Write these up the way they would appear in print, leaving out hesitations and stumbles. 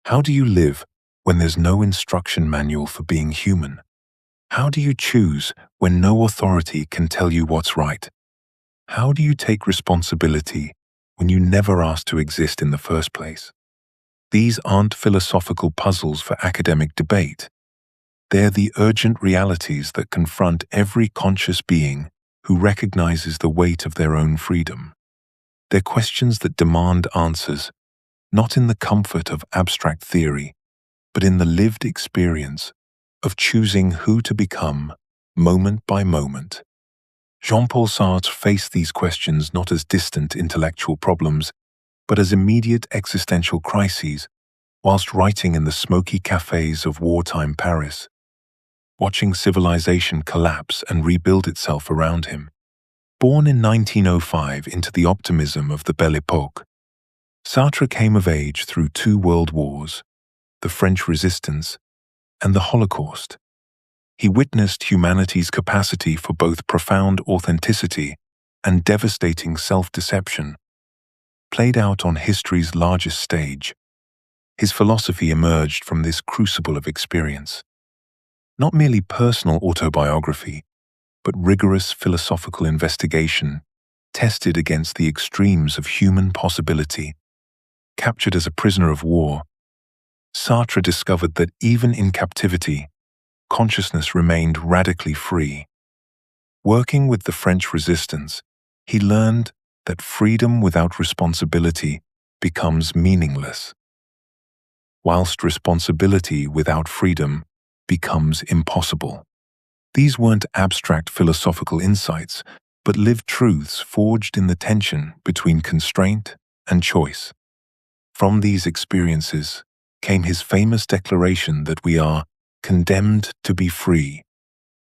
How do you live when there's no instruction manual for being human? How do you choose when no authority can tell you what's right? How do you take responsibility when you never asked to exist in the first place? These aren't philosophical puzzles for academic debate. They're the urgent realities that confront every conscious being who recognizes the weight of their own freedom. They're questions that demand answers, not in the comfort of abstract theory, but in the lived experience of choosing who to become moment by moment. Jean-Paul Sartre faced these questions not as distant intellectual problems, but as immediate existential crises, whilst writing in the smoky cafes of wartime Paris, watching civilization collapse and rebuild itself around him. Born in 1905 into the optimism of the Belle Époque, Sartre came of age through 2 world wars, the French Resistance and the Holocaust. He witnessed humanity's capacity for both profound authenticity and devastating self-deception, played out on history's largest stage. His philosophy emerged from this crucible of experience. Not merely personal autobiography, but rigorous philosophical investigation, tested against the extremes of human possibility. Captured as a prisoner of war, Sartre discovered that even in captivity, consciousness remained radically free. Working with the French Resistance, he learned that freedom without responsibility becomes meaningless, whilst responsibility without freedom becomes impossible. These weren't abstract philosophical insights, but lived truths forged in the tension between constraint and choice. From these experiences came his famous declaration that we are condemned to be free,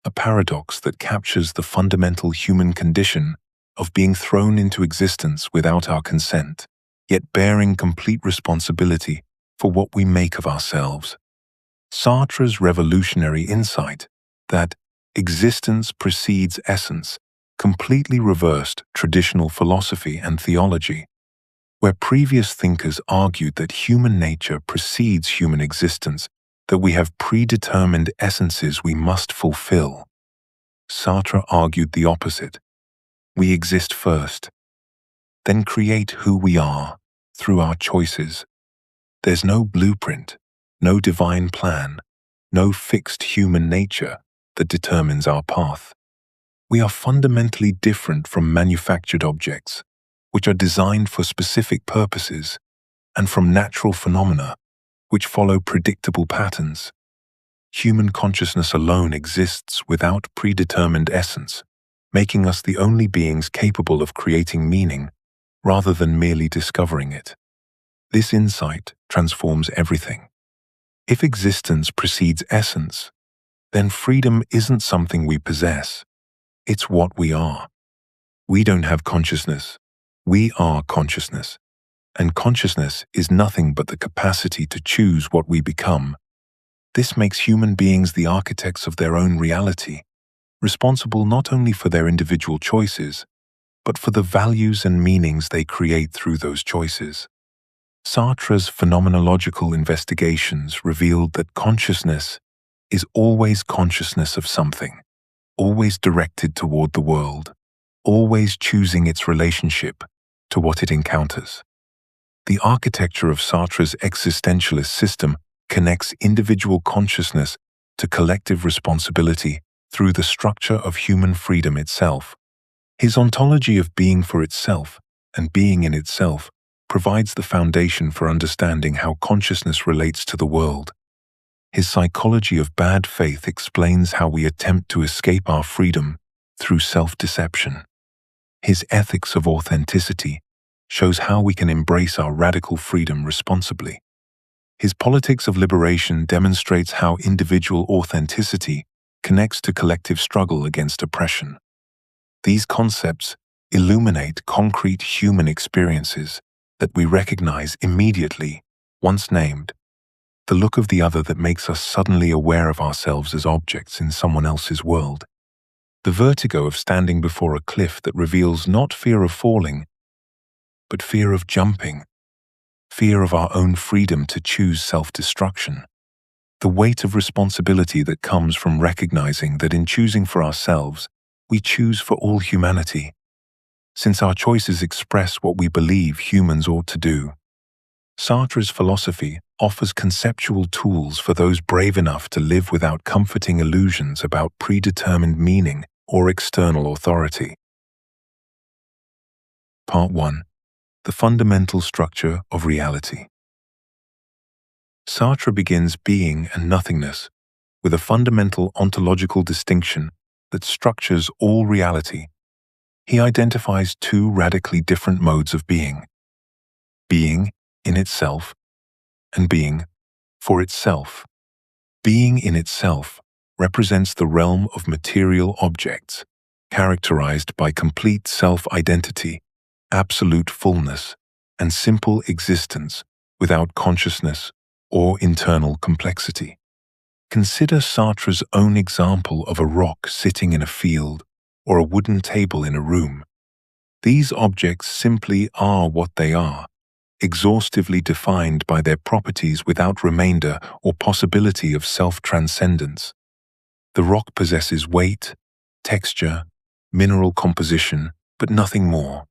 a paradox that captures the fundamental human condition of being thrown into existence without our consent, yet bearing complete responsibility for what we make of ourselves. Sartre's revolutionary insight that existence precedes essence completely reversed traditional philosophy and theology, where previous thinkers argued that human nature precedes human existence, that we have predetermined essences we must fulfill. Sartre argued the opposite. We exist first, then create who we are through our choices. There's no blueprint, no divine plan, no fixed human nature that determines our path. We are fundamentally different from manufactured objects, which are designed for specific purposes, and from natural phenomena, which follow predictable patterns. Human consciousness alone exists without predetermined essence, making us the only beings capable of creating meaning rather than merely discovering it. This insight transforms everything. If existence precedes essence, then freedom isn't something we possess, it's what we are. We don't have consciousness, we are consciousness, and consciousness is nothing but the capacity to choose what we become. This makes human beings the architects of their own reality, responsible not only for their individual choices, but for the values and meanings they create through those choices. Sartre's phenomenological investigations revealed that consciousness is always consciousness of something, always directed toward the world, always choosing its relationship to what it encounters. The architecture of Sartre's existentialist system connects individual consciousness to collective responsibility through the structure of human freedom itself. His ontology of being for itself and being in itself provides the foundation for understanding how consciousness relates to the world. His psychology of bad faith explains how we attempt to escape our freedom through self-deception. His ethics of authenticity shows how we can embrace our radical freedom responsibly. His politics of liberation demonstrates how individual authenticity connects to collective struggle against oppression. These concepts illuminate concrete human experiences that we recognize immediately, once named, the look of the other that makes us suddenly aware of ourselves as objects in someone else's world, the vertigo of standing before a cliff that reveals not fear of falling, but fear of jumping, fear of our own freedom to choose self-destruction, the weight of responsibility that comes from recognizing that in choosing for ourselves, we choose for all humanity, since our choices express what we believe humans ought to do. Sartre's philosophy offers conceptual tools for those brave enough to live without comforting illusions about predetermined meaning or external authority. Part 1. The fundamental structure of reality. Sartre begins Being and Nothingness with a fundamental ontological distinction that structures all reality. He identifies two radically different modes of being: being in itself and being for itself. Being in itself represents the realm of material objects, characterized by complete self-identity, absolute fullness, and simple existence without consciousness or internal complexity. Consider Sartre's own example of a rock sitting in a field or a wooden table in a room. These objects simply are what they are, exhaustively defined by their properties without remainder or possibility of self-transcendence. The rock possesses weight, texture, mineral composition, but nothing more.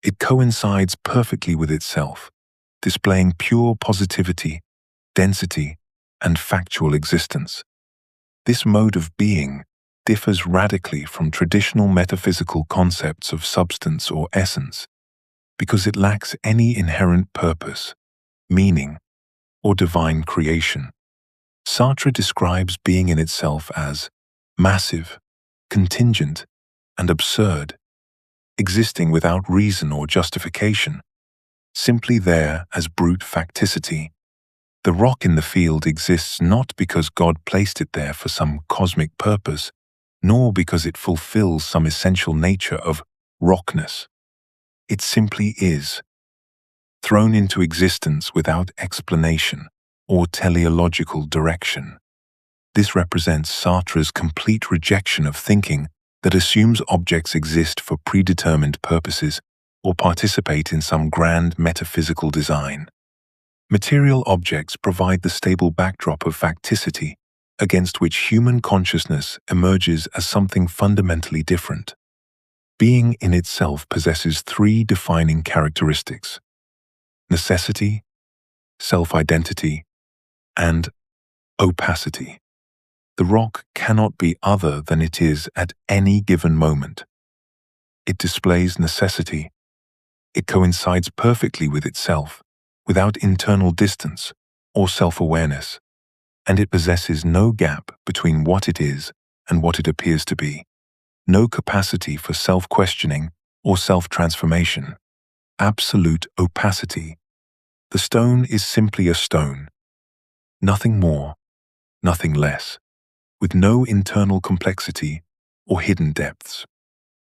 It coincides perfectly with itself, displaying pure positivity, density, and factual existence. This mode of being differs radically from traditional metaphysical concepts of substance or essence, because it lacks any inherent purpose, meaning, or divine creation. Sartre describes being in itself as massive, contingent, and absurd, existing without reason or justification, simply there as brute facticity. The rock in the field exists not because God placed it there for some cosmic purpose, nor because it fulfills some essential nature of rockness. It simply is, thrown into existence without explanation or teleological direction. This represents Sartre's complete rejection of thinking that assumes objects exist for predetermined purposes or participate in some grand metaphysical design. Material objects provide the stable backdrop of facticity against which human consciousness emerges as something fundamentally different. Being in itself possesses three defining characteristics: necessity, self-identity, and opacity. The rock cannot be other than it is at any given moment. It displays necessity. It coincides perfectly with itself, without internal distance or self-awareness, and it possesses no gap between what it is and what it appears to be, no capacity for self-questioning or self-transformation. Absolute opacity. The stone is simply a stone, nothing more, nothing less, with no internal complexity or hidden depths.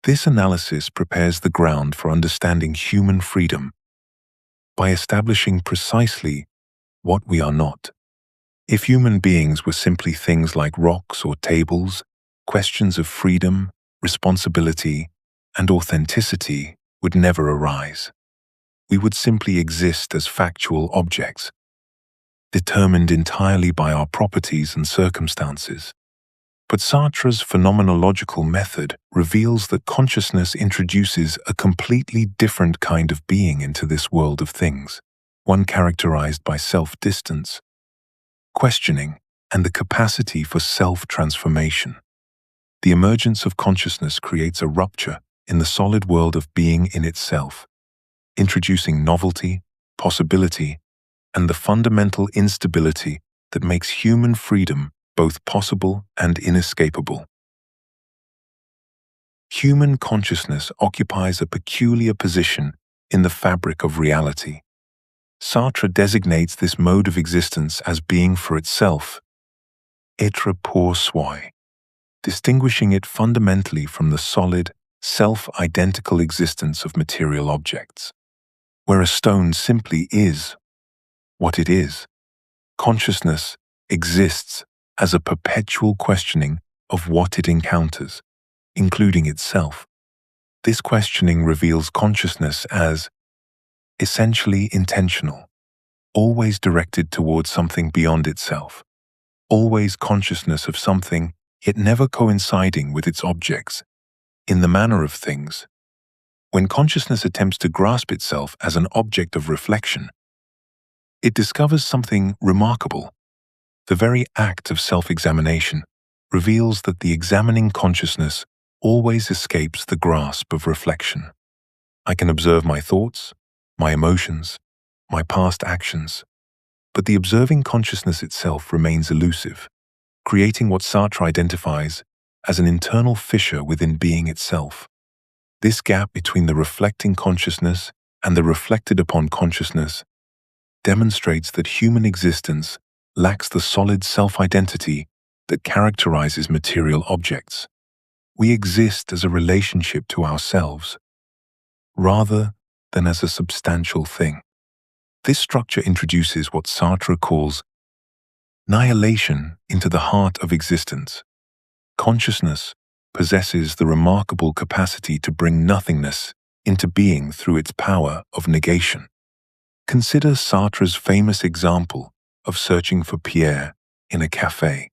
This analysis prepares the ground for understanding human freedom by establishing precisely what we are not. If human beings were simply things like rocks or tables, questions of freedom, responsibility, and authenticity would never arise. We would simply exist as factual objects, determined entirely by our properties and circumstances. But Sartre's phenomenological method reveals that consciousness introduces a completely different kind of being into this world of things, one characterized by self-distance, questioning, and the capacity for self-transformation. The emergence of consciousness creates a rupture in the solid world of being in itself, introducing novelty, possibility, and the fundamental instability that makes human freedom both possible and inescapable. Human consciousness occupies a peculiar position in the fabric of reality. Sartre designates this mode of existence as being for itself, être pour soi, distinguishing it fundamentally from the solid, self-identical existence of material objects. Where a stone simply is what it is, consciousness exists as a perpetual questioning of what it encounters, including itself. This questioning reveals consciousness as essentially intentional, always directed towards something beyond itself, always consciousness of something, yet never coinciding with its objects, in the manner of things. When consciousness attempts to grasp itself as an object of reflection, it discovers something remarkable. The very act of self-examination reveals that the examining consciousness always escapes the grasp of reflection. I can observe my thoughts, my emotions, my past actions, but the observing consciousness itself remains elusive, creating what Sartre identifies as an internal fissure within being itself. This gap between the reflecting consciousness and the reflected upon consciousness demonstrates that human existence lacks the solid self-identity that characterizes material objects. We exist as a relationship to ourselves, rather than as a substantial thing. This structure introduces what Sartre calls annihilation into the heart of existence. Consciousness possesses the remarkable capacity to bring nothingness into being through its power of negation. Consider Sartre's famous example of searching for Pierre in a cafe.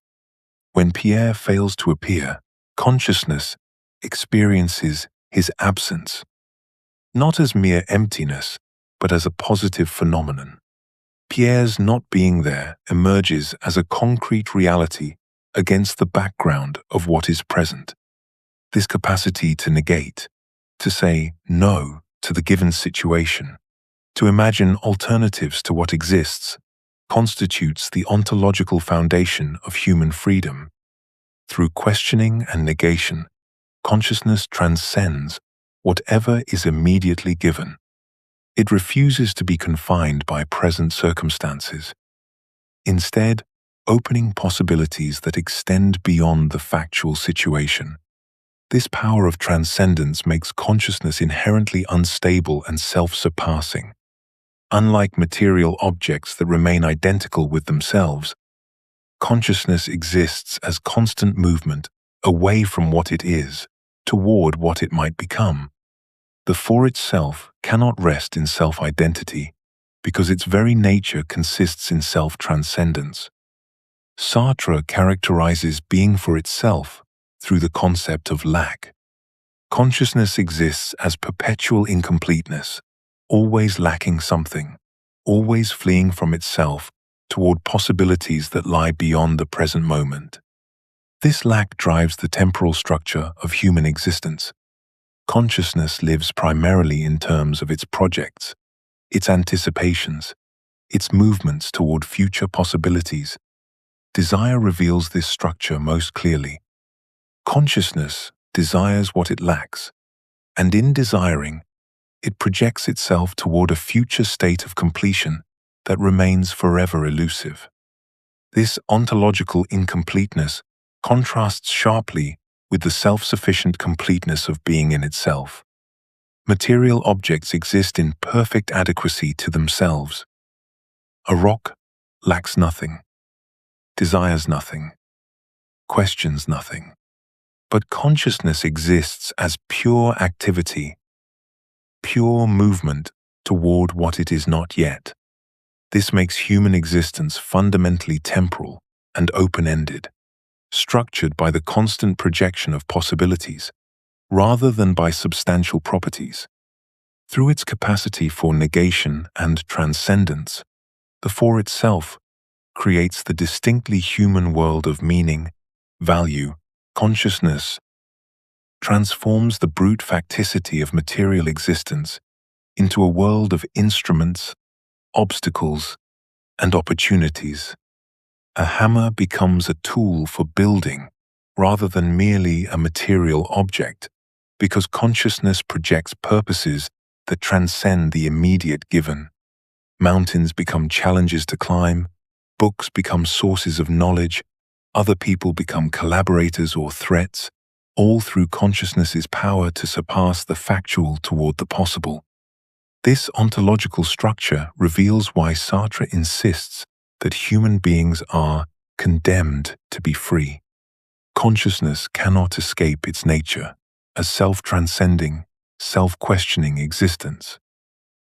When Pierre fails to appear, consciousness experiences his absence, not as mere emptiness, but as a positive phenomenon. Pierre's not being there emerges as a concrete reality against the background of what is present. This capacity to negate, to say no to the given situation, to imagine alternatives to what exists, constitutes the ontological foundation of human freedom. Through questioning and negation, consciousness transcends whatever is immediately given. It refuses to be confined by present circumstances, instead opening possibilities that extend beyond the factual situation. This power of transcendence makes consciousness inherently unstable and self-surpassing. Unlike material objects that remain identical with themselves, consciousness exists as constant movement away from what it is, toward what it might become. The for itself cannot rest in self-identity because its very nature consists in self-transcendence. Sartre characterizes being for itself through the concept of lack. Consciousness exists as perpetual incompleteness, always lacking something, always fleeing from itself toward possibilities that lie beyond the present moment. This lack drives the temporal structure of human existence. Consciousness lives primarily in terms of its projects, its anticipations, its movements toward future possibilities. Desire reveals this structure most clearly. Consciousness desires what it lacks, and in desiring, it projects itself toward a future state of completion that remains forever elusive. This ontological incompleteness contrasts sharply with the self-sufficient completeness of being in itself. Material objects exist in perfect adequacy to themselves. A rock lacks nothing, desires nothing, questions nothing. But consciousness exists as pure activity, pure movement toward what it is not yet. This makes human existence fundamentally temporal and open-ended, structured by the constant projection of possibilities, rather than by substantial properties. Through its capacity for negation and transcendence, the for itself creates the distinctly human world of meaning, value. Consciousness transforms the brute facticity of material existence into a world of instruments, obstacles, and opportunities. A hammer becomes a tool for building rather than merely a material object, because consciousness projects purposes that transcend the immediate given. Mountains become challenges to climb, books become sources of knowledge, other people become collaborators or threats, all through consciousness's power to surpass the factual toward the possible. This ontological structure reveals why Sartre insists that human beings are condemned to be free. Consciousness cannot escape its nature, a self-transcending, self-questioning existence.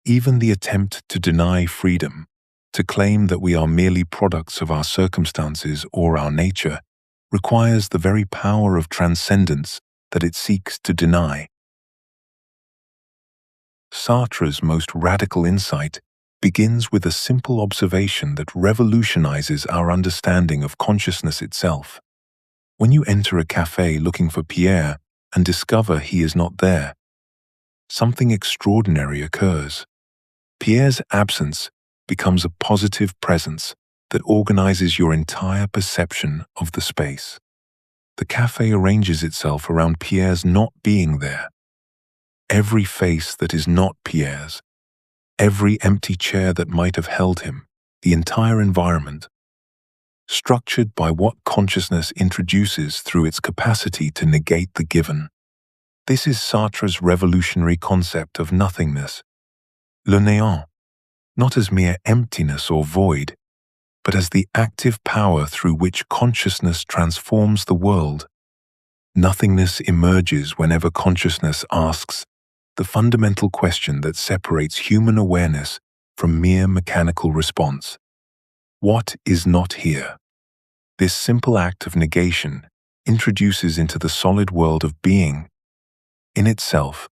Even the attempt to deny freedom, To claim that we are merely products of our circumstances or our nature requires the very power of transcendence that it seeks to deny. Sartre's most radical insight begins with a simple observation that revolutionizes our understanding of consciousness itself. When you enter a cafe looking for Pierre and discover he is not there, something extraordinary occurs. Pierre's absence becomes a positive presence that organizes your entire perception of the space. The cafe arranges itself around Pierre's not being there. Every face that is not Pierre's, every empty chair that might have held him, the entire environment, structured by what consciousness introduces through its capacity to negate the given. This is Sartre's revolutionary concept of nothingness, le néant, not as mere emptiness or void, but as the active power through which consciousness transforms the world. Nothingness emerges whenever consciousness asks the fundamental question that separates human awareness from mere mechanical response. What is not here? This simple act of negation introduces into the solid world of being, in itself,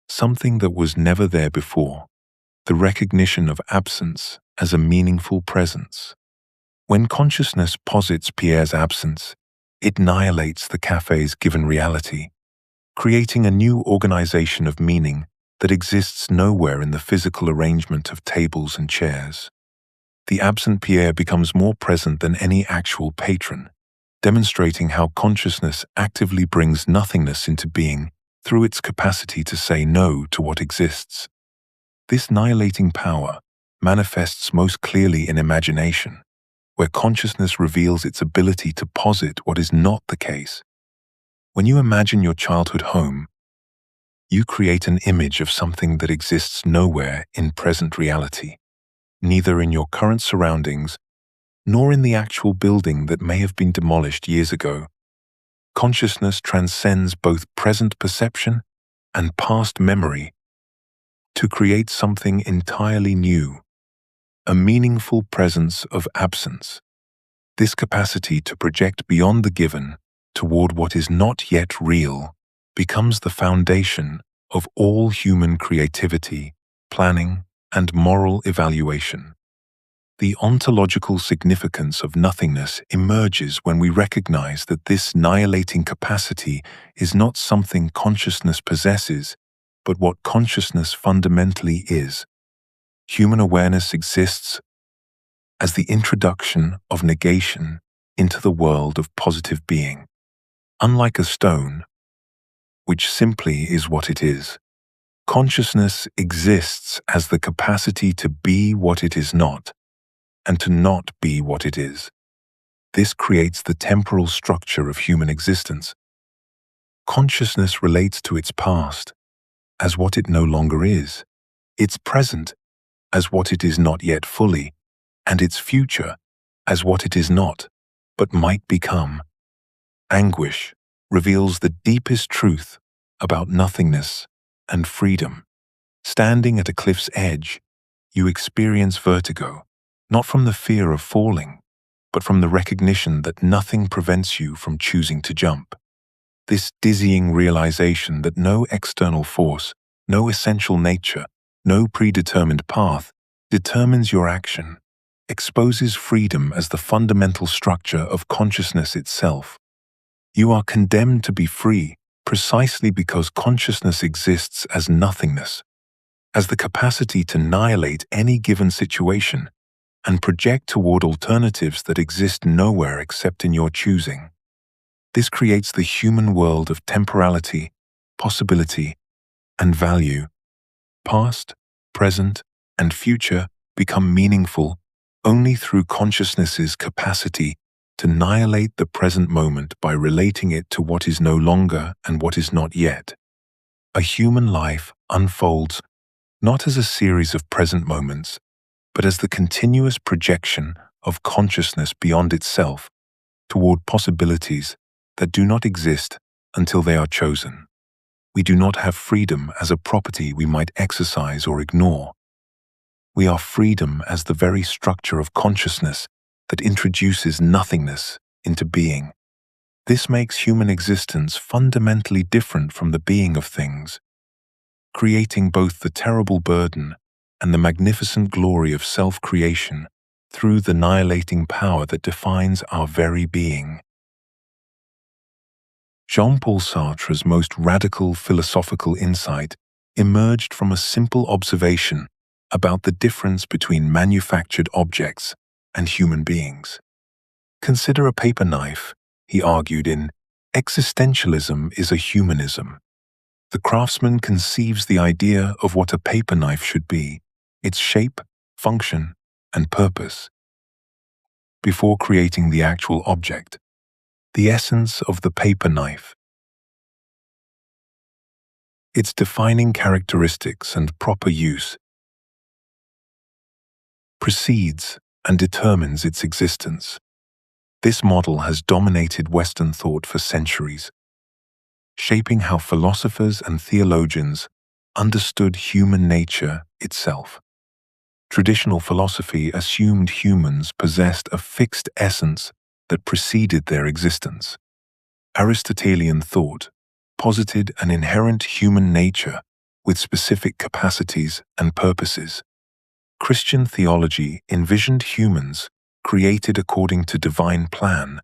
something that was never there before, the recognition of absence as a meaningful presence. When consciousness posits Pierre's absence, it annihilates the cafe's given reality, creating a new organization of meaning that exists nowhere in the physical arrangement of tables and chairs. The absent Pierre becomes more present than any actual patron, demonstrating how consciousness actively brings nothingness into being through its capacity to say no to what exists. This annihilating power manifests most clearly in imagination, where consciousness reveals its ability to posit what is not the case. When you imagine your childhood home, you create an image of something that exists nowhere in present reality, neither in your current surroundings nor in the actual building that may have been demolished years ago. Consciousness transcends both present perception and past memory to create something entirely new, a meaningful presence of absence. This capacity to project beyond the given toward what is not yet real becomes the foundation of all human creativity, planning, and moral evaluation. The ontological significance of nothingness emerges when we recognize that this annihilating capacity is not something consciousness possesses, but what consciousness fundamentally is. Human awareness exists as the introduction of negation into the world of positive being. Unlike a stone, which simply is what it is, consciousness exists as the capacity to be what it is not, and to not be what it is. This creates the temporal structure of human existence. Consciousness relates to its past as what it no longer is, its present as what it is not yet fully, and its future as what it is not, but might become. Anguish reveals the deepest truth about nothingness and freedom. Standing at a cliff's edge, you experience vertigo, not from the fear of falling, but from the recognition that nothing prevents you from choosing to jump. This dizzying realization that no external force, no essential nature, no predetermined path determines your action, exposes freedom as the fundamental structure of consciousness itself. You are condemned to be free precisely because consciousness exists as nothingness, as the capacity to annihilate any given situation and project toward alternatives that exist nowhere except in your choosing. This creates the human world of temporality, possibility, and value. Past, present, and future become meaningful only through consciousness's capacity to annihilate the present moment by relating it to what is no longer and what is not yet. A human life unfolds not as a series of present moments, but as the continuous projection of consciousness beyond itself toward possibilities that do not exist until they are chosen. We do not have freedom as a property we might exercise or ignore. We are freedom as the very structure of consciousness that introduces nothingness into being. This makes human existence fundamentally different from the being of things, creating both the terrible burden and the magnificent glory of self-creation through the annihilating power that defines our very being. Jean-Paul Sartre's most radical philosophical insight emerged from a simple observation about the difference between manufactured objects and human beings. Consider a paper knife, he argued in Existentialism is a Humanism. The craftsman conceives the idea of what a paper knife should be, its shape, function, and purpose, before creating the actual object, the essence of the paper knife. Its defining characteristics and proper use precedes and determines its existence. This model has dominated Western thought for centuries, shaping how philosophers and theologians understood human nature itself. Traditional philosophy assumed humans possessed a fixed essence that preceded their existence. Aristotelian thought posited an inherent human nature with specific capacities and purposes. Christian theology envisioned humans created according to divine plan,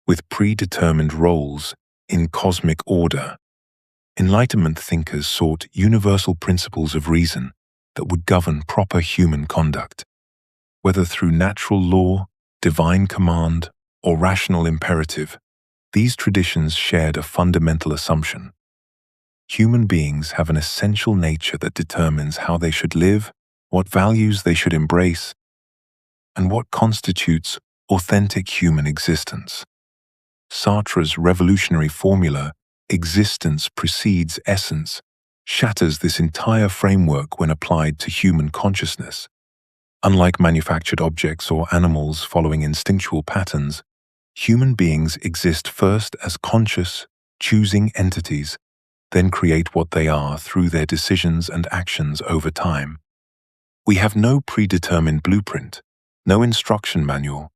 with predetermined roles in cosmic order. Enlightenment thinkers sought universal principles of reason that would govern proper human conduct. Whether through natural law, divine command, or rational imperative, these traditions shared a fundamental assumption. Human beings have an essential nature that determines how they should live, what values they should embrace, and what constitutes authentic human existence. Sartre's revolutionary formula, existence precedes essence, shatters this entire framework when applied to human consciousness. Unlike manufactured objects or animals following instinctual patterns, human beings exist first as conscious, choosing entities, then create what they are through their decisions and actions over time. We have no predetermined blueprint, no instruction manual,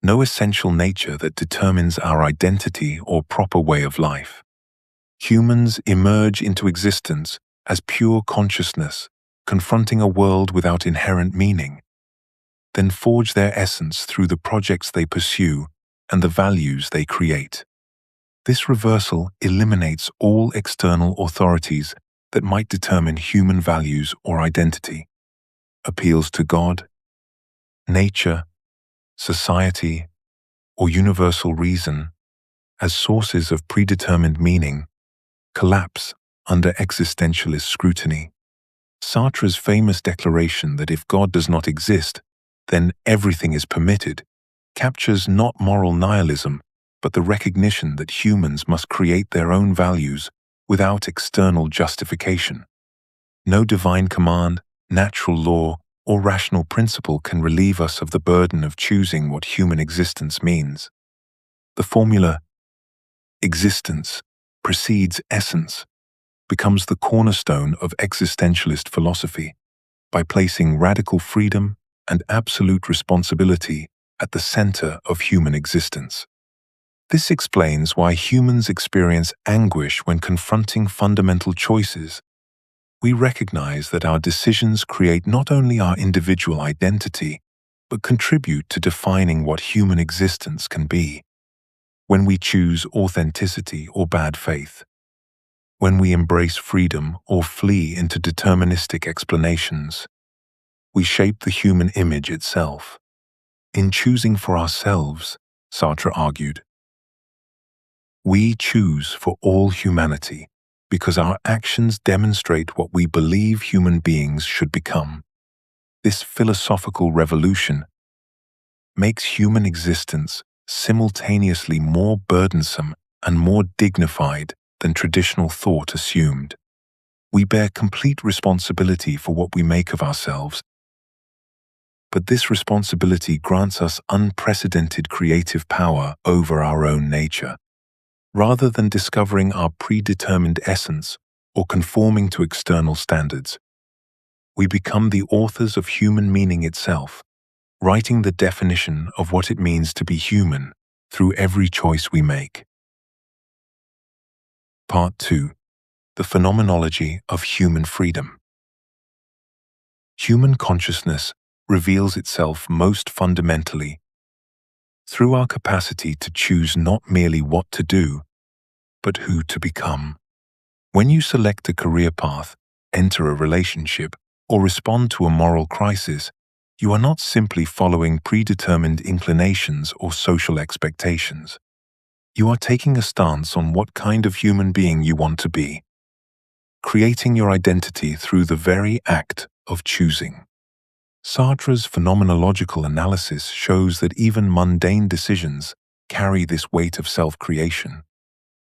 no essential nature that determines our identity or proper way of life. Humans emerge into existence as pure consciousness, confronting a world without inherent meaning, then forge their essence through the projects they pursue and the values they create. This reversal eliminates all external authorities that might determine human values or identity. Appeals to God, nature, society, or universal reason as sources of predetermined meaning collapse under existentialist scrutiny. Sartre's famous declaration that if God does not exist, then everything is permitted captures not moral nihilism, but the recognition that humans must create their own values without external justification. No divine command, natural law, or rational principle can relieve us of the burden of choosing what human existence means. The formula, existence precedes essence, becomes the cornerstone of existentialist philosophy by placing radical freedom and absolute responsibility at the center of human existence. This explains why humans experience anguish when confronting fundamental choices. We recognize that our decisions create not only our individual identity, but contribute to defining what human existence can be. When we choose authenticity or bad faith, when we embrace freedom or flee into deterministic explanations, we shape the human image itself. In choosing for ourselves, Sartre argued, we choose for all humanity because our actions demonstrate what we believe human beings should become. This philosophical revolution makes human existence simultaneously more burdensome and more dignified than traditional thought assumed. We bear complete responsibility for what we make of ourselves, but this responsibility grants us unprecedented creative power over our own nature. Rather than discovering our predetermined essence or conforming to external standards, we become the authors of human meaning itself, writing the definition of what it means to be human through every choice we make. Part 2. The Phenomenology of Human Freedom. Human consciousness reveals itself most fundamentally through our capacity to choose not merely what to do, but who to become. When you select a career path, enter a relationship, or respond to a moral crisis, you are not simply following predetermined inclinations or social expectations. You are taking a stance on what kind of human being you want to be, creating your identity through the very act of choosing. Sartre's phenomenological analysis shows that even mundane decisions carry this weight of self-creation.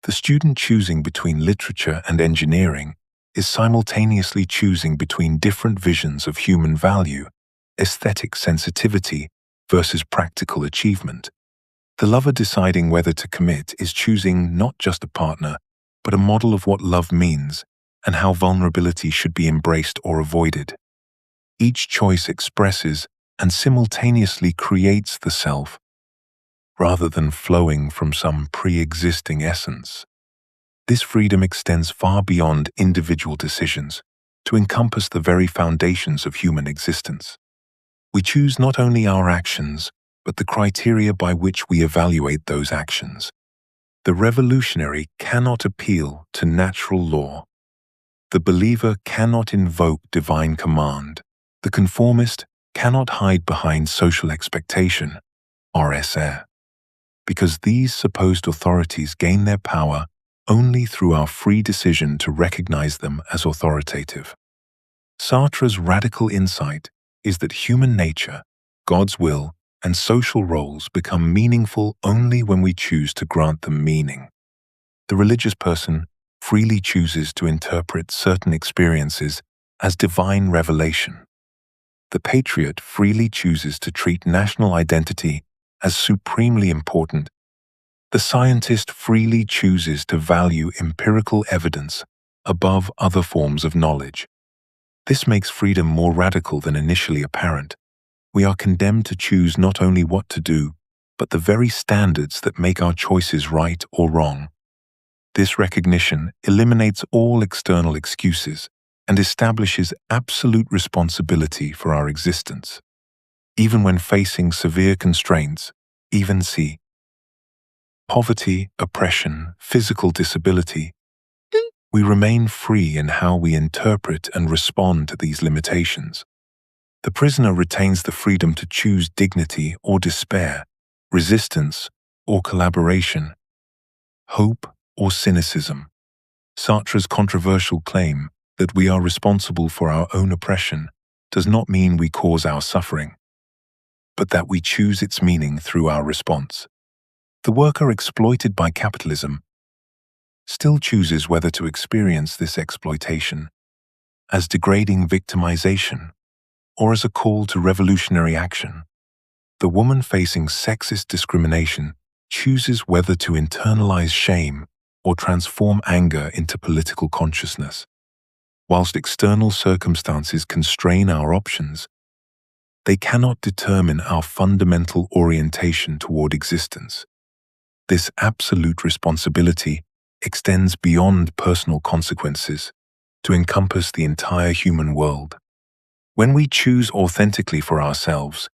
The student choosing between literature and engineering is simultaneously choosing between different visions of human value, aesthetic sensitivity versus practical achievement. The lover deciding whether to commit is choosing not just a partner, but a model of what love means and how vulnerability should be embraced or avoided. Each choice expresses and simultaneously creates the self, rather than flowing from some pre-existing essence. This freedom extends far beyond individual decisions to encompass the very foundations of human existence. We choose not only our actions, but the criteria by which we evaluate those actions. The revolutionary cannot appeal to natural law. The believer cannot invoke divine command. The conformist cannot hide behind social expectation, RSA, because these supposed authorities gain their power only through our free decision to recognize them as authoritative. Sartre's radical insight is that human nature, God's will, and social roles become meaningful only when we choose to grant them meaning. The religious person freely chooses to interpret certain experiences as divine revelation. The patriot freely chooses to treat national identity as supremely important. The scientist freely chooses to value empirical evidence above other forms of knowledge. This makes freedom more radical than initially apparent. We are condemned to choose not only what to do, but the very standards that make our choices right or wrong. This recognition eliminates all external excuses and establishes absolute responsibility for our existence. Even when facing severe constraints, even see poverty, oppression, physical disability, we remain free in how we interpret and respond to these limitations. The prisoner retains the freedom to choose dignity or despair, resistance or collaboration, hope or cynicism. Sartre's controversial claim that we are responsible for our own oppression does not mean we cause our suffering, but that we choose its meaning through our response. The worker exploited by capitalism still chooses whether to experience this exploitation as degrading victimization or as a call to revolutionary action. The woman facing sexist discrimination chooses whether to internalize shame or transform anger into political consciousness. Whilst external circumstances constrain our options, they cannot determine our fundamental orientation toward existence. This absolute responsibility extends beyond personal consequences to encompass the entire human world. When we choose authentically for ourselves,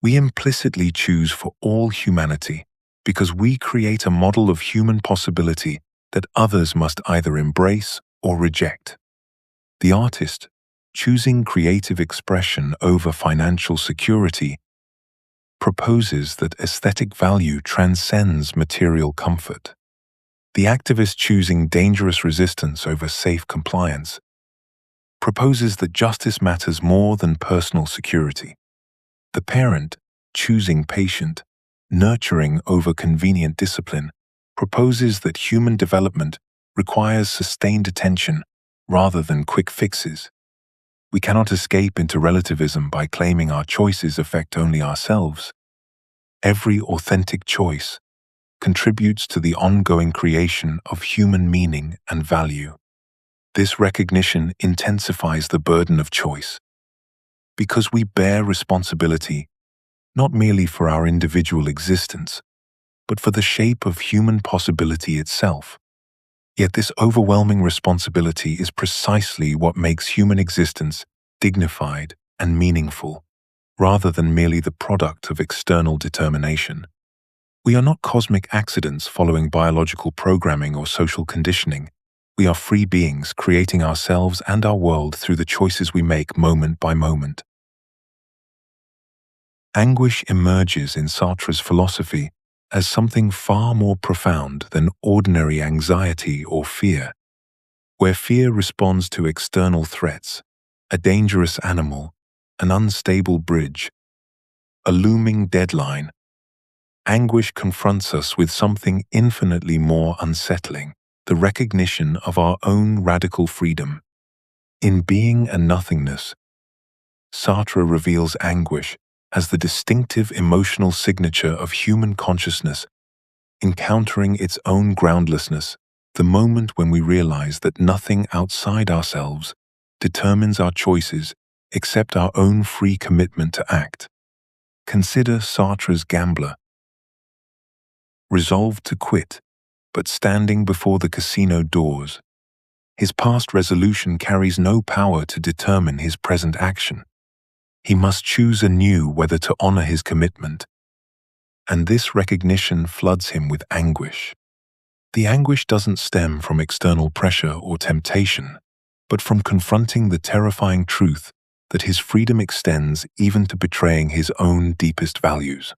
we implicitly choose for all humanity because we create a model of human possibility that others must either embrace or reject. The artist, choosing creative expression over financial security, proposes that aesthetic value transcends material comfort. The activist choosing dangerous resistance over safe compliance proposes that justice matters more than personal security. The parent, choosing patient, nurturing over convenient discipline, proposes that human development requires sustained attention rather than quick fixes. We cannot escape into relativism by claiming our choices affect only ourselves. Every authentic choice contributes to the ongoing creation of human meaning and value. This recognition intensifies the burden of choice. because we bear responsibility not merely for our individual existence, but for the shape of human possibility itself. Yet this overwhelming responsibility is precisely what makes human existence dignified and meaningful, rather than merely the product of external determination. We are not cosmic accidents following biological programming or social conditioning. We are free beings creating ourselves and our world through the choices we make moment by moment. Anguish emerges in Sartre's philosophy as something far more profound than ordinary anxiety or fear. Where fear responds to external threats, a dangerous animal, an unstable bridge, a looming deadline, anguish confronts us with something infinitely more unsettling, the recognition of our own radical freedom. In Being and Nothingness, Sartre reveals anguish as the distinctive emotional signature of human consciousness, encountering its own groundlessness, the moment when we realize that nothing outside ourselves determines our choices except our own free commitment to act. Consider Sartre's gambler, resolved to quit, but standing before the casino doors. His past resolution carries no power to determine his present action. He must choose anew whether to honor his commitment, and this recognition floods him with anguish. The anguish doesn't stem from external pressure or temptation, but from confronting the terrifying truth that his freedom extends even to betraying his own deepest values.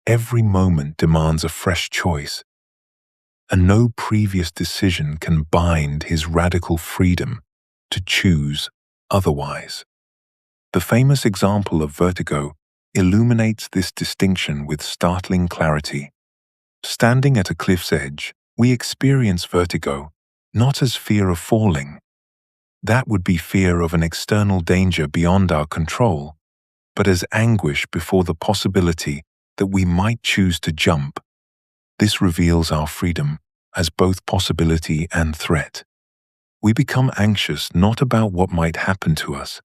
Every moment demands a fresh choice, and no previous decision can bind his radical freedom to choose otherwise. The famous example of vertigo illuminates this distinction with startling clarity. Standing at a cliff's edge, we experience vertigo not as fear of falling. That would be fear of an external danger beyond our control, but as anguish before the possibility that we might choose to jump. This reveals our freedom as both possibility and threat. We become anxious not about what might happen to us,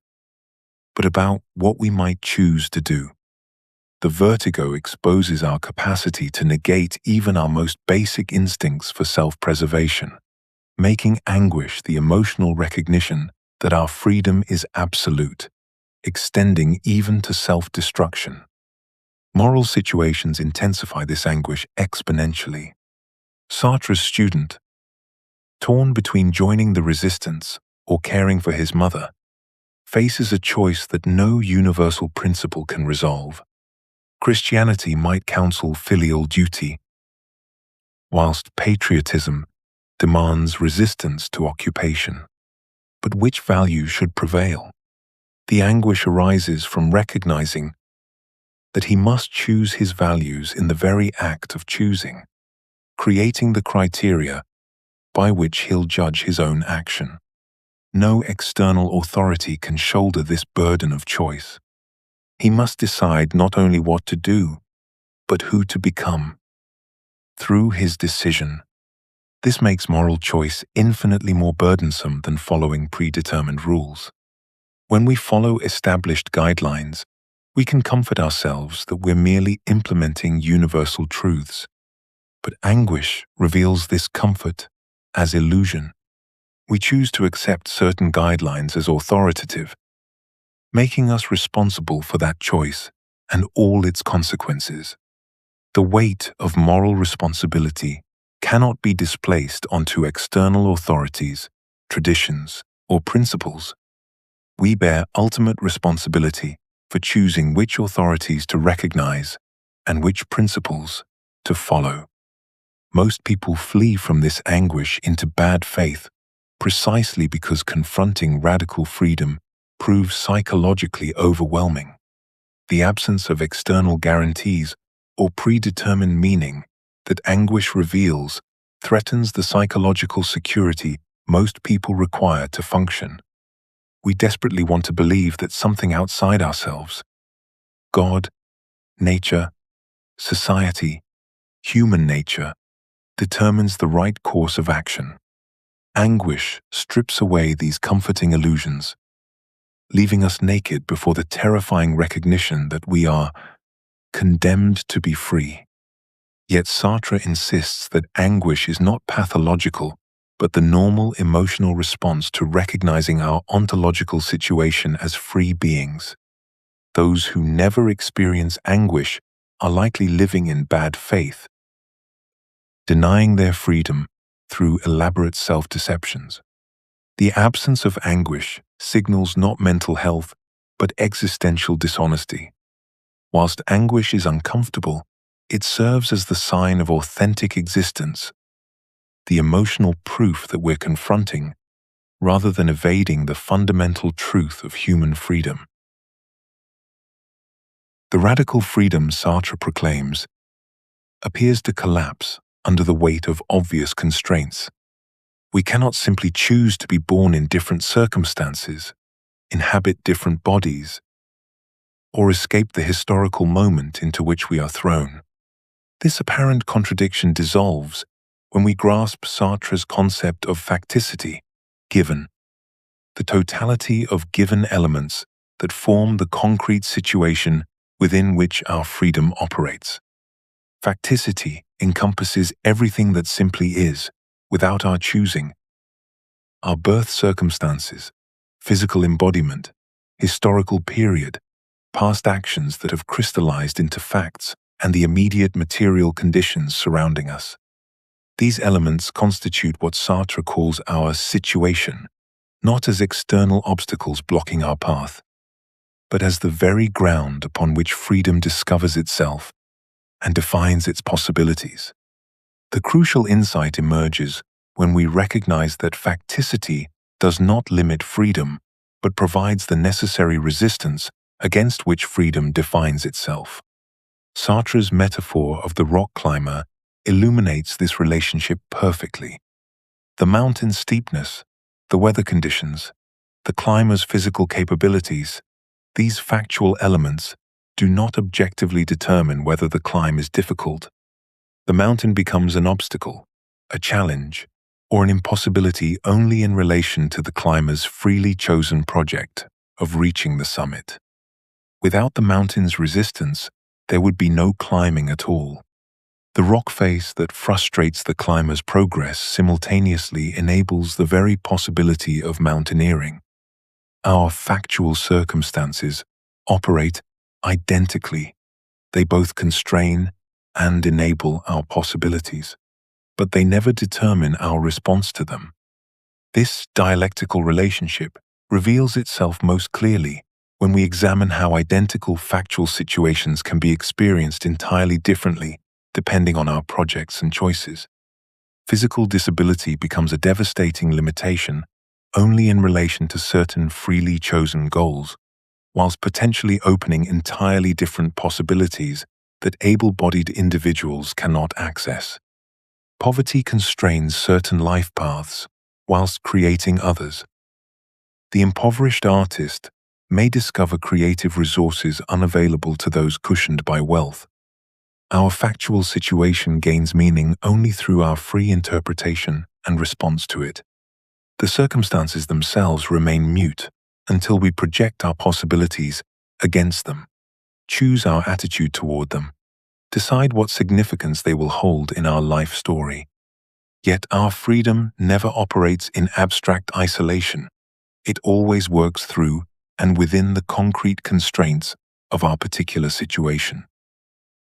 but about what we might choose to do. The vertigo exposes our capacity to negate even our most basic instincts for self-preservation, making anguish the emotional recognition that our freedom is absolute, extending even to self-destruction. Moral situations intensify this anguish exponentially. Sartre's student, torn between joining the resistance or caring for his mother, faces a choice that no universal principle can resolve. Christianity might counsel filial duty, whilst patriotism demands resistance to occupation. But which value should prevail? The anguish arises from recognizing that he must choose his values in the very act of choosing, creating the criteria by which he'll judge his own action. No external authority can shoulder this burden of choice. He must decide not only what to do, but who to become. Through his decision, this makes moral choice infinitely more burdensome than following predetermined rules. When we follow established guidelines, we can comfort ourselves that we're merely implementing universal truths. But anguish reveals this comfort as illusion. We choose to accept certain guidelines as authoritative, making us responsible for that choice and all its consequences. The weight of moral responsibility cannot be displaced onto external authorities, traditions, or principles. We bear ultimate responsibility for choosing which authorities to recognize and which principles to follow. Most people flee from this anguish into bad faith precisely because confronting radical freedom proves psychologically overwhelming. The absence of external guarantees or predetermined meaning that anguish reveals threatens the psychological security most people require to function. We desperately want to believe that something outside ourselves, God, nature, society, human nature, determines the right course of action. Anguish strips away these comforting illusions, leaving us naked before the terrifying recognition that we are condemned to be free. Yet Sartre insists that anguish is not pathological, but the normal emotional response to recognizing our ontological situation as free beings. Those who never experience anguish are likely living in bad faith, denying their freedom through elaborate self-deceptions. The absence of anguish signals not mental health, but existential dishonesty. Whilst anguish is uncomfortable, it serves as the sign of authentic existence, the emotional proof that we're confronting, rather than evading the fundamental truth of human freedom. The radical freedom Sartre proclaims appears to collapse under the weight of obvious constraints. We cannot simply choose to be born in different circumstances, inhabit different bodies, or escape the historical moment into which we are thrown. This apparent contradiction dissolves when we grasp Sartre's concept of facticity, given, the totality of given elements that form the concrete situation within which our freedom operates. Facticity encompasses everything that simply is, without our choosing. Our birth circumstances, physical embodiment, historical period, past actions that have crystallized into facts, and the immediate material conditions surrounding us. These elements constitute what Sartre calls our situation, not as external obstacles blocking our path, but as the very ground upon which freedom discovers itself and defines its possibilities. The crucial insight emerges when we recognize that facticity does not limit freedom, but provides the necessary resistance against which freedom defines itself. Sartre's metaphor of the rock climber illuminates this relationship perfectly. The mountain's steepness, the weather conditions, the climber's physical capabilities, these factual elements do not objectively determine whether the climb is difficult. The mountain becomes an obstacle, a challenge, or an impossibility only in relation to the climber's freely chosen project of reaching the summit. Without the mountain's resistance, there would be no climbing at all. The rock face that frustrates the climber's progress simultaneously enables the very possibility of mountaineering. Our factual circumstances operate identically. They both constrain and enable our possibilities, but they never determine our response to them. This dialectical relationship reveals itself most clearly when we examine how identical factual situations can be experienced entirely differently depending on our projects and choices. Physical disability becomes a devastating limitation only in relation to certain freely chosen goals, whilst potentially opening entirely different possibilities that able-bodied individuals cannot access. Poverty constrains certain life paths, whilst creating others. The impoverished artist may discover creative resources unavailable to those cushioned by wealth. Our factual situation gains meaning only through our free interpretation and response to it. The circumstances themselves remain mute until we project our possibilities against them, choose our attitude toward them, decide what significance they will hold in our life story. Yet our freedom never operates in abstract isolation. It always works through and within the concrete constraints of our particular situation.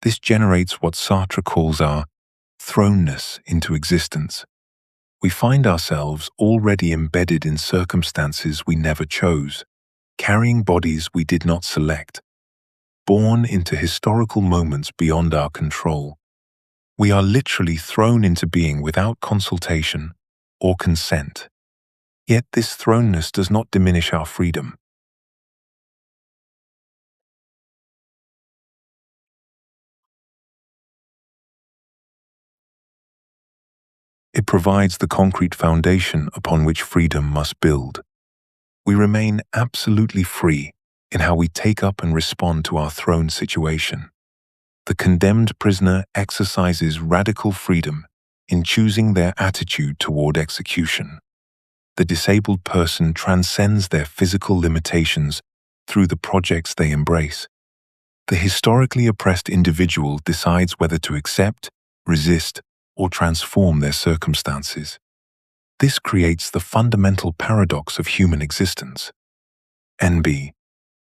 This generates what Sartre calls our thrownness into existence. We find ourselves already embedded in circumstances we never chose, carrying bodies we did not select, born into historical moments beyond our control. We are literally thrown into being without consultation or consent. Yet this thrownness does not diminish our freedom. It provides the concrete foundation upon which freedom must build. We remain absolutely free in how we take up and respond to our thrown situation. The condemned prisoner exercises radical freedom in choosing their attitude toward execution. the disabled person transcends their physical limitations through the projects they embrace. The historically oppressed individual decides whether to accept, resist, or transform their circumstances. This creates the fundamental paradox of human existence. NB.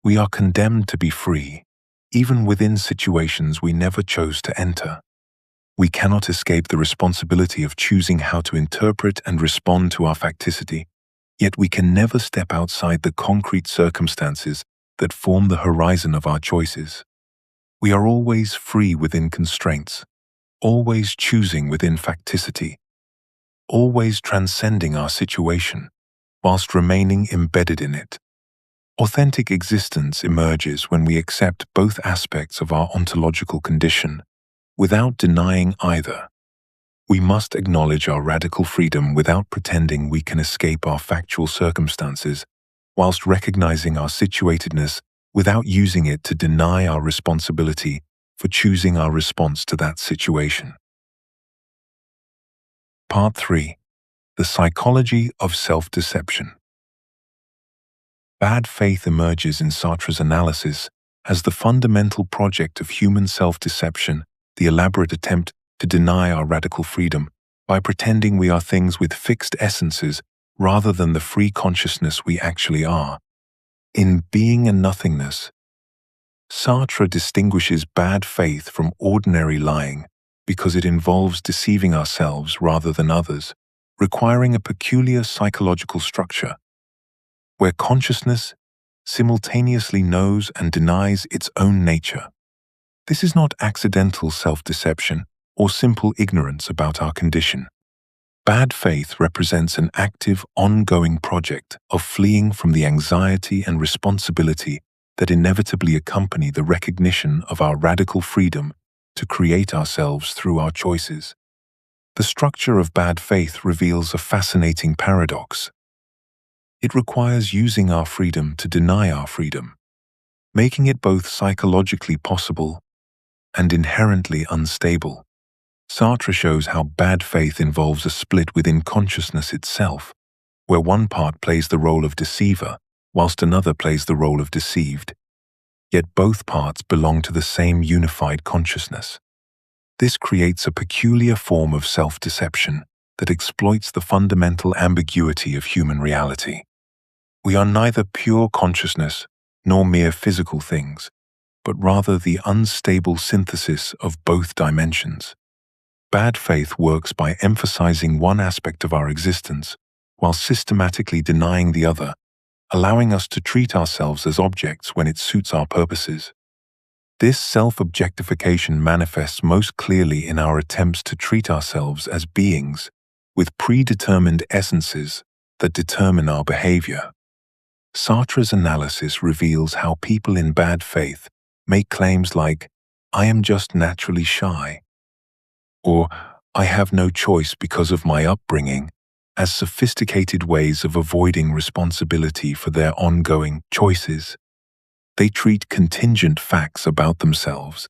We are condemned to be free, even within situations we never chose to enter. We cannot escape the responsibility of choosing how to interpret and respond to our facticity, yet we can never step outside the concrete circumstances that form the horizon of our choices. We are always free within constraints, always choosing within facticity, always transcending our situation, whilst remaining embedded in it. Authentic existence emerges when we accept both aspects of our ontological condition, without denying either. We must acknowledge our radical freedom without pretending we can escape our factual circumstances, whilst recognizing our situatedness without using it to deny our responsibility for choosing our response to that situation. Part 3. The Psychology of Self-Deception. Bad faith emerges in Sartre's analysis as the fundamental project of human self-deception, the elaborate attempt to deny our radical freedom by pretending we are things with fixed essences rather than the free consciousness we actually are. In Being and Nothingness, Sartre distinguishes bad faith from ordinary lying because it involves deceiving ourselves rather than others, requiring a peculiar psychological structure, where consciousness simultaneously knows and denies its own nature. This is not accidental self-deception or simple ignorance about our condition. Bad faith represents an active, ongoing project of fleeing from the anxiety and responsibility that inevitably accompany the recognition of our radical freedom to create ourselves through our choices. The structure of bad faith reveals a fascinating paradox. It requires using our freedom to deny our freedom, making it both psychologically possible and inherently unstable. Sartre shows how bad faith involves a split within consciousness itself, where one part plays the role of deceiver, whilst another plays the role of deceived. Yet both parts belong to the same unified consciousness. This creates a peculiar form of self-deception that exploits the fundamental ambiguity of human reality. We are neither pure consciousness nor mere physical things, but rather the unstable synthesis of both dimensions. Bad faith works by emphasizing one aspect of our existence while systematically denying the other, allowing us to treat ourselves as objects when it suits our purposes. This self-objectification manifests most clearly in our attempts to treat ourselves as beings with predetermined essences that determine our behavior. Sartre's analysis reveals how people in bad faith make claims like, "I am just naturally shy," or "I have no choice because of my upbringing," as sophisticated ways of avoiding responsibility for their ongoing choices. They treat contingent facts about themselves,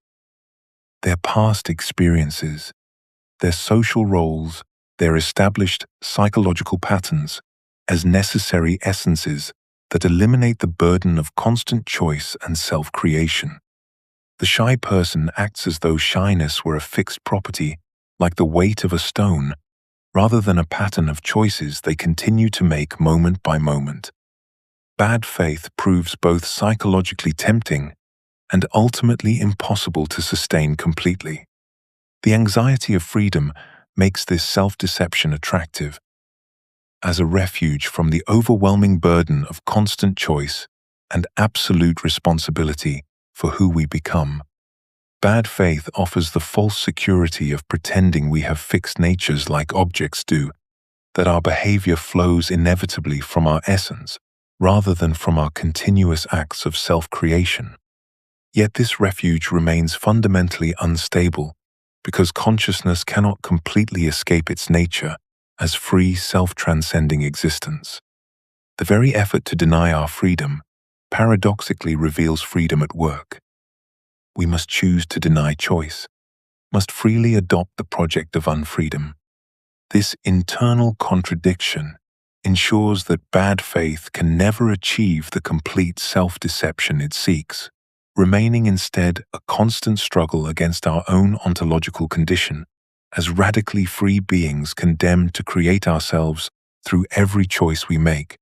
their past experiences, their social roles, their established psychological patterns, as necessary essences that eliminate the burden of constant choice and self-creation. The shy person acts as though shyness were a fixed property, like the weight of a stone, rather than a pattern of choices they continue to make moment by moment. Bad faith proves both psychologically tempting and ultimately impossible to sustain completely. The anxiety of freedom makes this self-deception attractive, as a refuge from the overwhelming burden of constant choice and absolute responsibility for who we become. Bad faith offers the false security of pretending we have fixed natures like objects do, that our behavior flows inevitably from our essence, rather than from our continuous acts of self-creation. Yet this refuge remains fundamentally unstable, because consciousness cannot completely escape its nature as free, self-transcending existence. The very effort to deny our freedom paradoxically reveals freedom at work. We must choose to deny choice, must freely adopt the project of unfreedom. This internal contradiction ensures that bad faith can never achieve the complete self-deception it seeks, remaining instead a constant struggle against our own ontological condition as radically free beings condemned to create ourselves through every choice we make.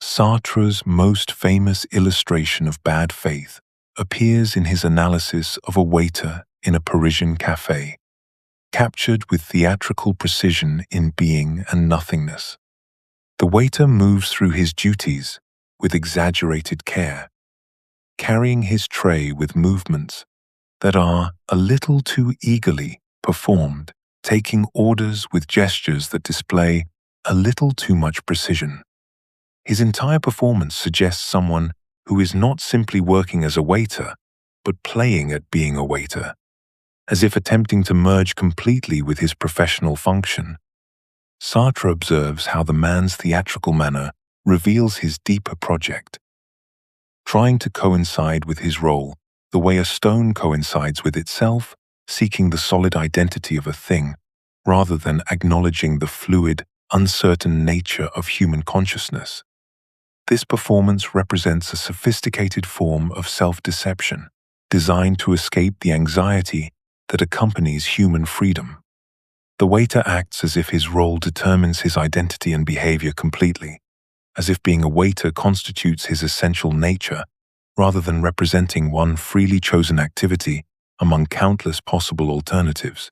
Sartre's most famous illustration of bad faith appears in his analysis of a waiter in a Parisian cafe, captured with theatrical precision in Being and Nothingness. The waiter moves through his duties with exaggerated care, carrying his tray with movements that are a little too eagerly performed, taking orders with gestures that display a little too much precision. His entire performance suggests someone who is not simply working as a waiter, but playing at being a waiter, as if attempting to merge completely with his professional function. Sartre observes how the man's theatrical manner reveals his deeper project, trying to coincide with his role the way a stone coincides with itself, seeking the solid identity of a thing, rather than acknowledging the fluid, uncertain nature of human consciousness. This performance represents a sophisticated form of self-deception, designed to escape the anxiety that accompanies human freedom. The waiter acts as if his role determines his identity and behavior completely, as if being a waiter constitutes his essential nature, rather than representing one freely chosen activity among countless possible alternatives.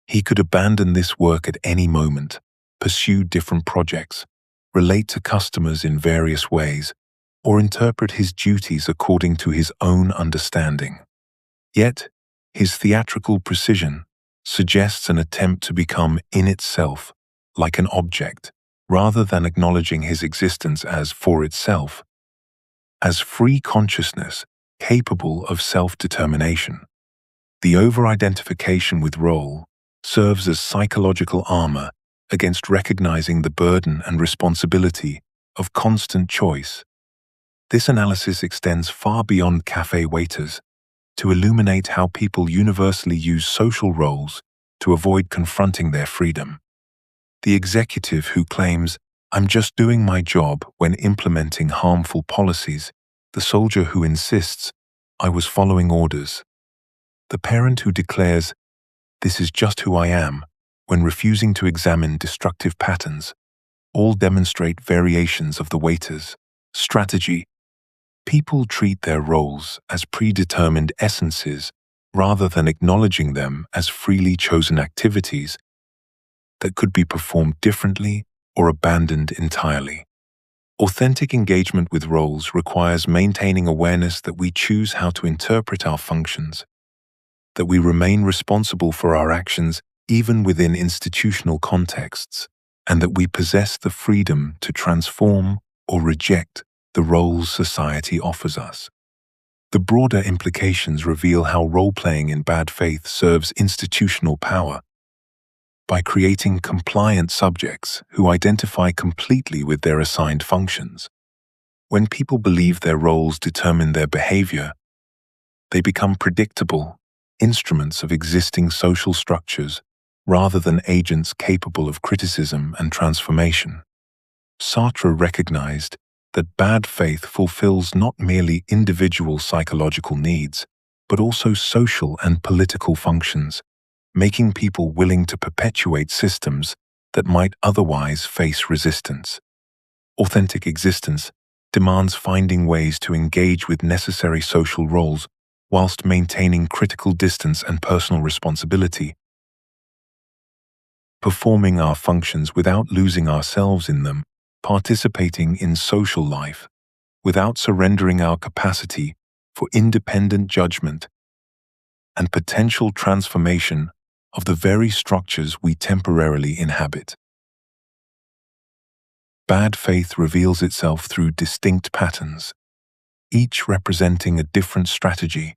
He could abandon this work at any moment, pursue different projects, relate to customers in various ways, or interpret his duties according to his own understanding. Yet, his theatrical precision suggests an attempt to become in itself like an object, rather than acknowledging his existence as for itself, as free consciousness capable of self-determination. The over-identification with role serves as psychological armor against recognizing the burden and responsibility of constant choice. This analysis extends far beyond cafe waiters to illuminate how people universally use social roles to avoid confronting their freedom. The executive who claims, "I'm just doing my job," when implementing harmful policies, the soldier who insists, "I was following orders," the parent who declares, "This is just who I am," when refusing to examine destructive patterns, all demonstrate variations of the waiter's strategy. People treat their roles as predetermined essences rather than acknowledging them as freely chosen activities that could be performed differently or abandoned entirely. Authentic engagement with roles requires maintaining awareness that we choose how to interpret our functions, that we remain responsible for our actions even within institutional contexts, and that we possess the freedom to transform or reject the roles society offers us. The broader implications reveal how role-playing in bad faith serves institutional power. By creating compliant subjects who identify completely with their assigned functions. When people believe their roles determine their behavior, they become predictable instruments of existing social structures rather than agents capable of criticism and transformation. Sartre recognized that bad faith fulfills not merely individual psychological needs, but also social and political functions, making people willing to perpetuate systems that might otherwise face resistance. Authentic existence demands finding ways to engage with necessary social roles whilst maintaining critical distance and personal responsibility, performing our functions without losing ourselves in them, participating in social life without surrendering our capacity for independent judgment and potential transformation of the very structures we temporarily inhabit. Bad faith reveals itself through distinct patterns, each representing a different strategy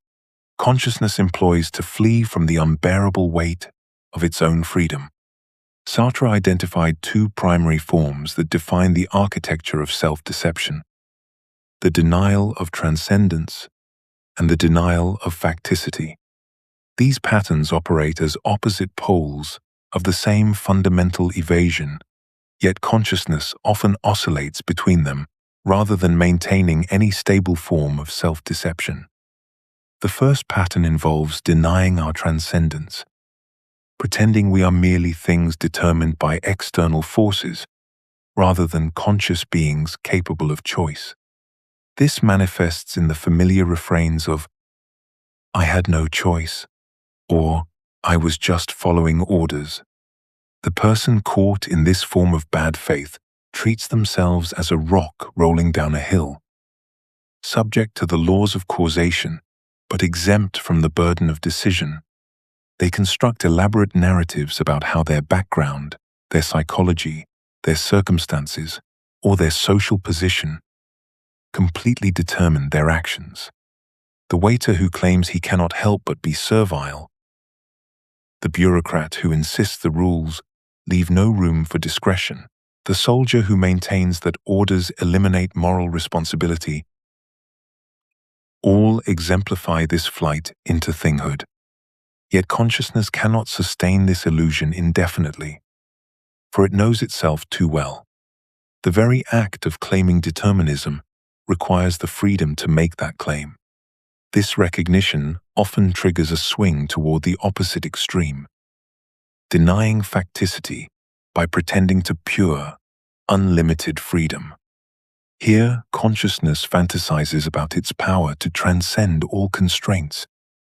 consciousness employs to flee from the unbearable weight of its own freedom. Sartre identified two primary forms that define the architecture of self-deception: the denial of transcendence and the denial of facticity. These patterns operate as opposite poles of the same fundamental evasion yet consciousness often oscillates between them rather than maintaining any stable form of self-deception. The first pattern involves denying our transcendence, pretending we are merely things determined by external forces rather than conscious beings capable of choice. This manifests in the familiar refrains of, "I had no choice," or "I was just following orders." The person caught in this form of bad faith treats themselves as a rock rolling down a hill, subject to the laws of causation, but exempt from the burden of decision. They construct elaborate narratives about how their background, their psychology, their circumstances, or their social position completely determine their actions. The waiter who claims he cannot help but be servile, the bureaucrat who insists the rules leave no room for discretion, the soldier who maintains that orders eliminate moral responsibility, all exemplify this flight into thinghood. Yet consciousness cannot sustain this illusion indefinitely, for it knows itself too well. The very act of claiming determinism requires the freedom to make that claim. This recognition often triggers a swing toward the opposite extreme, denying facticity by pretending to pure, unlimited freedom. Here, consciousness fantasizes about its power to transcend all constraints,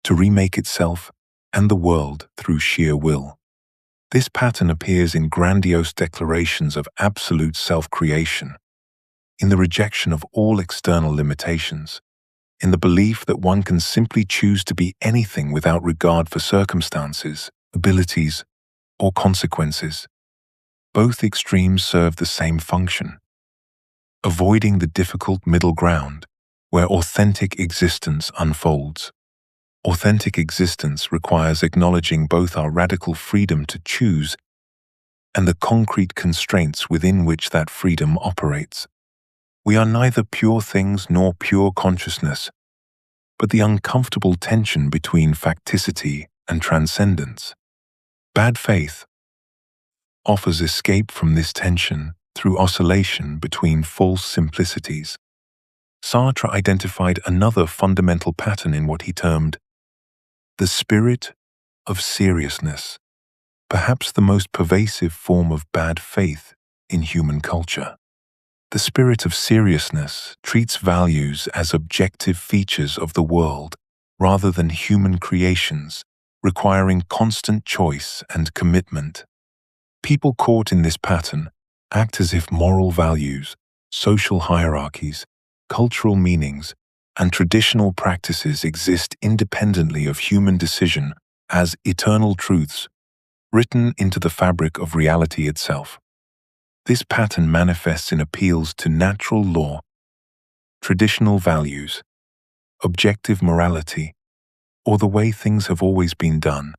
to remake itself and the world through sheer will. This pattern appears in grandiose declarations of absolute self-creation, in the rejection of all external limitations, in the belief that one can simply choose to be anything without regard for circumstances, abilities, or consequences. Both extremes serve the same function, avoiding the difficult middle ground where authentic existence unfolds. Authentic existence requires acknowledging both our radical freedom to choose and the concrete constraints within which that freedom operates. We are neither pure things nor pure consciousness, but the uncomfortable tension between facticity and transcendence. Bad faith offers escape from this tension through oscillation between false simplicities. Sartre identified another fundamental pattern in what he termed the spirit of seriousness, perhaps the most pervasive form of bad faith in human culture. The spirit of seriousness treats values as objective features of the world rather than human creations, requiring constant choice and commitment. People caught in this pattern act as if moral values, social hierarchies, cultural meanings, and traditional practices exist independently of human decision as eternal truths written into the fabric of reality itself. This pattern manifests in appeals to natural law, traditional values, objective morality, or the way things have always been done.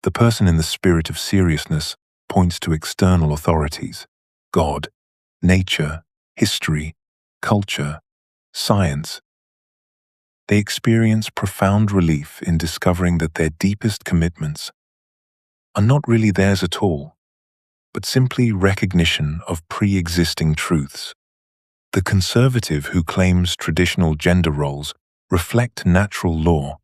The person in the spirit of seriousness points to external authorities, God, nature, history, culture, science. They experience profound relief in discovering that their deepest commitments are not really theirs at all, but simply recognition of pre-existing truths. The conservative who claims traditional gender roles reflect natural law,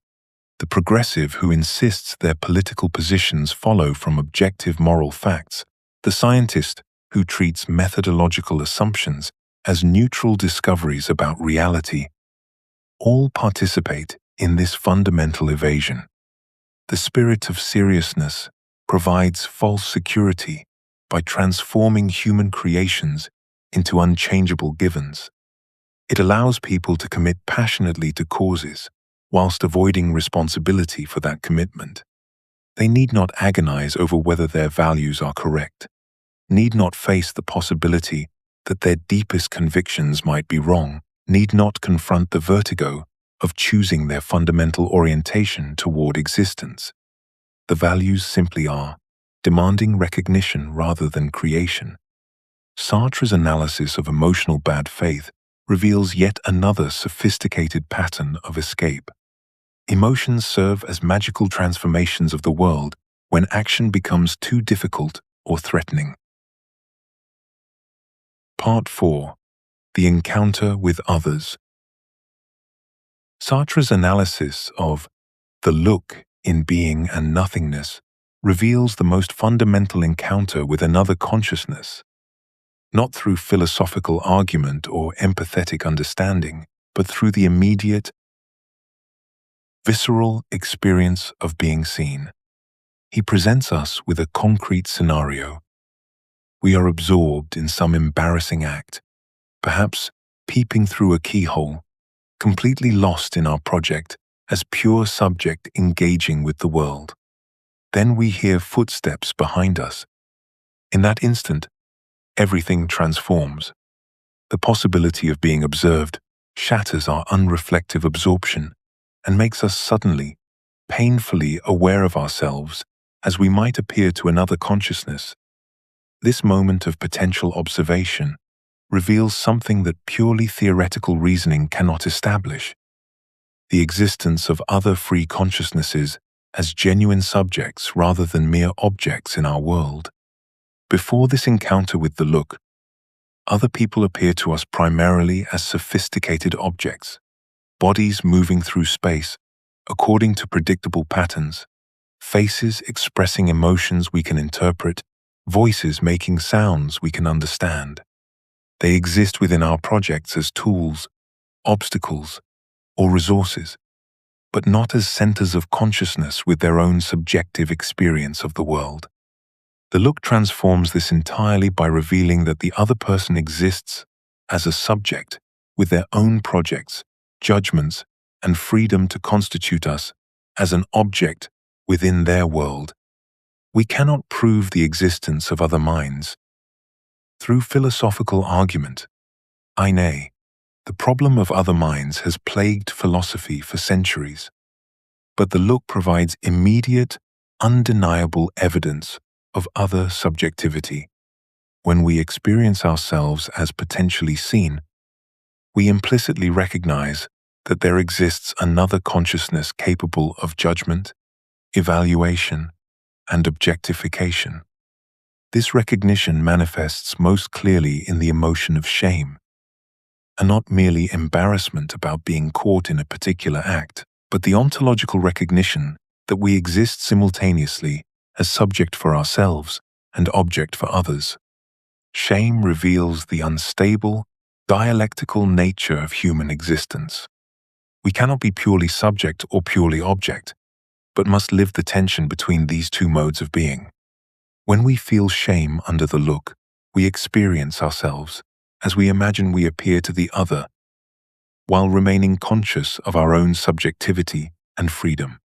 the progressive who insists their political positions follow from objective moral facts, the scientist who treats methodological assumptions as neutral discoveries about reality, all participate in this fundamental evasion. The spirit of seriousness provides false security by transforming human creations into unchangeable givens. It allows people to commit passionately to causes, whilst avoiding responsibility for that commitment. They need not agonize over whether their values are correct, need not face the possibility that their deepest convictions might be wrong, need not confront the vertigo of choosing their fundamental orientation toward existence. The values simply are, demanding recognition rather than creation. Sartre's analysis of emotional bad faith reveals yet another sophisticated pattern of escape. Emotions serve as magical transformations of the world when action becomes too difficult or threatening. Part 4. The Encounter with Others. Sartre's analysis of the look in Being and Nothingness reveals the most fundamental encounter with another consciousness, not through philosophical argument or empathetic understanding, but through the immediate, visceral experience of being seen. He presents us with a concrete scenario. We are absorbed in some embarrassing act, perhaps peeping through a keyhole, completely lost in our project as pure subject engaging with the world. Then we hear footsteps behind us. In that instant, everything transforms. The possibility of being observed shatters our unreflective absorption and makes us suddenly, painfully aware of ourselves as we might appear to another consciousness. This moment of potential observation reveals something that purely theoretical reasoning cannot establish: the existence of other free consciousnesses as genuine subjects rather than mere objects in our world. Before this encounter with the look, other people appear to us primarily as sophisticated objects, bodies moving through space according to predictable patterns, faces expressing emotions we can interpret, voices making sounds we can understand. They exist within our projects as tools, obstacles, or resources, but not as centers of consciousness with their own subjective experience of the world. The look transforms this entirely by revealing that the other person exists as a subject with their own projects, judgments, and freedom to constitute us as an object within their world. We cannot prove the existence of other minds through philosophical argument. Nay, the problem of other minds has plagued philosophy for centuries. But the look provides immediate, undeniable evidence of other subjectivity. When we experience ourselves as potentially seen, we implicitly recognize that there exists another consciousness capable of judgment, evaluation, and objectification. This recognition manifests most clearly in the emotion of shame, and not merely embarrassment about being caught in a particular act, but the ontological recognition that we exist simultaneously as subject for ourselves and object for others. Shame reveals the unstable, dialectical nature of human existence. We cannot be purely subject or purely object, but must live the tension between these two modes of being. When we feel shame under the look, we experience ourselves as we imagine we appear to the other, while remaining conscious of our own subjectivity and freedom.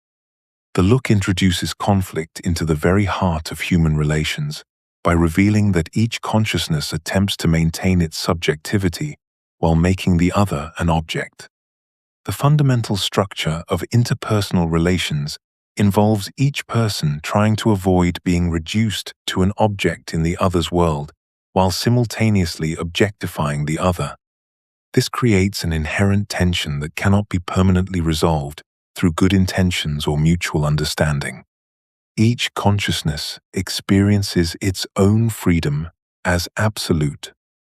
The look introduces conflict into the very heart of human relations by revealing that each consciousness attempts to maintain its subjectivity while making the other an object. The fundamental structure of interpersonal relations involves each person trying to avoid being reduced to an object in the other's world while simultaneously objectifying the other. This creates an inherent tension that cannot be permanently resolved through good intentions or mutual understanding. Each consciousness experiences its own freedom as absolute,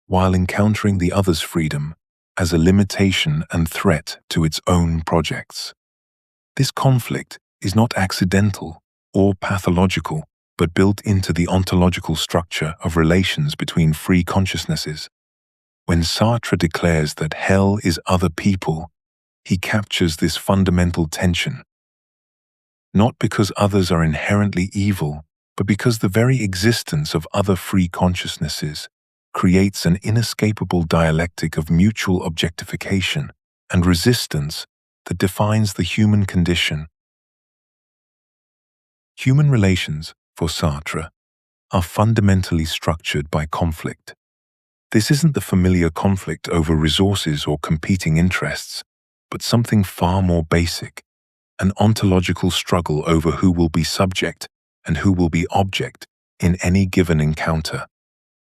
while encountering the other's freedom as a limitation and threat to its own projects. This conflict is not accidental or pathological, but built into the ontological structure of relations between free consciousnesses. When Sartre declares that hell is other people, he captures this fundamental tension. Not because others are inherently evil, but because the very existence of other free consciousnesses creates an inescapable dialectic of mutual objectification and resistance that defines the human condition. Human relations, for Sartre, are fundamentally structured by conflict. This isn't the familiar conflict over resources or competing interests, but something far more basic, an ontological struggle over who will be subject and who will be object in any given encounter.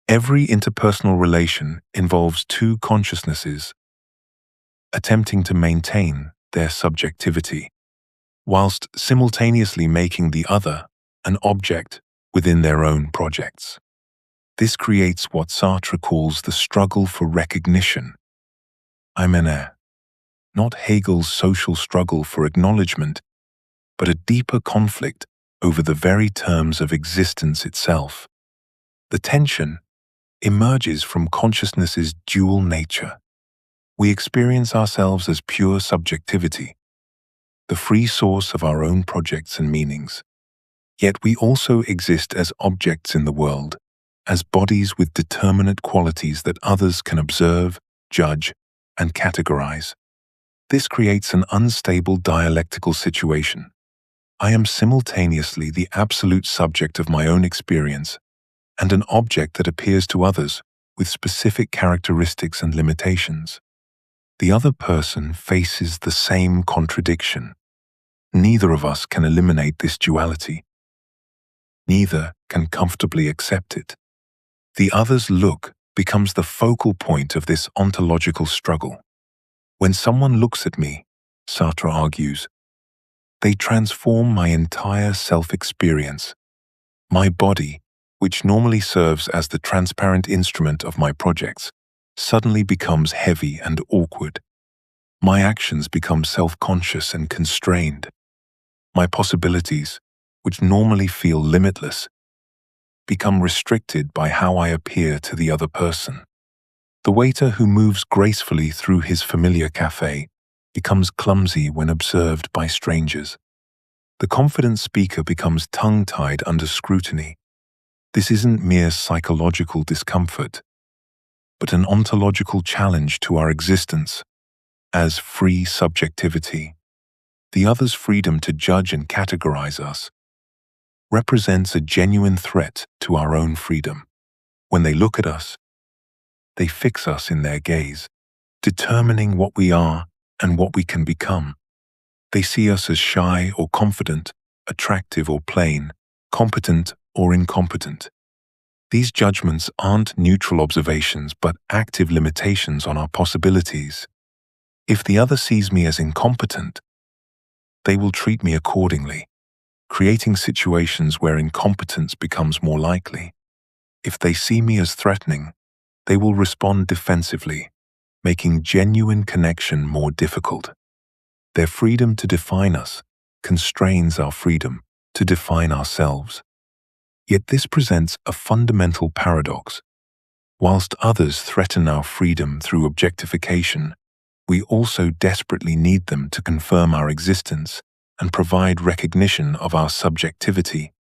Every interpersonal relation involves two consciousnesses attempting to maintain their subjectivity, whilst simultaneously making the other an object within their own projects. This creates what Sartre calls the struggle for recognition. Not Hegel's social struggle for acknowledgement, but a deeper conflict over the very terms of existence itself. The tension emerges from consciousness's dual nature. We experience ourselves as pure subjectivity, the free source of our own projects and meanings. Yet we also exist as objects in the world, as bodies with determinate qualities that others can observe, judge, and categorize. This creates an unstable dialectical situation. I am simultaneously the absolute subject of my own experience and an object that appears to others with specific characteristics and limitations. The other person faces the same contradiction. Neither of us can eliminate this duality. Neither can comfortably accept it. The other's look becomes the focal point of this ontological struggle. When someone looks at me, Sartre argues, they transform my entire self-experience. My body, which normally serves as the transparent instrument of my projects, suddenly becomes heavy and awkward. My actions become self-conscious and constrained. My possibilities, which normally feel limitless, become restricted by how I appear to the other person. The waiter who moves gracefully through his familiar cafe becomes clumsy when observed by strangers. The confident speaker becomes tongue-tied under scrutiny. This isn't mere psychological discomfort, but an ontological challenge to our existence as free subjectivity. The other's freedom to judge and categorize us represents a genuine threat to our own freedom. When they look at us, they fix us in their gaze, determining what we are and what we can become. They see us as shy or confident, attractive or plain, competent or incompetent. These judgments aren't neutral observations but active limitations on our possibilities. If the other sees me as incompetent, they will treat me accordingly, creating situations where incompetence becomes more likely. If they see me as threatening, they will respond defensively, making genuine connection more difficult. Their freedom to define us constrains our freedom to define ourselves. Yet this presents a fundamental paradox. Whilst others threaten our freedom through objectification, we also desperately need them to confirm our existence and provide recognition of our subjectivity.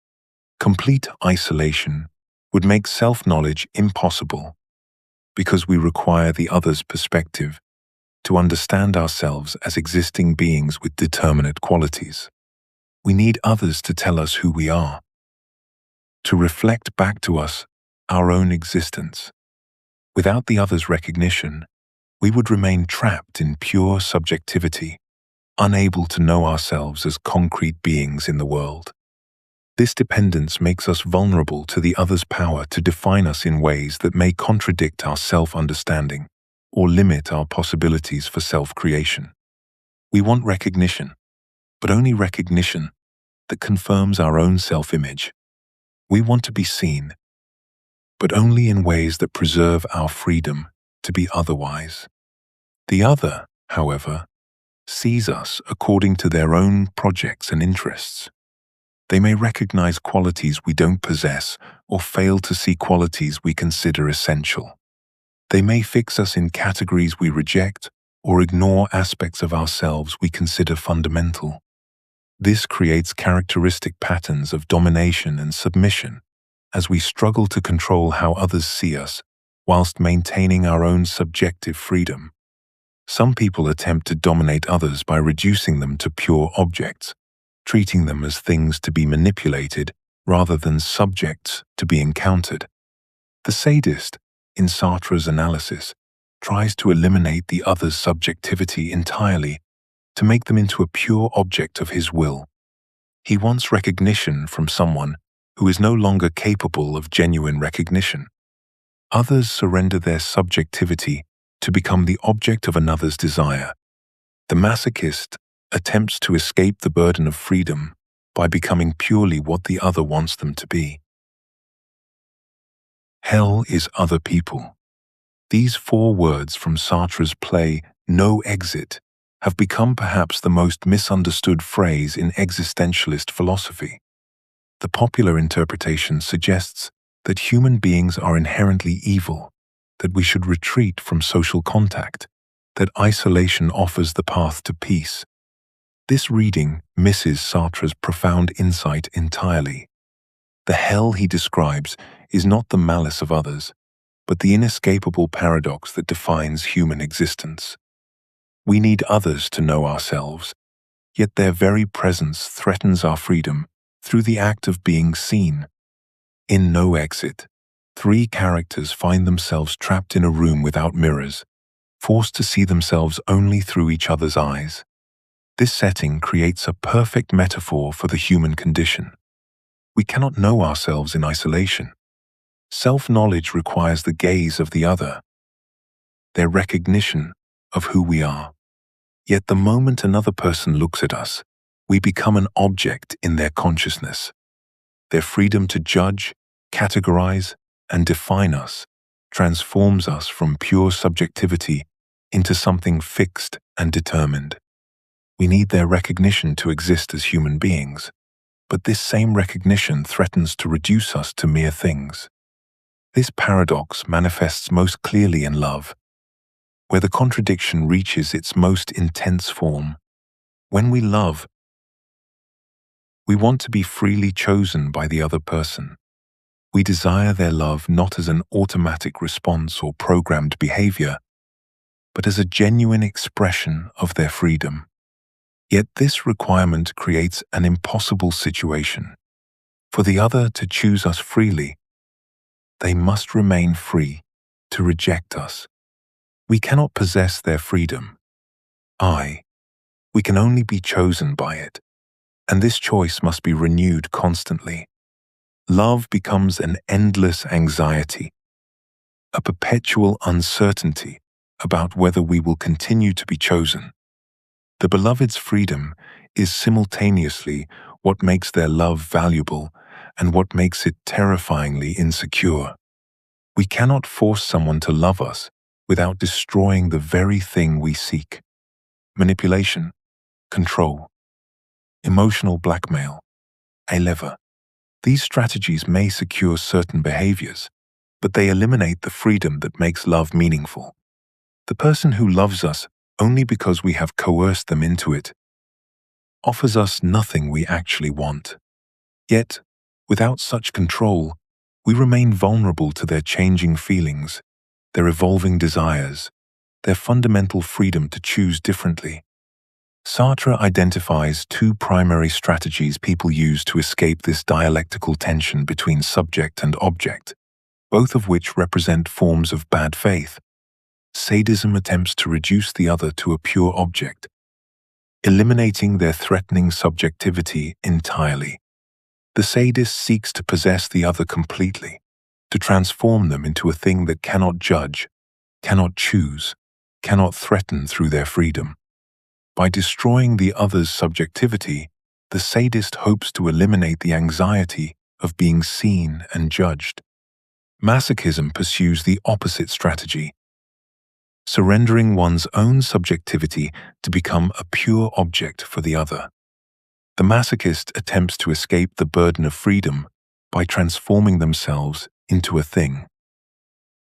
Complete isolation would make self-knowledge impossible, because we require the other's perspective to understand ourselves as existing beings with determinate qualities. We need others to tell us who we are, to reflect back to us our own existence. Without the other's recognition, we would remain trapped in pure subjectivity, unable to know ourselves as concrete beings in the world. This dependence makes us vulnerable to the other's power to define us in ways that may contradict our self-understanding or limit our possibilities for self-creation. We want recognition, but only recognition that confirms our own self-image. We want to be seen, but only in ways that preserve our freedom to be otherwise. The other, however, sees us according to their own projects and interests. They may recognize qualities we don't possess or fail to see qualities we consider essential. They may fix us in categories we reject or ignore aspects of ourselves we consider fundamental. This creates characteristic patterns of domination and submission as we struggle to control how others see us whilst maintaining our own subjective freedom. Some people attempt to dominate others by reducing them to pure objects, treating them as things to be manipulated rather than subjects to be encountered. The sadist, in Sartre's analysis, tries to eliminate the other's subjectivity entirely to make them into a pure object of his will. He wants recognition from someone who is no longer capable of genuine recognition. Others surrender their subjectivity to become the object of another's desire. The masochist attempts to escape the burden of freedom by becoming purely what the other wants them to be. Hell is other people. These 4 words from Sartre's play No Exit have become perhaps the most misunderstood phrase in existentialist philosophy. The popular interpretation suggests that human beings are inherently evil, that we should retreat from social contact, that isolation offers the path to peace. This reading misses Sartre's profound insight entirely. The hell he describes is not the malice of others, but the inescapable paradox that defines human existence. We need others to know ourselves, yet their very presence threatens our freedom through the act of being seen. In No Exit, 3 characters find themselves trapped in a room without mirrors, forced to see themselves only through each other's eyes. This setting creates a perfect metaphor for the human condition. We cannot know ourselves in isolation. Self-knowledge requires the gaze of the other, their recognition of who we are. Yet the moment another person looks at us, we become an object in their consciousness. Their freedom to judge, categorize, and define us transforms us from pure subjectivity into something fixed and determined. We need their recognition to exist as human beings, but this same recognition threatens to reduce us to mere things. This paradox manifests most clearly in love, where the contradiction reaches its most intense form. When we love, we want to be freely chosen by the other person. We desire their love not as an automatic response or programmed behavior, but as a genuine expression of their freedom. Yet this requirement creates an impossible situation. For the other to choose us freely, they must remain free to reject us. We cannot possess their freedom. We can only be chosen by it, and this choice must be renewed constantly. Love becomes an endless anxiety, a perpetual uncertainty about whether we will continue to be chosen. The beloved's freedom is simultaneously what makes their love valuable and what makes it terrifyingly insecure. We cannot force someone to love us without destroying the very thing we seek. Manipulation, control, emotional blackmail, a lever. These strategies may secure certain behaviors, but they eliminate the freedom that makes love meaningful. The person who loves us only because we have coerced them into it offers us nothing we actually want. Yet, without such control, we remain vulnerable to their changing feelings, their evolving desires, their fundamental freedom to choose differently. Sartre identifies 2 primary strategies people use to escape this dialectical tension between subject and object, both of which represent forms of bad faith. Sadism attempts to reduce the other to a pure object, eliminating their threatening subjectivity entirely. The sadist seeks to possess the other completely, to transform them into a thing that cannot judge, cannot choose, cannot threaten through their freedom. By destroying the other's subjectivity, the sadist hopes to eliminate the anxiety of being seen and judged. Masochism pursues the opposite strategy, surrendering one's own subjectivity to become a pure object for the other. The masochist attempts to escape the burden of freedom by transforming themselves into a thing,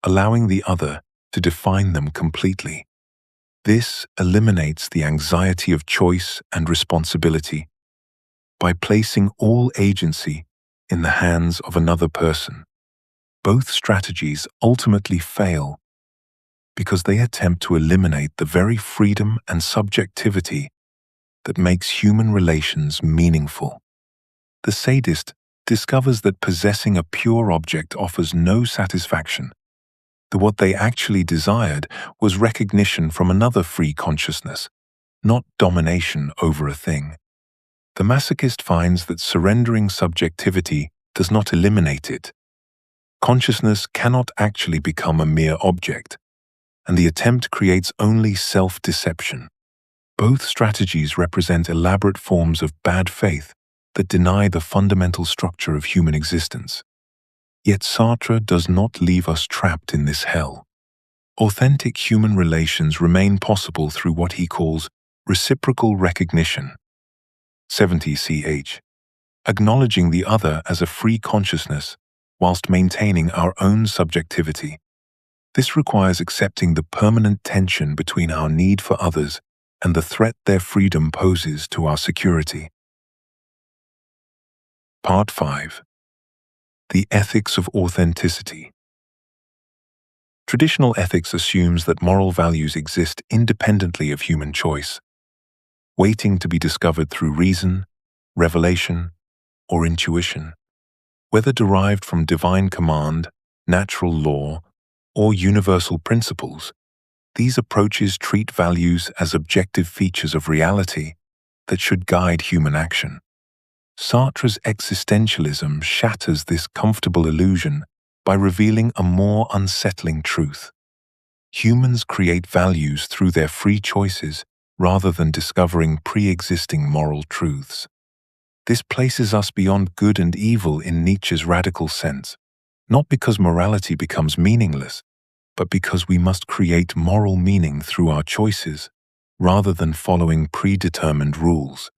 allowing the other to define them completely. This eliminates the anxiety of choice and responsibility by placing all agency in the hands of another person. Both strategies ultimately fail because they attempt to eliminate the very freedom and subjectivity that makes human relations meaningful. The sadist discovers that possessing a pure object offers no satisfaction, that what they actually desired was recognition from another free consciousness, not domination over a thing. The masochist finds that surrendering subjectivity does not eliminate it. Consciousness cannot actually become a mere object, and the attempt creates only self-deception. Both strategies represent elaborate forms of bad faith that deny the fundamental structure of human existence. Yet Sartre does not leave us trapped in this hell. Authentic human relations remain possible through what he calls reciprocal recognition. 70ch. Acknowledging the other as a free consciousness whilst maintaining our own subjectivity. This requires accepting the permanent tension between our need for others and the threat their freedom poses to our security. Part 5. The Ethics of Authenticity. Traditional ethics assumes that moral values exist independently of human choice, waiting to be discovered through reason, revelation, or intuition. Whether derived from divine command, natural law, or universal principles, these approaches treat values as objective features of reality that should guide human action. Sartre's existentialism shatters this comfortable illusion by revealing a more unsettling truth. Humans create values through their free choices rather than discovering pre-existing moral truths. This places us beyond good and evil in Nietzsche's radical sense, not because morality becomes meaningless, but because we must create moral meaning through our choices, rather than following predetermined rules.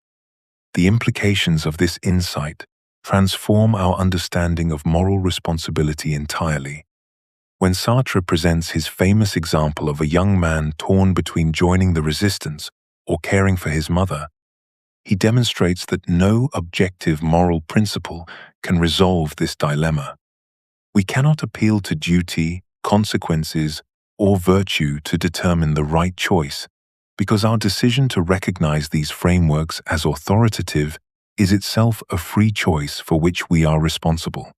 The implications of this insight transform our understanding of moral responsibility entirely. When Sartre presents his famous example of a young man torn between joining the resistance or caring for his mother, he demonstrates that no objective moral principle can resolve this dilemma. We cannot appeal to duty, consequences, or virtue to determine the right choice, because our decision to recognize these frameworks as authoritative is itself a free choice for which we are responsible.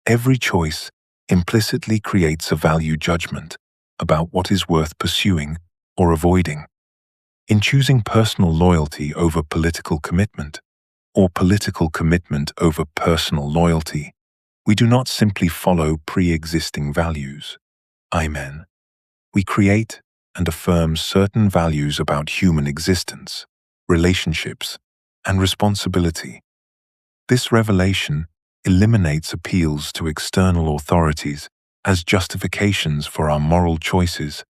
Every choice implicitly creates a value judgment about what is worth pursuing or avoiding. In choosing personal loyalty over political commitment, or political commitment over personal loyalty, we do not simply follow pre-existing values. Amen. We create and affirm certain values about human existence, relationships, and responsibility. This revelation eliminates appeals to external authorities as justifications for our moral choices,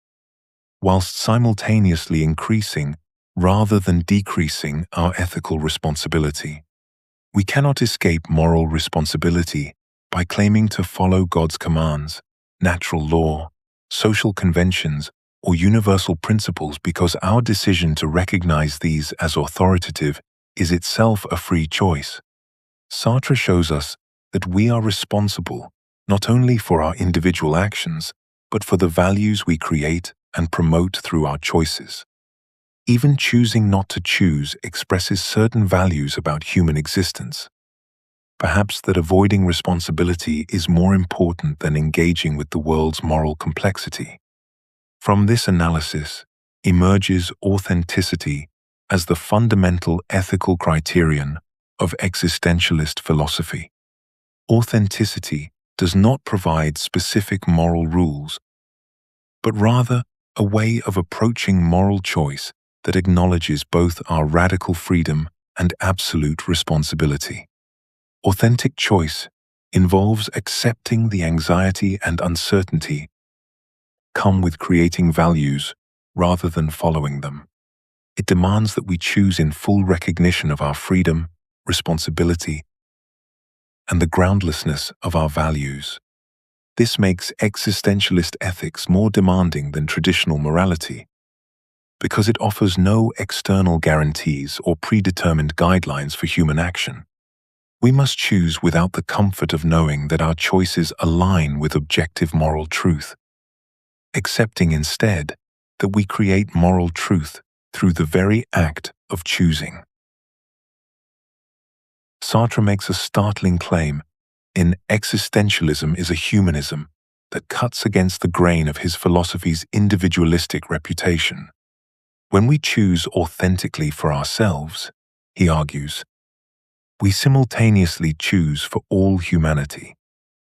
whilst simultaneously increasing rather than decreasing our ethical responsibility. We cannot escape moral responsibility by claiming to follow God's commands, natural law, social conventions, or universal principles because our decision to recognize these as authoritative is itself a free choice. Sartre shows us that we are responsible not only for our individual actions, but for the values we create and promote through our choices. Even choosing not to choose expresses certain values about human existence. Perhaps that avoiding responsibility is more important than engaging with the world's moral complexity. From this analysis emerges authenticity as the fundamental ethical criterion of existentialist philosophy. Authenticity does not provide specific moral rules, but rather a way of approaching moral choice that acknowledges both our radical freedom and absolute responsibility. Authentic choice involves accepting the anxiety and uncertainty come with creating values rather than following them. It demands that we choose in full recognition of our freedom, responsibility, and the groundlessness of our values. This makes existentialist ethics more demanding than traditional morality, because it offers no external guarantees or predetermined guidelines for human action. We must choose without the comfort of knowing that our choices align with objective moral truth, accepting instead that we create moral truth through the very act of choosing. Sartre makes a startling claim in Existentialism is a Humanism that cuts against the grain of his philosophy's individualistic reputation. When we choose authentically for ourselves, he argues, we simultaneously choose for all humanity.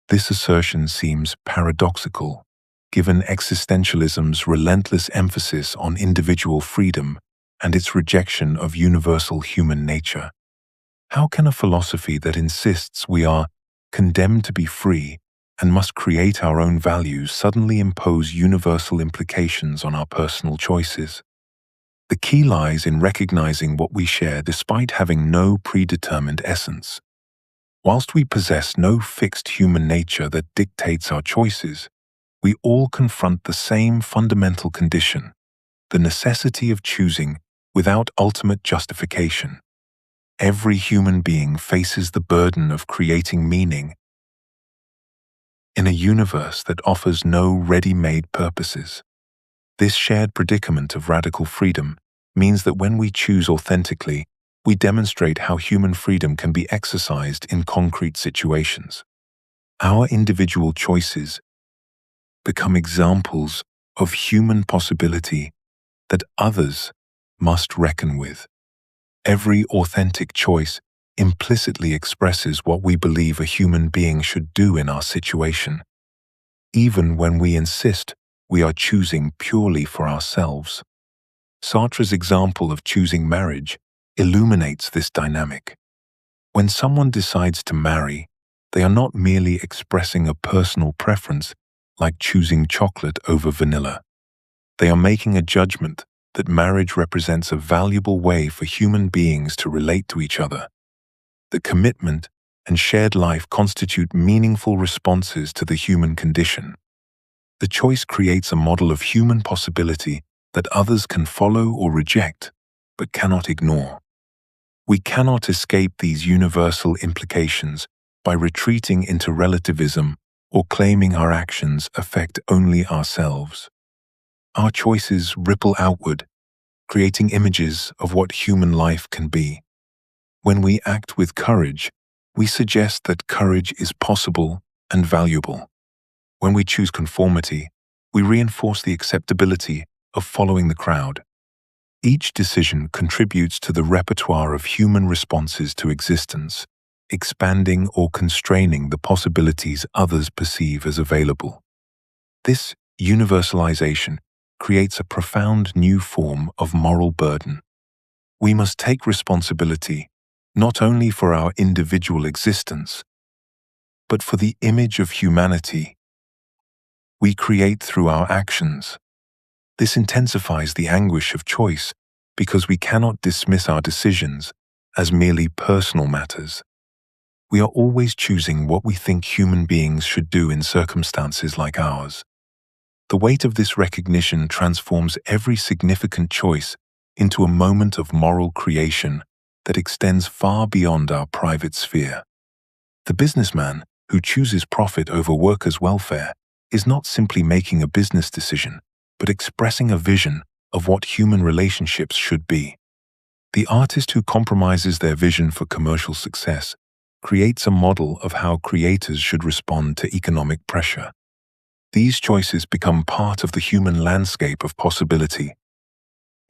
This assertion seems paradoxical, given existentialism's relentless emphasis on individual freedom and its rejection of universal human nature. How can a philosophy that insists we are condemned to be free and must create our own values suddenly impose universal implications on our personal choices. The key lies in recognizing what we share despite having no predetermined essence. Whilst we possess no fixed human nature that dictates our choices, we all confront the same fundamental condition, the necessity of choosing without ultimate justification. Every human being faces the burden of creating meaning in a universe that offers no ready-made purposes. This shared predicament of radical freedom means that when we choose authentically, we demonstrate how human freedom can be exercised in concrete situations. Our individual choices become examples of human possibility that others must reckon with. Every authentic choice implicitly expresses what we believe a human being should do in our situation, even when we insist we are choosing purely for ourselves. Sartre's example of choosing marriage illuminates this dynamic. When someone decides to marry, they are not merely expressing a personal preference like choosing chocolate over vanilla. They are making a judgment that marriage represents a valuable way for human beings to relate to each other. The commitment and shared life constitute meaningful responses to the human condition. The choice creates a model of human possibility that others can follow or reject, but cannot ignore. We cannot escape these universal implications by retreating into relativism or claiming our actions affect only ourselves. Our choices ripple outward, creating images of what human life can be. When we act with courage, we suggest that courage is possible and valuable. When we choose conformity, we reinforce the acceptability of following the crowd. Each decision contributes to the repertoire of human responses to existence, expanding or constraining the possibilities others perceive as available. This universalization creates a profound new form of moral burden. We must take responsibility not only for our individual existence, but for the image of humanity we create through our actions. This intensifies the anguish of choice because we cannot dismiss our decisions as merely personal matters. We are always choosing what we think human beings should do in circumstances like ours. The weight of this recognition transforms every significant choice into a moment of moral creation that extends far beyond our private sphere. The businessman who chooses profit over workers' welfare is not simply making a business decision, but expressing a vision of what human relationships should be. The artist who compromises their vision for commercial success creates a model of how creators should respond to economic pressure. These choices become part of the human landscape of possibility,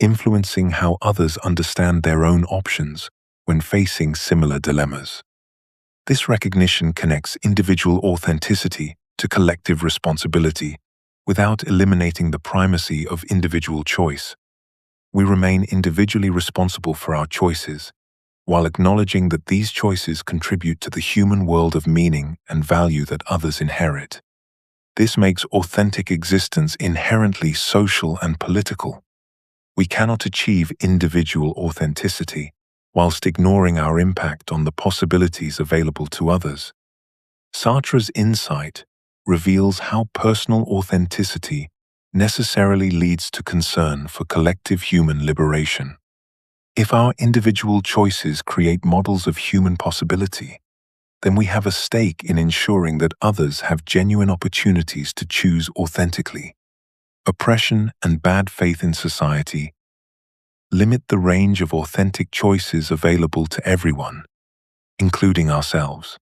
influencing how others understand their own options when facing similar dilemmas. This recognition connects individual authenticity to collective responsibility without eliminating the primacy of individual choice. We remain individually responsible for our choices, while acknowledging that these choices contribute to the human world of meaning and value that others inherit. This makes authentic existence inherently social and political. We cannot achieve individual authenticity whilst ignoring our impact on the possibilities available to others. Sartre's insight reveals how personal authenticity necessarily leads to concern for collective human liberation. If our individual choices create models of human possibility, then we have a stake in ensuring that others have genuine opportunities to choose authentically. Oppression and bad faith in society limit the range of authentic choices available to everyone, including ourselves.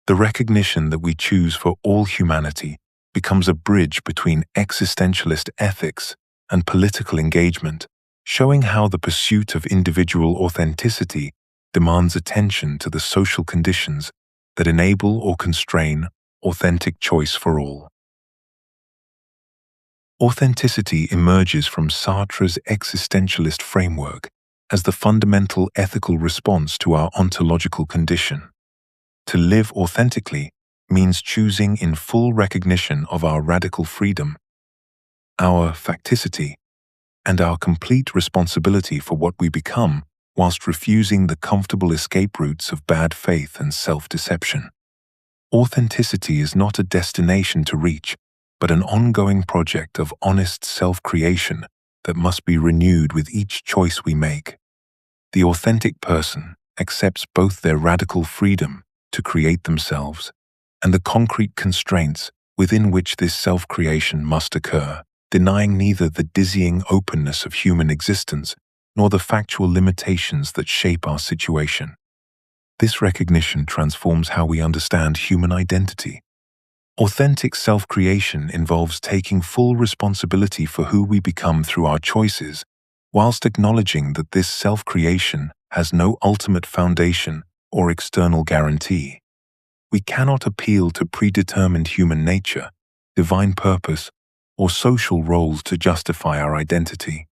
The recognition that we choose for all humanity becomes a bridge between existentialist ethics and political engagement, showing how the pursuit of individual authenticity demands attention to the social conditions that enable or constrain authentic choice for all. Authenticity emerges from Sartre's existentialist framework as the fundamental ethical response to our ontological condition. To live authentically means choosing in full recognition of our radical freedom, our facticity, and our complete responsibility for what we become, whilst refusing the comfortable escape routes of bad faith and self-deception. Authenticity is not a destination to reach, but an ongoing project of honest self-creation that must be renewed with each choice we make. The authentic person accepts both their radical freedom to create themselves and the concrete constraints within which this self-creation must occur, denying neither the dizzying openness of human existence nor the factual limitations that shape our situation. This recognition transforms how we understand human identity. Authentic self-creation involves taking full responsibility for who we become through our choices, whilst acknowledging that this self-creation has no ultimate foundation or external guarantee. We cannot appeal to predetermined human nature, divine purpose, or social roles to justify our identity.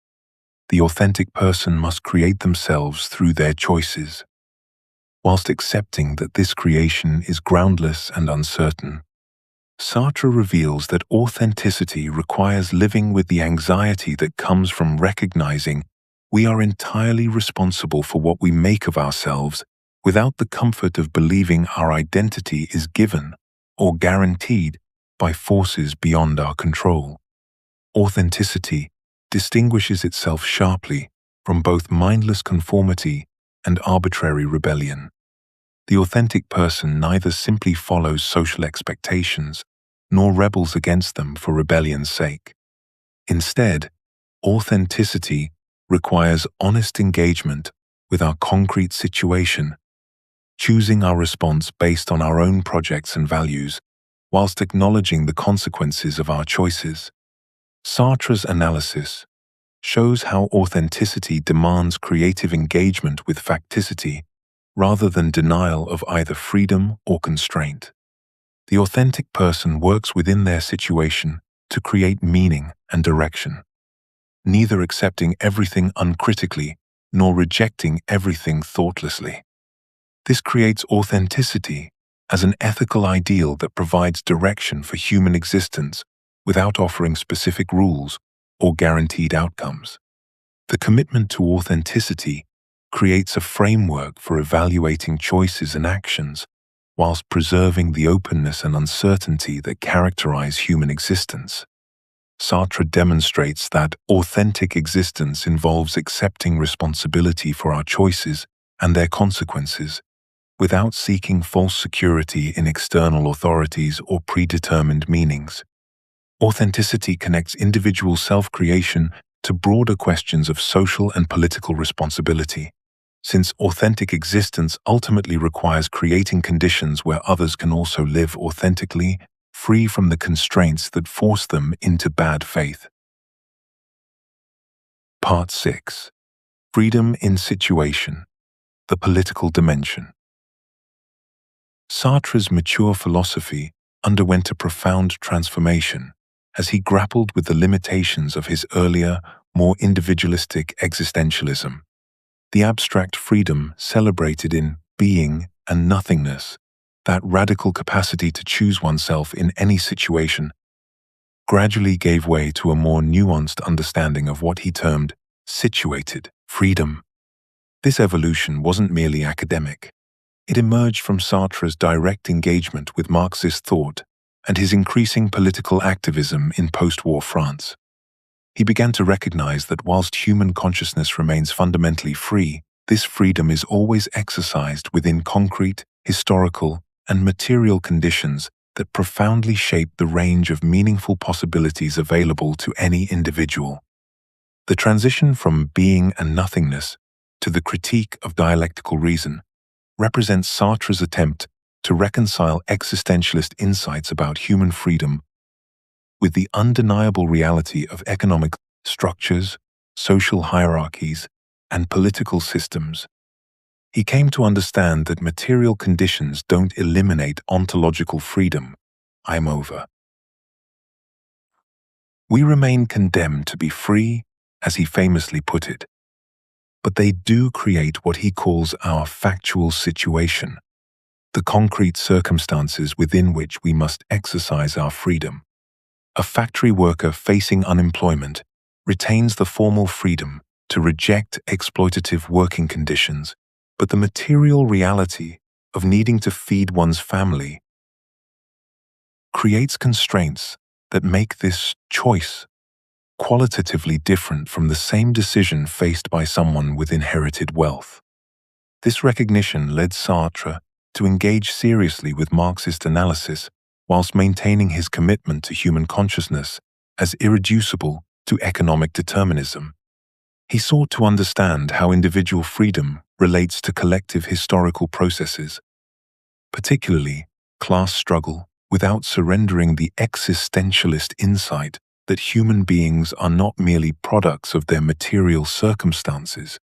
The authentic person must create themselves through their choices. Whilst accepting that this creation is groundless and uncertain, Sartre reveals that authenticity requires living with the anxiety that comes from recognizing we are entirely responsible for what we make of ourselves without the comfort of believing our identity is given or guaranteed by forces beyond our control. Authenticity distinguishes itself sharply from both mindless conformity and arbitrary rebellion. The authentic person neither simply follows social expectations nor rebels against them for rebellion's sake. Instead, authenticity requires honest engagement with our concrete situation, choosing our response based on our own projects and values, whilst acknowledging the consequences of our choices. Sartre's analysis shows how authenticity demands creative engagement with facticity rather than denial of either freedom or constraint. The authentic person works within their situation to create meaning and direction, neither accepting everything uncritically nor rejecting everything thoughtlessly. This creates authenticity as an ethical ideal that provides direction for human existence without offering specific rules or guaranteed outcomes. The commitment to authenticity creates a framework for evaluating choices and actions, whilst preserving the openness and uncertainty that characterize human existence. Sartre demonstrates that authentic existence involves accepting responsibility for our choices and their consequences, without seeking false security in external authorities or predetermined meanings. Authenticity connects individual self-creation to broader questions of social and political responsibility, since authentic existence ultimately requires creating conditions where others can also live authentically, free from the constraints that force them into bad faith. Part 6. Freedom in Situation, the Political Dimension. Sartre's mature philosophy underwent a profound transformation as he grappled with the limitations of his earlier, more individualistic existentialism. The abstract freedom celebrated in Being and Nothingness, that radical capacity to choose oneself in any situation, gradually gave way to a more nuanced understanding of what he termed situated freedom. This evolution wasn't merely academic. It emerged from Sartre's direct engagement with Marxist thought and his increasing political activism in post-war France. He began to recognize that whilst human consciousness remains fundamentally free, this freedom is always exercised within concrete, historical, and material conditions that profoundly shape the range of meaningful possibilities available to any individual. The transition from being and nothingness to the critique of dialectical reason represents Sartre's attempt to reconcile existentialist insights about human freedom with the undeniable reality of economic structures, social hierarchies, and political systems. He came to understand that material conditions don't eliminate ontological freedom. I'm over. We remain condemned to be free, as he famously put it, but they do create what he calls our factual situation. the concrete circumstances within which we must exercise our freedom. A factory worker facing unemployment retains the formal freedom to reject exploitative working conditions, but the material reality of needing to feed one's family creates constraints that make this choice qualitatively different from the same decision faced by someone with inherited wealth. This recognition led Sartre to engage seriously with Marxist analysis whilst maintaining his commitment to human consciousness as irreducible to economic determinism. He sought to understand how individual freedom relates to collective historical processes, particularly class struggle, without surrendering the existentialist insight that human beings are not merely products of their material circumstances.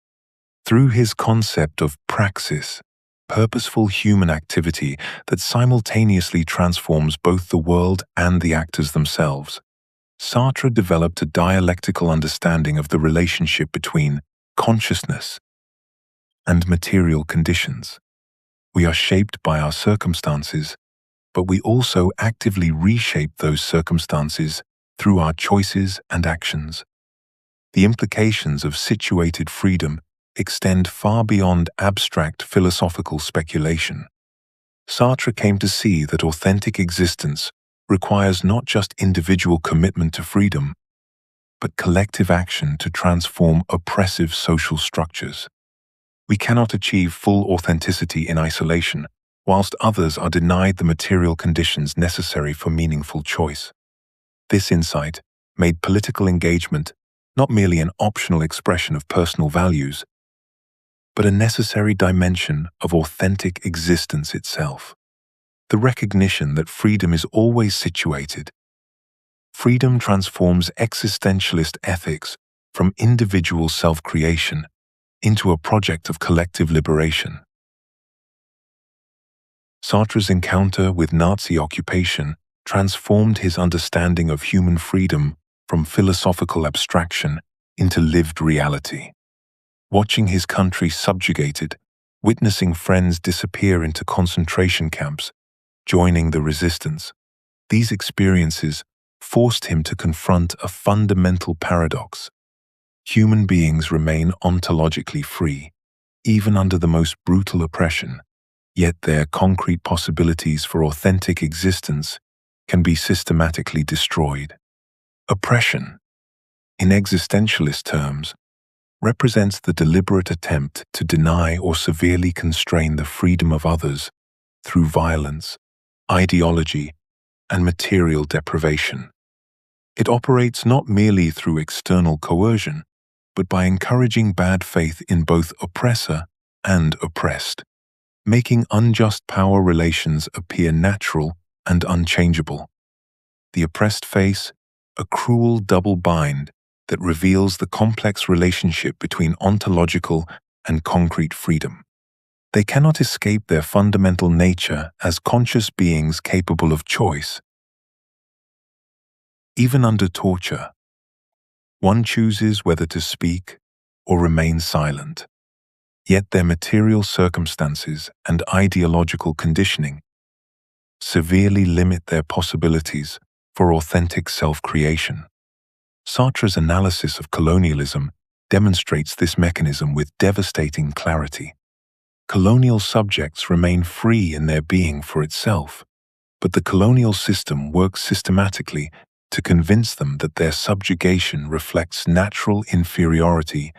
Through his concept of praxis, purposeful human activity that simultaneously transforms both the world and the actors themselves, Sartre developed a dialectical understanding of the relationship between consciousness and material conditions. We are shaped by our circumstances, but we also actively reshape those circumstances through our choices and actions. The implications of situated freedom extend far beyond abstract philosophical speculation. Sartre came to see that authentic existence requires not just individual commitment to freedom, but collective action to transform oppressive social structures. We cannot achieve full authenticity in isolation, whilst others are denied the material conditions necessary for meaningful choice. This insight made political engagement not merely an optional expression of personal values, but a necessary dimension of authentic existence itself. The recognition that freedom is always situated. Freedom transforms existentialist ethics from individual self-creation into a project of collective liberation. Sartre's encounter with Nazi occupation transformed his understanding of human freedom from philosophical abstraction into lived reality. Watching his country subjugated, witnessing friends disappear into concentration camps, joining the resistance, these experiences forced him to confront a fundamental paradox. Human beings remain ontologically free, even under the most brutal oppression, yet their concrete possibilities for authentic existence can be systematically destroyed. Oppression, in existentialist terms, represents the deliberate attempt to deny or severely constrain the freedom of others through violence, ideology, and material deprivation. It operates not merely through external coercion, but by encouraging bad faith in both oppressor and oppressed, making unjust power relations appear natural and unchangeable. The oppressed face a cruel double bind that reveals the complex relationship between ontological and concrete freedom. They cannot escape their fundamental nature as conscious beings capable of choice. Even under torture, one chooses whether to speak or remain silent. Yet their material circumstances and ideological conditioning severely limit their possibilities for authentic self-creation. Sartre's analysis of colonialism demonstrates this mechanism with devastating clarity. Colonial subjects remain free in their being for itself, but the colonial system works systematically to convince them that their subjugation reflects natural inferiority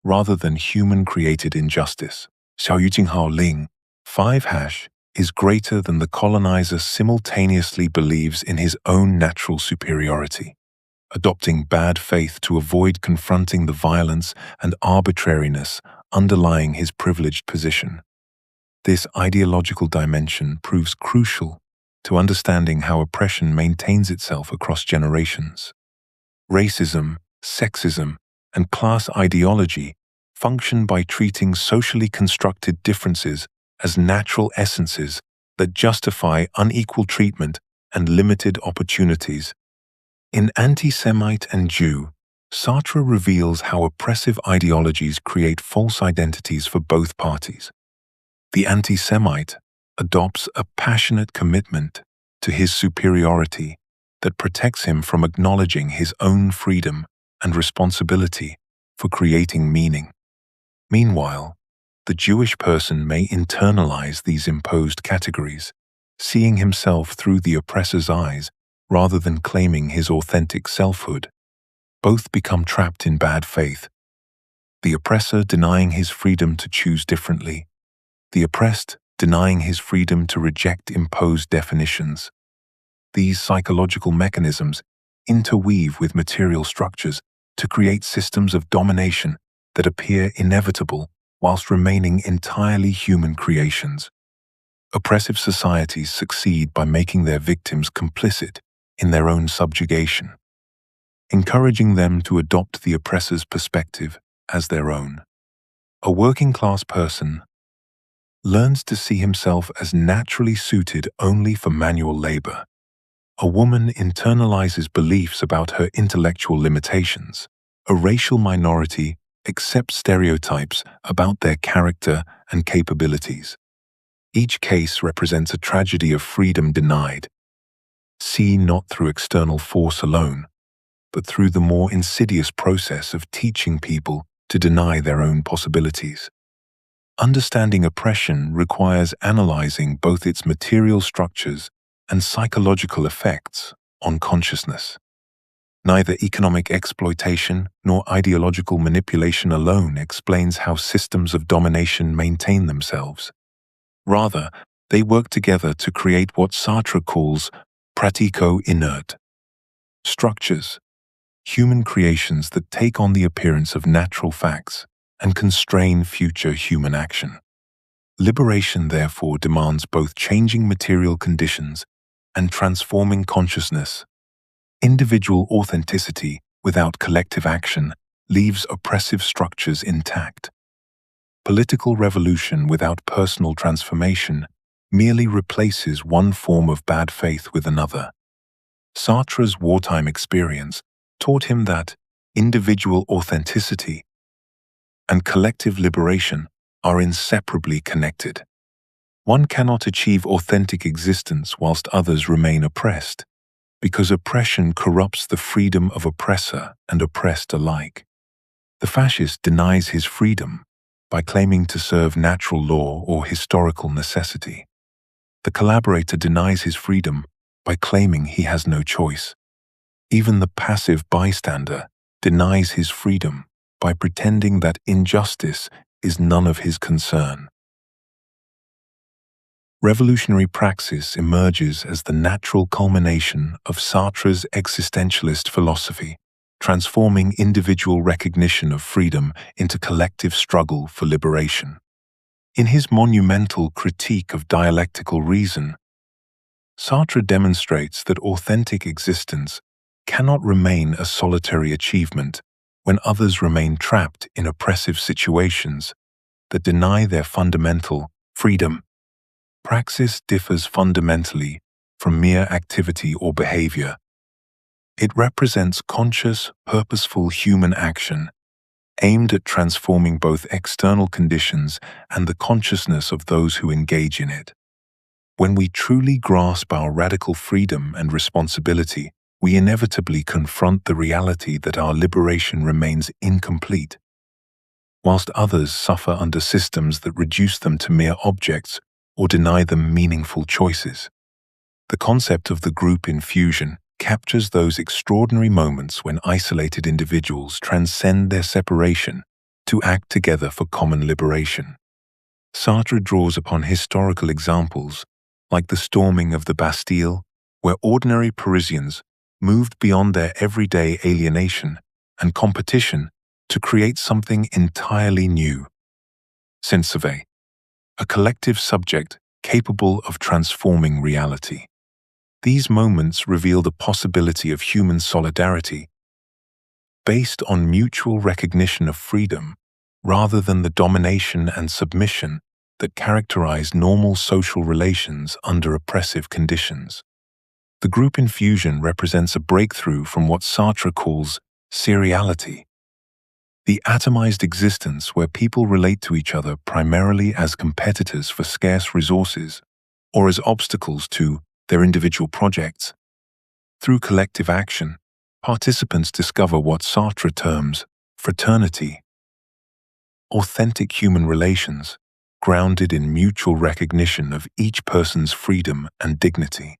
rather than human-created injustice. 小于静好令 5# is greater than the colonizer simultaneously believes in his own natural superiority, adopting bad faith to avoid confronting the violence and arbitrariness underlying his privileged position. This ideological dimension proves crucial to understanding how oppression maintains itself across generations. Racism, sexism, and class ideology function by treating socially constructed differences as natural essences that justify unequal treatment and limited opportunities. In Anti-Semite and Jew, Sartre reveals how oppressive ideologies create false identities for both parties. The anti-Semite adopts a passionate commitment to his superiority that protects him from acknowledging his own freedom and responsibility for creating meaning. Meanwhile, the Jewish person may internalize these imposed categories, seeing himself through the oppressor's eyes rather than claiming his authentic selfhood. Both become trapped in bad faith, the oppressor denying his freedom to choose differently, the oppressed denying his freedom to reject imposed definitions. These psychological mechanisms interweave with material structures to create systems of domination that appear inevitable whilst remaining entirely human creations. Oppressive societies succeed by making their victims complicit in their own subjugation, encouraging them to adopt the oppressor's perspective as their own. A working-class person learns to see himself as naturally suited only for manual labor. A woman internalizes beliefs about her intellectual limitations. A racial minority accepts stereotypes about their character and capabilities. Each case represents a tragedy of freedom denied, seen not through external force alone, but through the more insidious process of teaching people to deny their own possibilities. Understanding oppression requires analyzing both its material structures and psychological effects on consciousness. Neither economic exploitation nor ideological manipulation alone explains how systems of domination maintain themselves. Rather, they work together to create what Sartre calls pratico-inert structures, human creations that take on the appearance of natural facts and constrain future human action. Liberation, therefore, demands both changing material conditions and transforming consciousness. Individual authenticity without collective action leaves oppressive structures intact. Political revolution without personal transformation merely replaces one form of bad faith with another. Sartre's wartime experience taught him that individual authenticity and collective liberation are inseparably connected. One cannot achieve authentic existence whilst others remain oppressed, because oppression corrupts the freedom of oppressor and oppressed alike. The fascist denies his freedom by claiming to serve natural law or historical necessity. The collaborator denies his freedom by claiming he has no choice. Even the passive bystander denies his freedom by pretending that injustice is none of his concern. Revolutionary praxis emerges as the natural culmination of Sartre's existentialist philosophy, transforming individual recognition of freedom into collective struggle for liberation. In his monumental critique of dialectical reason, Sartre demonstrates that authentic existence cannot remain a solitary achievement when others remain trapped in oppressive situations that deny their fundamental freedom. Praxis differs fundamentally from mere activity or behavior. It represents conscious, purposeful human action aimed at transforming both external conditions and the consciousness of those who engage in it. When we truly grasp our radical freedom and responsibility, we inevitably confront the reality that our liberation remains incomplete. Whilst others suffer under systems that reduce them to mere objects or deny them meaningful choices. The concept of the group infusion captures those extraordinary moments when isolated individuals transcend their separation to act together for common liberation. Sartre draws upon historical examples like the storming of the Bastille, where ordinary Parisians moved beyond their everyday alienation and competition to create something entirely new. Saint-Sever, a collective subject capable of transforming reality. These moments reveal the possibility of human solidarity based on mutual recognition of freedom rather than the domination and submission that characterize normal social relations under oppressive conditions. The group infusion represents a breakthrough from what Sartre calls seriality, the atomized existence where people relate to each other primarily as competitors for scarce resources or as obstacles to their individual projects. Through collective action, participants discover what Sartre terms fraternity, authentic human relations, grounded in mutual recognition of each person's freedom and dignity.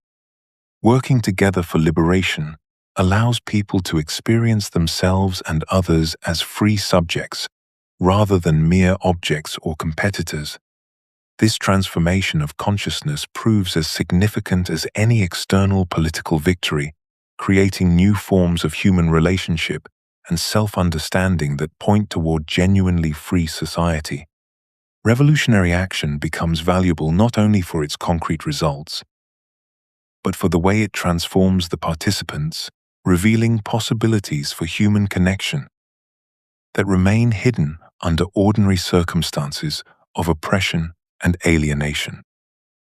Working together for liberation allows people to experience themselves and others as free subjects, rather than mere objects or competitors. This transformation of consciousness proves as significant as any external political victory, creating new forms of human relationship and self-understanding that point toward genuinely free society. Revolutionary action becomes valuable not only for its concrete results, but for the way it transforms the participants, revealing possibilities for human connection that remain hidden under ordinary circumstances of oppression and alienation.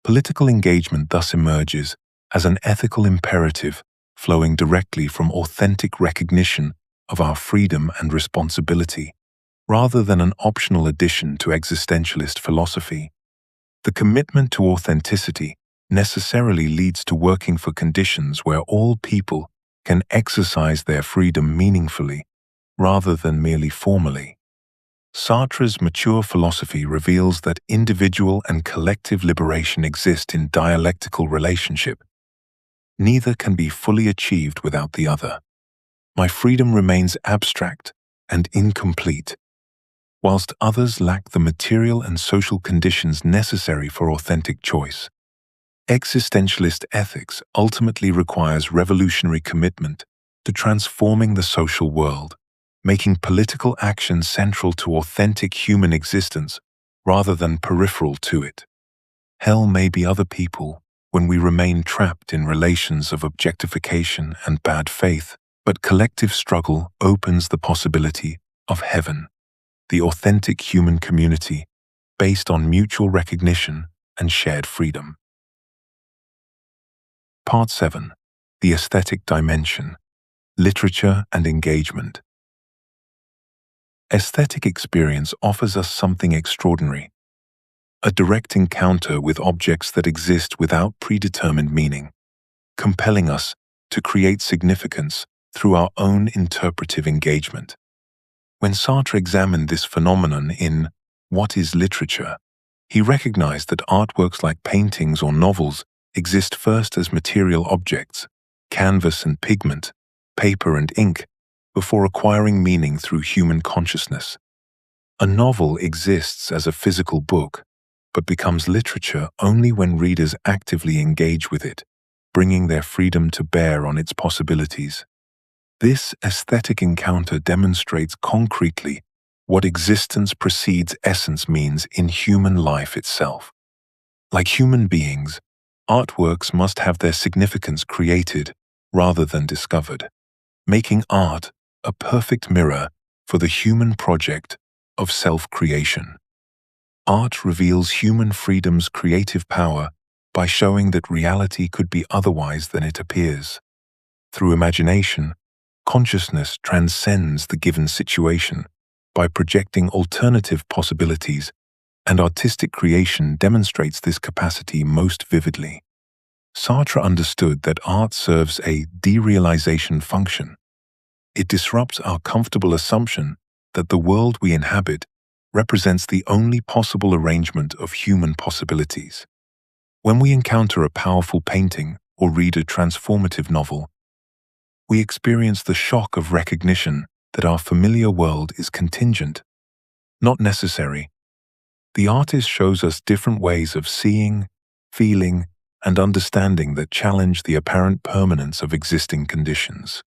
Political engagement thus emerges as an ethical imperative flowing directly from authentic recognition of our freedom and responsibility, rather than an optional addition to existentialist philosophy. The commitment to authenticity necessarily leads to working for conditions where all people can exercise their freedom meaningfully, rather than merely formally. Sartre's mature philosophy reveals that individual and collective liberation exist in dialectical relationship. Neither can be fully achieved without the other. My freedom remains abstract and incomplete, whilst others lack the material and social conditions necessary for authentic choice. Existentialist ethics ultimately requires revolutionary commitment to transforming the social world, making political action central to authentic human existence rather than peripheral to it. Hell may be other people when we remain trapped in relations of objectification and bad faith, but collective struggle opens the possibility of heaven, the authentic human community based on mutual recognition and shared freedom. Part 7. The Aesthetic Dimension, Literature and Engagement. Aesthetic experience offers us something extraordinary, a direct encounter with objects that exist without predetermined meaning, compelling us to create significance through our own interpretive engagement. When Sartre examined this phenomenon in What is Literature?, he recognized that artworks like paintings or novels exist first as material objects, canvas and pigment, paper and ink, before acquiring meaning through human consciousness. A novel exists as a physical book, but becomes literature only when readers actively engage with it, bringing their freedom to bear on its possibilities. This aesthetic encounter demonstrates concretely what existence precedes essence means in human life itself. Like human beings, artworks must have their significance created rather than discovered, making art a perfect mirror for the human project of self-creation. Art reveals human freedom's creative power by showing that reality could be otherwise than it appears. Through imagination, consciousness transcends the given situation by projecting alternative possibilities, and artistic creation demonstrates this capacity most vividly. Sartre understood that art serves a derealization function. It disrupts our comfortable assumption that the world we inhabit represents the only possible arrangement of human possibilities. When we encounter a powerful painting or read a transformative novel, we experience the shock of recognition that our familiar world is contingent, not necessary. The artist shows us different ways of seeing, feeling, and understanding that challenge the apparent permanence of existing conditions.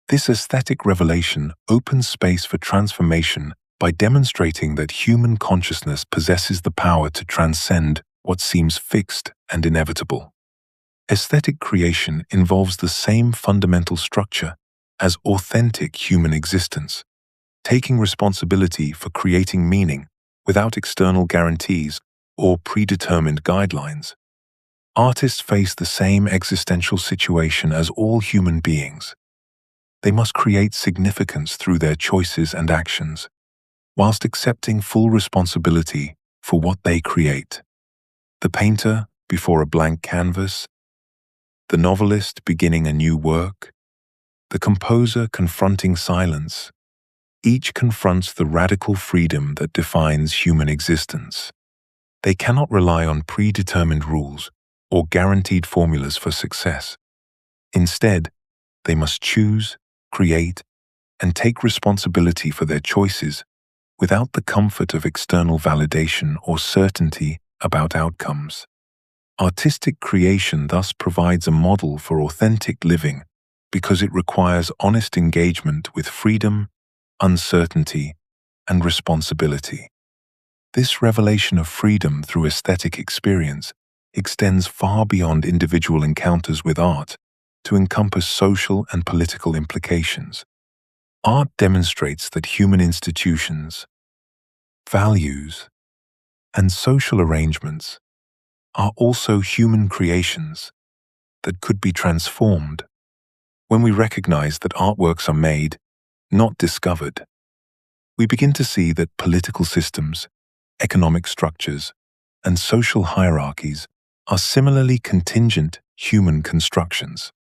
This aesthetic revelation opens space for transformation by demonstrating that human consciousness possesses the power to transcend what seems fixed and inevitable. Aesthetic creation involves the same fundamental structure as authentic human existence, taking responsibility for creating meaning without external guarantees or predetermined guidelines. Artists face the same existential situation as all human beings. They must create significance through their choices and actions, whilst accepting full responsibility for what they create. The painter before a blank canvas, the novelist beginning a new work, the composer confronting silence. Each confronts the radical freedom that defines human existence. They cannot rely on predetermined rules or guaranteed formulas for success. Instead, they must choose, create, and take responsibility for their choices without the comfort of external validation or certainty about outcomes. Artistic creation thus provides a model for authentic living because it requires honest engagement with freedom, uncertainty, and responsibility. This revelation of freedom through aesthetic experience extends far beyond individual encounters with art to encompass social and political implications. Art demonstrates that human institutions, values, and social arrangements are also human creations that could be transformed. When we recognize that artworks are made, not discovered, we begin to see that political systems, economic structures, and social hierarchies are similarly contingent human constructions.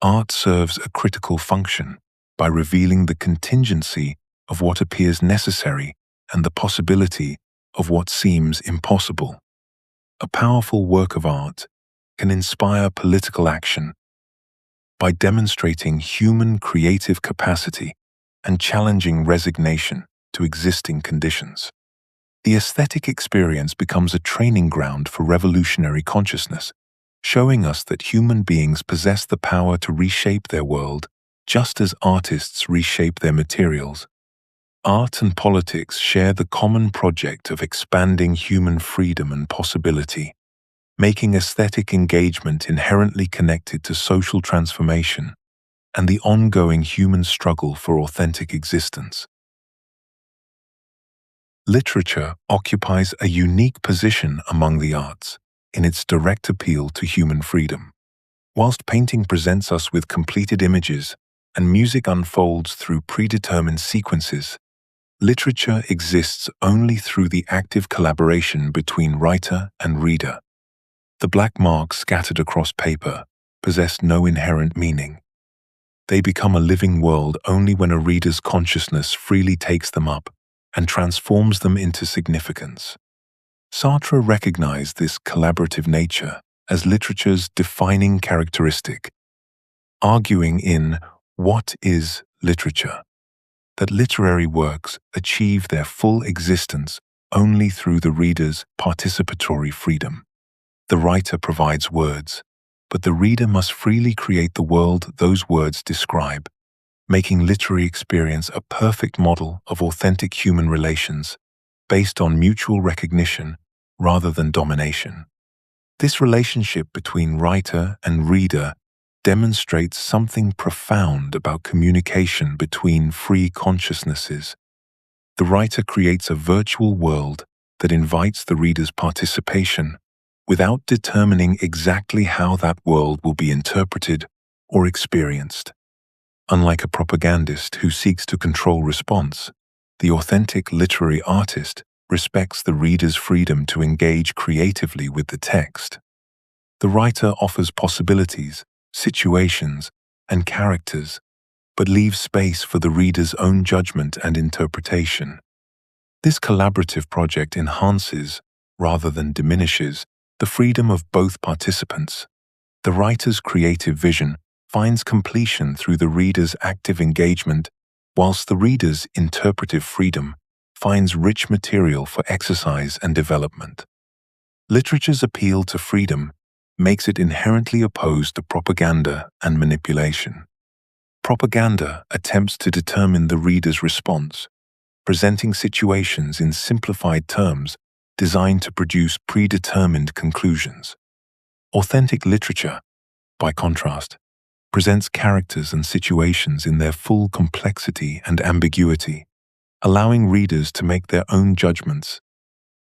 Art serves a critical function by revealing the contingency of what appears necessary and the possibility of what seems impossible. A powerful work of art can inspire political action by demonstrating human creative capacity and challenging resignation to existing conditions. The aesthetic experience becomes a training ground for revolutionary consciousness, showing us that human beings possess the power to reshape their world just as artists reshape their materials. Art and politics share the common project of expanding human freedom and possibility, making aesthetic engagement inherently connected to social transformation and the ongoing human struggle for authentic existence. Literature occupies a unique position among the arts in its direct appeal to human freedom. Whilst painting presents us with completed images and music unfolds through predetermined sequences, literature exists only through the active collaboration between writer and reader. The black marks scattered across paper possess no inherent meaning. They become a living world only when a reader's consciousness freely takes them up and transforms them into significance. Sartre recognized this collaborative nature as literature's defining characteristic, arguing in What is Literature? That literary works achieve their full existence only through the reader's participatory freedom. The writer provides words, but the reader must freely create the world those words describe, making literary experience a perfect model of authentic human relations based on mutual recognition rather than domination. This relationship between writer and reader demonstrates something profound about communication between free consciousnesses. The writer creates a virtual world that invites the reader's participation without determining exactly how that world will be interpreted or experienced. Unlike a propagandist who seeks to control response, the authentic literary artist respects the reader's freedom to engage creatively with the text. The writer offers possibilities, situations, and characters, but leaves space for the reader's own judgment and interpretation. This collaborative project enhances, rather than diminishes, the freedom of both participants. The writer's creative vision finds completion through the reader's active engagement, whilst the reader's interpretive freedom finds rich material for exercise and development. Literature's appeal to freedom makes it inherently opposed to propaganda and manipulation. Propaganda attempts to determine the reader's response, presenting situations in simplified terms designed to produce predetermined conclusions. Authentic literature, by contrast, presents characters and situations in their full complexity and ambiguity, allowing readers to make their own judgments.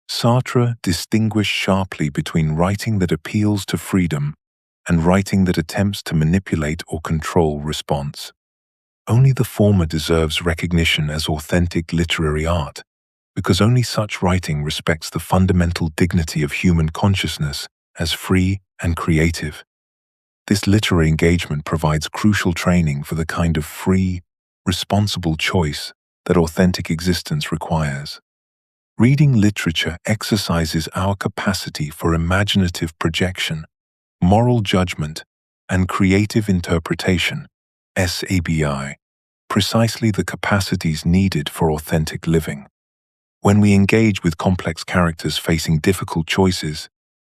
Sartre distinguished sharply between writing that appeals to freedom and writing that attempts to manipulate or control response. Only the former deserves recognition as authentic literary art, because only such writing respects the fundamental dignity of human consciousness as free and creative. This literary engagement provides crucial training for the kind of free, responsible choice that authentic existence requires. Reading literature exercises our capacity for imaginative projection, moral judgment, and creative interpretation, SABI, precisely the capacities needed for authentic living. When we engage with complex characters facing difficult choices,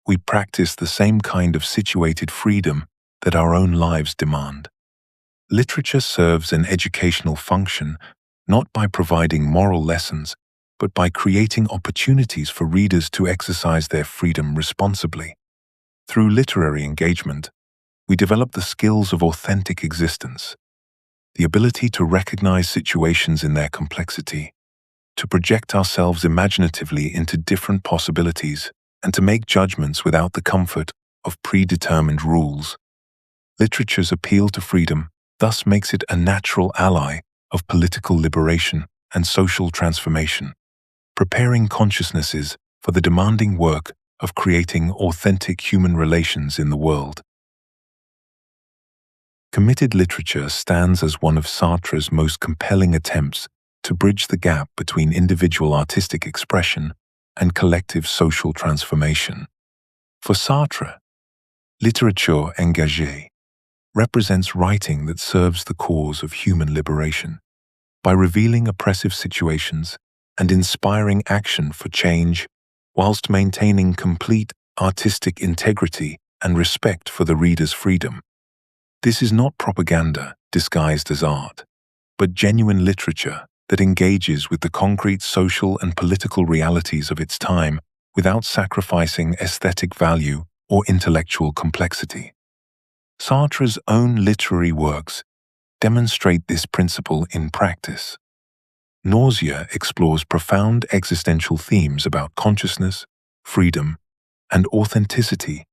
we practice the same kind of situated freedom that our own lives demand. Literature serves an educational function not by providing moral lessons, but by creating opportunities for readers to exercise their freedom responsibly. Through literary engagement, we develop the skills of authentic existence, the ability to recognize situations in their complexity, to project ourselves imaginatively into different possibilities, and to make judgments without the comfort of predetermined rules. Literature's appeal to freedom thus makes it a natural ally of political liberation and social transformation, preparing consciousnesses for the demanding work of creating authentic human relations in the world. Committed literature stands as one of Sartre's most compelling attempts to bridge the gap between individual artistic expression and collective social transformation. For Sartre, littérature engagée represents writing that serves the cause of human liberation by revealing oppressive situations and inspiring action for change whilst maintaining complete artistic integrity and respect for the reader's freedom. This is not propaganda disguised as art, but genuine literature that engages with the concrete social and political realities of its time without sacrificing aesthetic value or intellectual complexity. Sartre's own literary works demonstrate this principle in practice. Nausea explores profound existential themes about consciousness, freedom, and authenticity,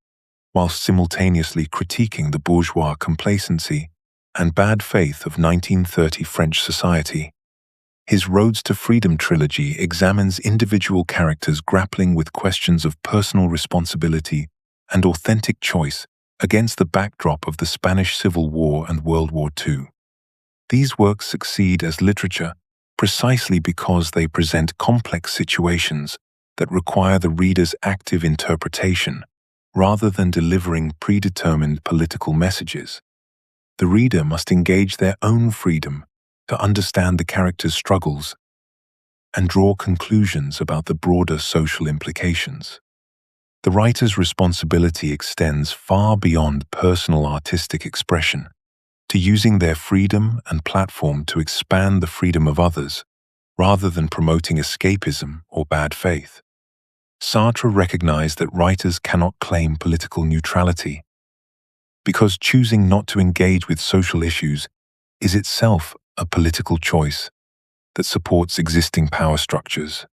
whilst simultaneously critiquing the bourgeois complacency and bad faith of 1930 French society. His Roads to Freedom trilogy examines individual characters grappling with questions of personal responsibility and authentic choice against the backdrop of the Spanish Civil War and World War II. These works succeed as literature precisely because they present complex situations that require the reader's active interpretation rather than delivering predetermined political messages. The reader must engage their own freedom to understand the character's struggles and draw conclusions about the broader social implications. The writer's responsibility extends far beyond personal artistic expression to using their freedom and platform to expand the freedom of others, rather than promoting escapism or bad faith. Sartre recognized that writers cannot claim political neutrality, because choosing not to engage with social issues is itself a political choice that supports existing power structures.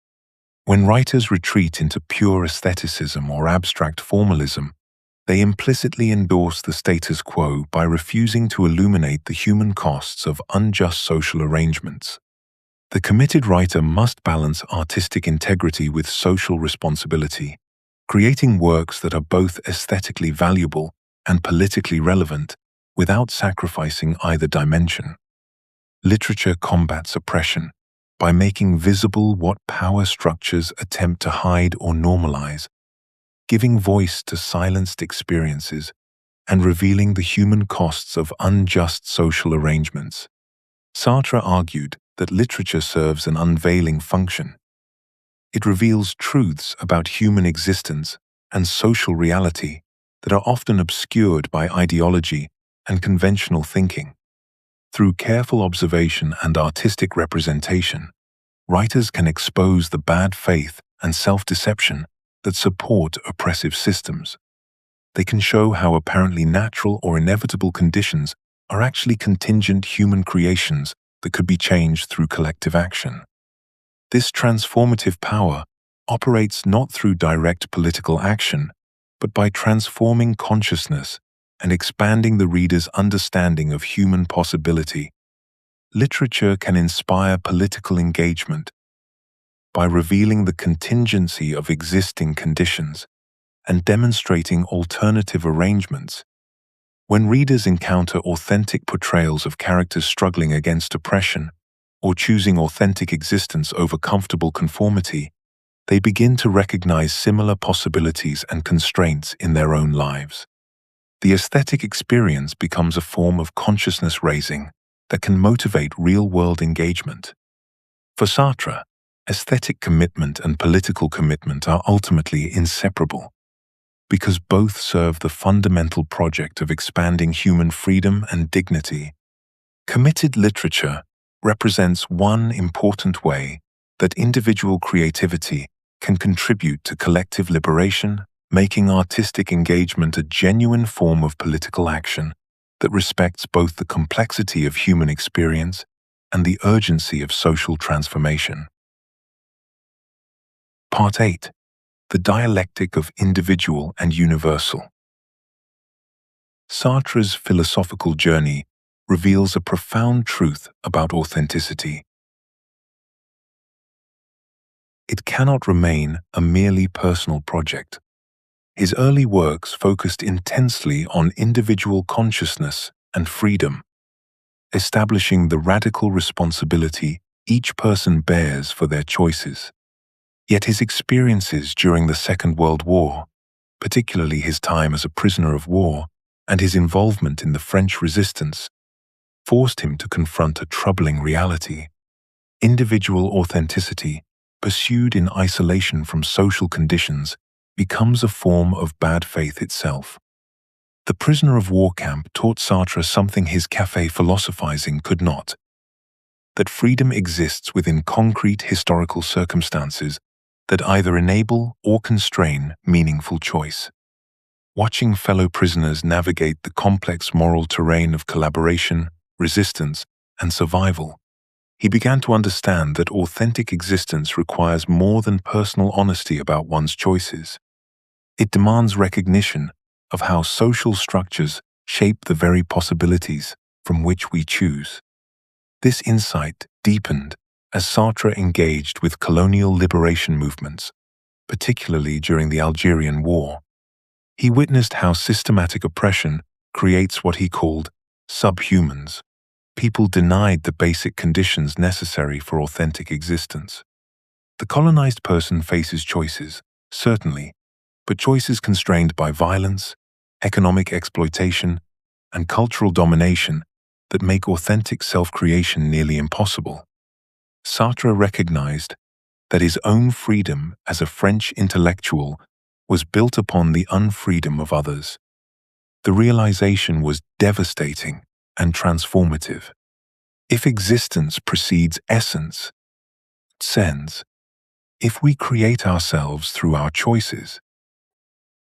When writers retreat into pure aestheticism or abstract formalism, they implicitly endorse the status quo by refusing to illuminate the human costs of unjust social arrangements. The committed writer must balance artistic integrity with social responsibility, creating works that are both aesthetically valuable and politically relevant without sacrificing either dimension. Literature combats oppression by making visible what power structures attempt to hide or normalize, giving voice to silenced experiences, and revealing the human costs of unjust social arrangements. Sartre argued that literature serves an unveiling function. It reveals truths about human existence and social reality that are often obscured by ideology and conventional thinking. Through careful observation and artistic representation, writers can expose the bad faith and self-deception that support oppressive systems. They can show how apparently natural or inevitable conditions are actually contingent human creations that could be changed through collective action. This transformative power operates not through direct political action, but by transforming consciousness and expanding the reader's understanding of human possibility. Literature can inspire political engagement by revealing the contingency of existing conditions and demonstrating alternative arrangements. When readers encounter authentic portrayals of characters struggling against oppression or choosing authentic existence over comfortable conformity, they begin to recognize similar possibilities and constraints in their own lives. The aesthetic experience becomes a form of consciousness raising that can motivate real-world engagement. For Sartre, aesthetic commitment and political commitment are ultimately inseparable, because both serve the fundamental project of expanding human freedom and dignity. Committed literature represents one important way that individual creativity can contribute to collective liberation, making artistic engagement a genuine form of political action that respects both the complexity of human experience and the urgency of social transformation. Part 8. The Dialectic of Individual and Universal. Sartre's philosophical journey reveals a profound truth about authenticity. It cannot remain a merely personal project. His early works focused intensely on individual consciousness and freedom, establishing the radical responsibility each person bears for their choices. Yet his experiences during the Second World War, particularly his time as a prisoner of war and his involvement in the French resistance, forced him to confront a troubling reality. Individual authenticity, pursued in isolation from social conditions, becomes a form of bad faith itself. The prisoner of war camp taught Sartre something his café philosophizing could not: that freedom exists within concrete historical circumstances that either enable or constrain meaningful choice. Watching fellow prisoners navigate the complex moral terrain of collaboration, resistance, and survival, he began to understand that authentic existence requires more than personal honesty about one's choices. It demands recognition of how social structures shape the very possibilities from which we choose. This insight deepened as Sartre engaged with colonial liberation movements, particularly during the Algerian War. He witnessed how systematic oppression creates what he called subhumans, people denied the basic conditions necessary for authentic existence. The colonized person faces choices, certainly, but choices constrained by violence, economic exploitation, and cultural domination that make authentic self-creation nearly impossible. Sartre recognized that his own freedom as a French intellectual was built upon the unfreedom of others. The realization was devastating and transformative. If existence precedes essence, sense, if we create ourselves through our choices,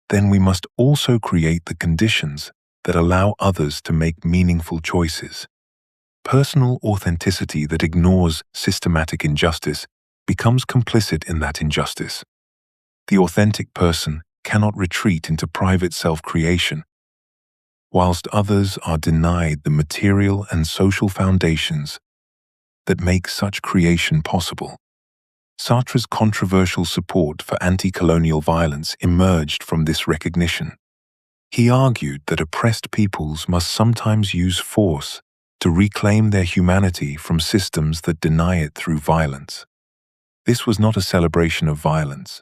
then we must also create the conditions that allow others to make meaningful choices. Personal authenticity that ignores systematic injustice becomes complicit in that injustice. The authentic person cannot retreat into private self-creation, whilst others are denied the material and social foundations that make such creation possible. Sartre's controversial support for anti-colonial violence emerged from this recognition. He argued that oppressed peoples must sometimes use force to reclaim their humanity from systems that deny it through violence. This was not a celebration of violence,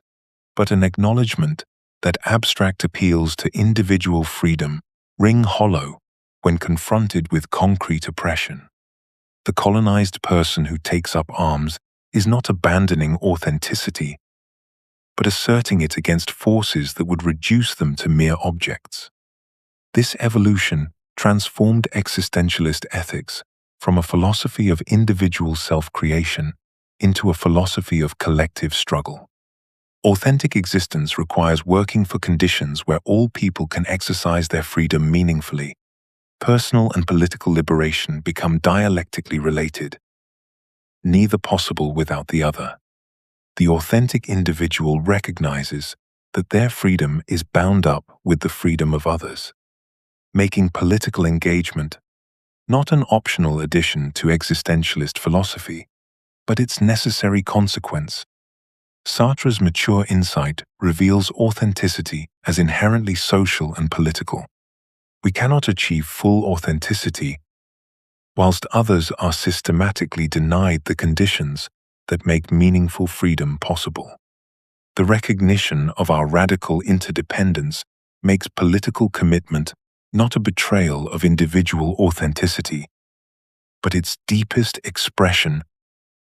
but an acknowledgement that abstract appeals to individual freedom ring hollow when confronted with concrete oppression. The colonized person who takes up arms is not abandoning authenticity, but asserting it against forces that would reduce them to mere objects. This evolution transformed existentialist ethics from a philosophy of individual self-creation into a philosophy of collective struggle. Authentic existence requires working for conditions where all people can exercise their freedom meaningfully. Personal and political liberation become dialectically related, neither possible without the other. The authentic individual recognizes that their freedom is bound up with the freedom of others, making political engagement not an optional addition to existentialist philosophy, but its necessary consequence. Sartre's mature insight reveals authenticity as inherently social and political. We cannot achieve full authenticity whilst others are systematically denied the conditions that make meaningful freedom possible. The recognition of our radical interdependence makes political commitment not a betrayal of individual authenticity, but its deepest expression.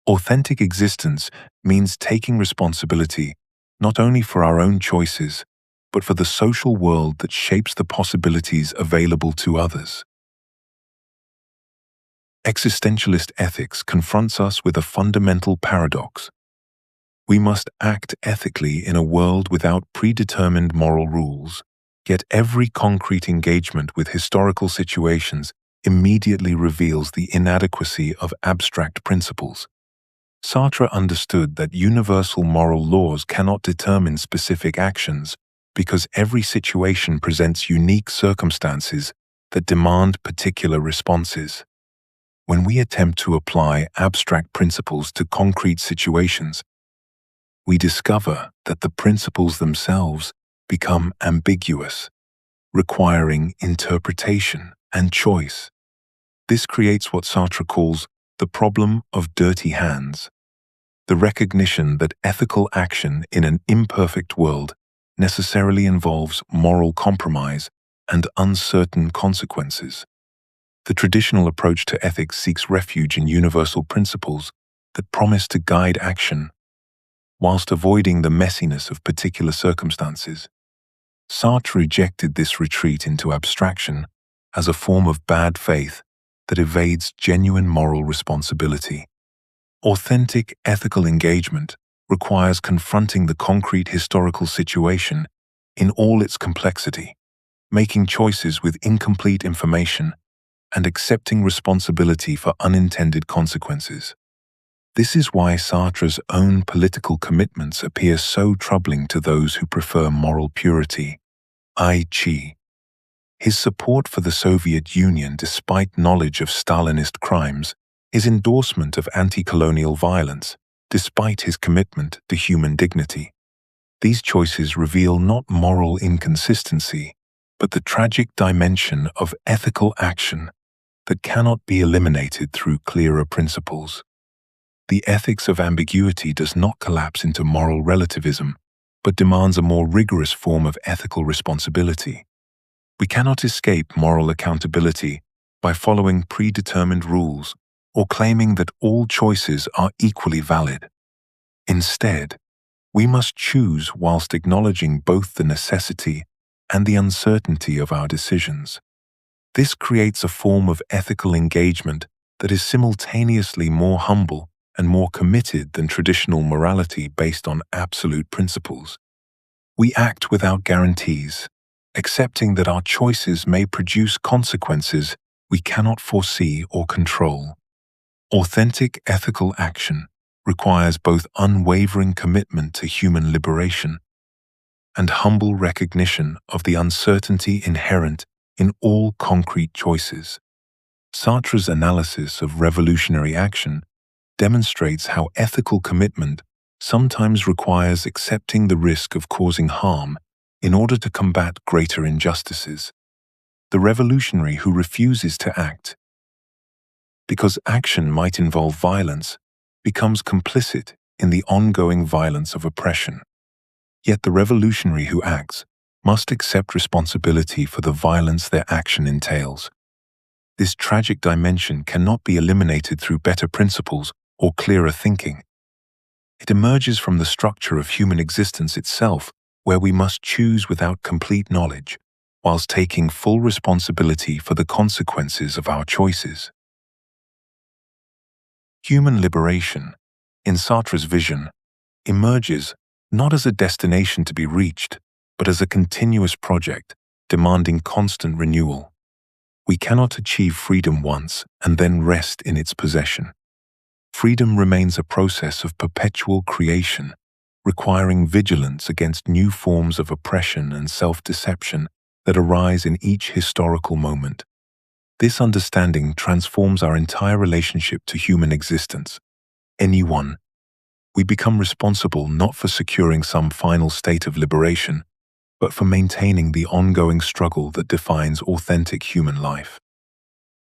Authentic existence means taking responsibility not only for our own choices, but for the social world that shapes the possibilities available to others. Existentialist ethics confronts us with a fundamental paradox. We must act ethically in a world without predetermined moral rules, yet every concrete engagement with historical situations immediately reveals the inadequacy of abstract principles. Sartre understood that universal moral laws cannot determine specific actions because every situation presents unique circumstances that demand particular responses. When we attempt to apply abstract principles to concrete situations, we discover that the principles themselves become ambiguous, requiring interpretation and choice. This creates what Sartre calls the problem of dirty hands, the recognition that ethical action in an imperfect world necessarily involves moral compromise and uncertain consequences. The traditional approach to ethics seeks refuge in universal principles that promise to guide action, whilst avoiding the messiness of particular circumstances. Sartre rejected this retreat into abstraction as a form of bad faith that evades genuine moral responsibility. Authentic ethical engagement requires confronting the concrete historical situation in all its complexity, making choices with incomplete information, and accepting responsibility for unintended consequences. This is why Sartre's own political commitments appear so troubling to those who prefer moral purity, i.e., his support for the Soviet Union despite knowledge of Stalinist crimes, his endorsement of anti-colonial violence despite his commitment to human dignity. These choices reveal not moral inconsistency, but the tragic dimension of ethical action that cannot be eliminated through clearer principles. The ethics of ambiguity does not collapse into moral relativism, but demands a more rigorous form of ethical responsibility. We cannot escape moral accountability by following predetermined rules or claiming that all choices are equally valid. Instead, we must choose whilst acknowledging both the necessity and the uncertainty of our decisions. This creates a form of ethical engagement that is simultaneously more humble and more committed than traditional morality based on absolute principles. We act without guarantees, accepting that our choices may produce consequences we cannot foresee or control. Authentic ethical action requires both unwavering commitment to human liberation and humble recognition of the uncertainty inherent in all concrete choices. Sartre's analysis of revolutionary action demonstrates how ethical commitment sometimes requires accepting the risk of causing harm in order to combat greater injustices. The revolutionary who refuses to act because action might involve violence becomes complicit in the ongoing violence of oppression. Yet the revolutionary who acts must accept responsibility for the violence their action entails. This tragic dimension cannot be eliminated through better principles or clearer thinking. It emerges from the structure of human existence itself, where we must choose without complete knowledge, whilst taking full responsibility for the consequences of our choices. Human liberation, in Sartre's vision, emerges not as a destination to be reached, but as a continuous project demanding constant renewal. We cannot achieve freedom once and then rest in its possession. Freedom remains a process of perpetual creation, requiring vigilance against new forms of oppression and self-deception that arise in each historical moment. This understanding transforms our entire relationship to human existence. Anyone, We become responsible not for securing some final state of liberation, but for maintaining the ongoing struggle that defines authentic human life.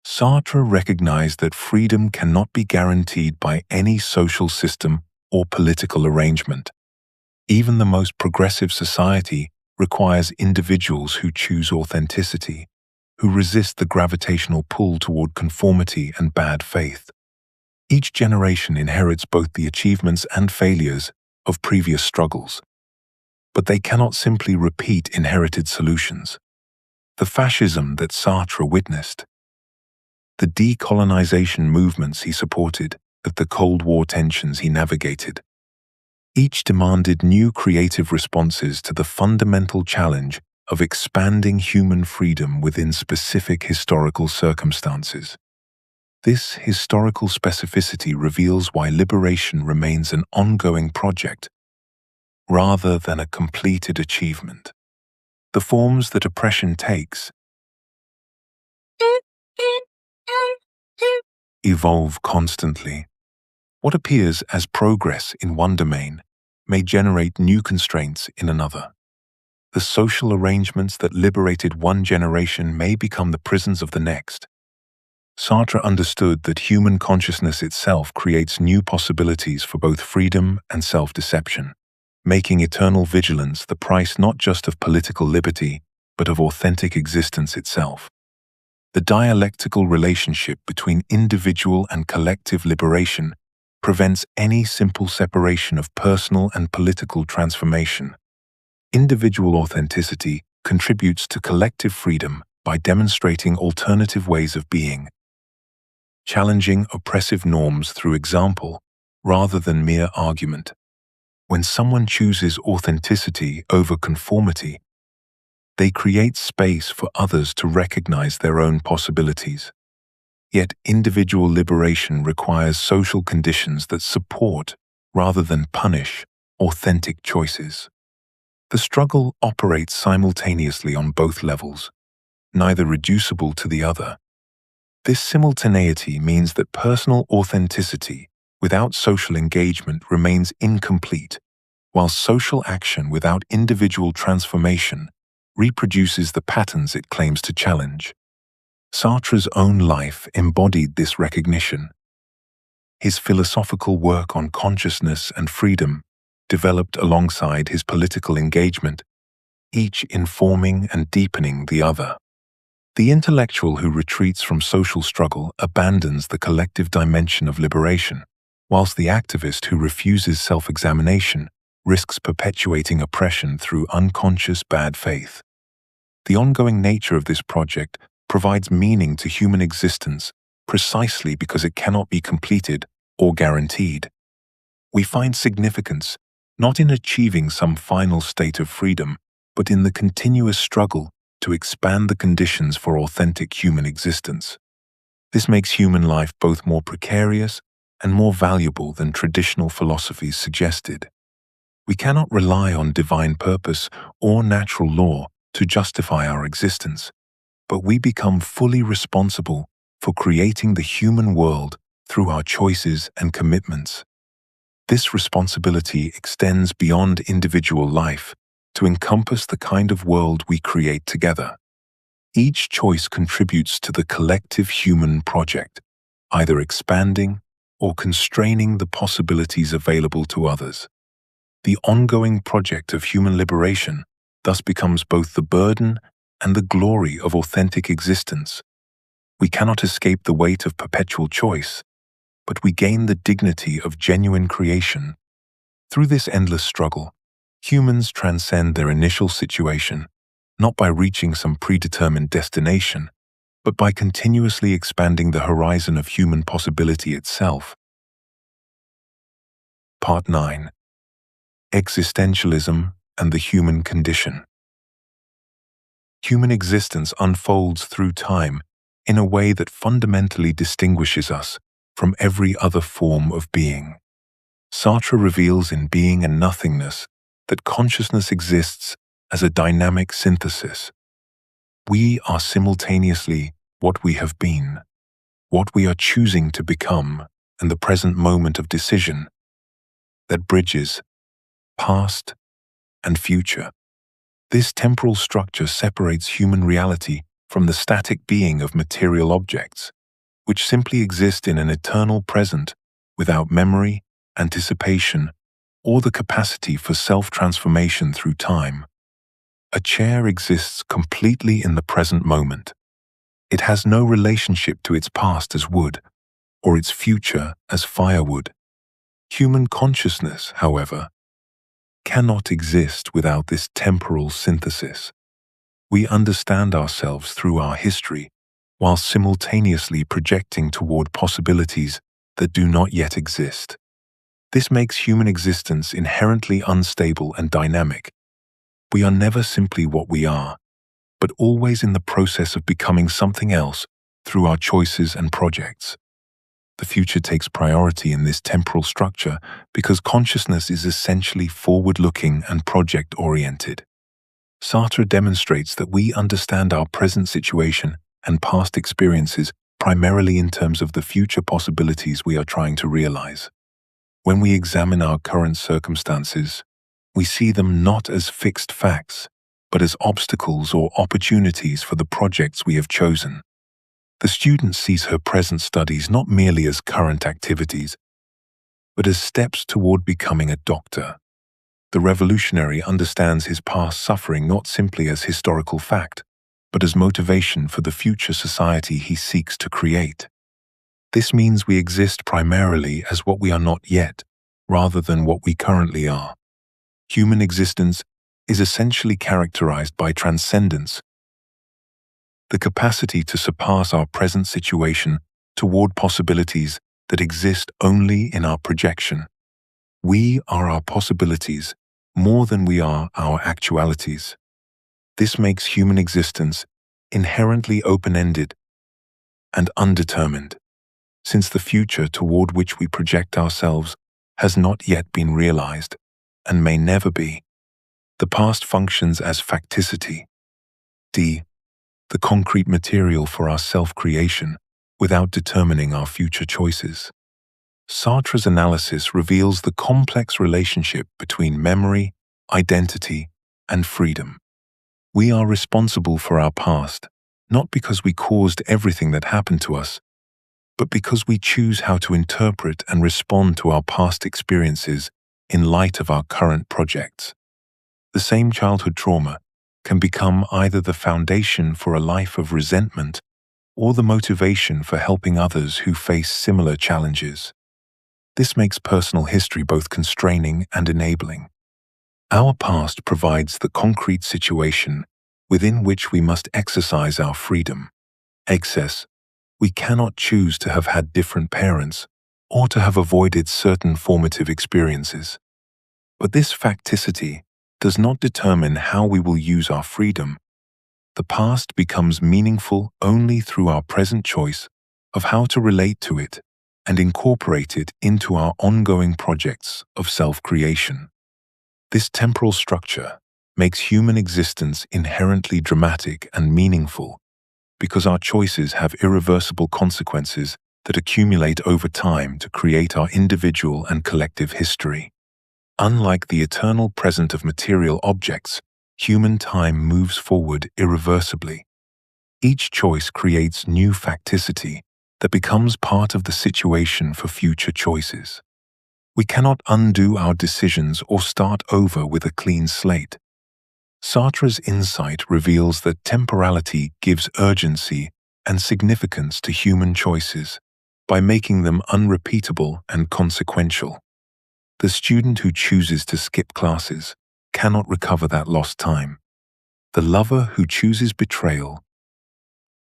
Sartre recognized that freedom cannot be guaranteed by any social system or political arrangement. Even the most progressive society requires individuals who choose authenticity, who resist the gravitational pull toward conformity and bad faith. Each generation inherits both the achievements and failures of previous struggles, but they cannot simply repeat inherited solutions. The fascism that Sartre witnessed, the decolonization movements he supported, the Cold War tensions he navigated, each demanded new creative responses to the fundamental challenge of expanding human freedom within specific historical circumstances. This historical specificity reveals why liberation remains an ongoing project, rather than a completed achievement. The forms that oppression takes evolve constantly. What appears as progress in one domain may generate new constraints in another. The social arrangements that liberated one generation may become the prisons of the next. Sartre understood that human consciousness itself creates new possibilities for both freedom and self-deception, making eternal vigilance the price not just of political liberty, but of authentic existence itself. The dialectical relationship between individual and collective liberation prevents any simple separation of personal and political transformation. Individual authenticity contributes to collective freedom by demonstrating alternative ways of being, challenging oppressive norms through example rather than mere argument. When someone chooses authenticity over conformity, they create space for others to recognize their own possibilities. Yet individual liberation requires social conditions that support, rather than punish, authentic choices. The struggle operates simultaneously on both levels, neither reducible to the other. This simultaneity means that personal authenticity without social engagement remains incomplete, while social action without individual transformation reproduces the patterns it claims to challenge. Sartre's own life embodied this recognition. His philosophical work on consciousness and freedom developed alongside his political engagement, each informing and deepening the other. The intellectual who retreats from social struggle abandons the collective dimension of liberation, whilst the activist who refuses self-examination risks perpetuating oppression through unconscious bad faith. The ongoing nature of this project provides meaning to human existence precisely because it cannot be completed or guaranteed. We find significance not in achieving some final state of freedom, but in the continuous struggle to expand the conditions for authentic human existence. This makes human life both more precarious and more valuable than traditional philosophies suggested. We cannot rely on divine purpose or natural law to justify our existence, but we become fully responsible for creating the human world through our choices and commitments. This responsibility extends beyond individual life to encompass the kind of world we create together. Each choice contributes to the collective human project, either expanding or constraining the possibilities available to others. The ongoing project of human liberation thus becomes both the burden and the glory of authentic existence. We cannot escape the weight of perpetual choice, but we gain the dignity of genuine creation. Through this endless struggle, humans transcend their initial situation, not by reaching some predetermined destination, but by continuously expanding the horizon of human possibility itself. Part 9. Existentialism and the Human Condition. Human existence unfolds through time in a way that fundamentally distinguishes us from every other form of being. Sartre reveals in Being and Nothingness that consciousness exists as a dynamic synthesis. We are simultaneously what we have been, what we are choosing to become, and the present moment of decision. that bridges past and future. This temporal structure separates human reality from the static being of material objects, which simply exist in an eternal present without memory, anticipation, or the capacity for self-transformation through time. A chair exists completely in the present moment. It has no relationship to its past as wood, or its future as firewood. Human consciousness, however, cannot exist without this temporal synthesis. We understand ourselves through our history, while simultaneously projecting toward possibilities that do not yet exist. This makes human existence inherently unstable and dynamic. We are never simply what we are, but always in the process of becoming something else through our choices and projects. The future takes priority in this temporal structure because consciousness is essentially forward-looking and project-oriented. Sartre demonstrates that we understand our present situation and past experiences primarily in terms of the future possibilities we are trying to realize. When we examine our current circumstances, we see them not as fixed facts, but as obstacles or opportunities for the projects we have chosen. The student sees her present studies not merely as current activities, but as steps toward becoming a doctor. The revolutionary understands his past suffering not simply as historical fact, but as motivation for the future society he seeks to create. This means we exist primarily as what we are not yet, rather than what we currently are. Human existence is essentially characterized by transcendence, the capacity to surpass our present situation toward possibilities that exist only in our projection. We are our possibilities more than we are our actualities. This makes human existence inherently open-ended and undetermined, since the future toward which we project ourselves has not yet been realized and may never be. The past functions as facticity, the concrete material for our self-creation, without determining our future choices. Sartre's analysis reveals the complex relationship between memory, identity, and freedom. We are responsible for our past, not because we caused everything that happened to us, but because we choose how to interpret and respond to our past experiences in light of our current projects. The same childhood trauma can become either the foundation for a life of resentment or the motivation for helping others who face similar challenges. This makes personal history both constraining and enabling. Our past provides the concrete situation within which we must exercise our freedom. Excess, we cannot choose to have had different parents or to have avoided certain formative experiences. But this facticity does not determine how we will use our freedom. The past becomes meaningful only through our present choice of how to relate to it and incorporate it into our ongoing projects of self-creation. This temporal structure makes human existence inherently dramatic and meaningful because our choices have irreversible consequences that accumulate over time to create our individual and collective history. Unlike the eternal present of material objects, human time moves forward irreversibly. Each choice creates new facticity that becomes part of the situation for future choices. We cannot undo our decisions or start over with a clean slate. Sartre's insight reveals that temporality gives urgency and significance to human choices by making them unrepeatable and consequential. The student who chooses to skip classes cannot recover that lost time. The lover who chooses betrayal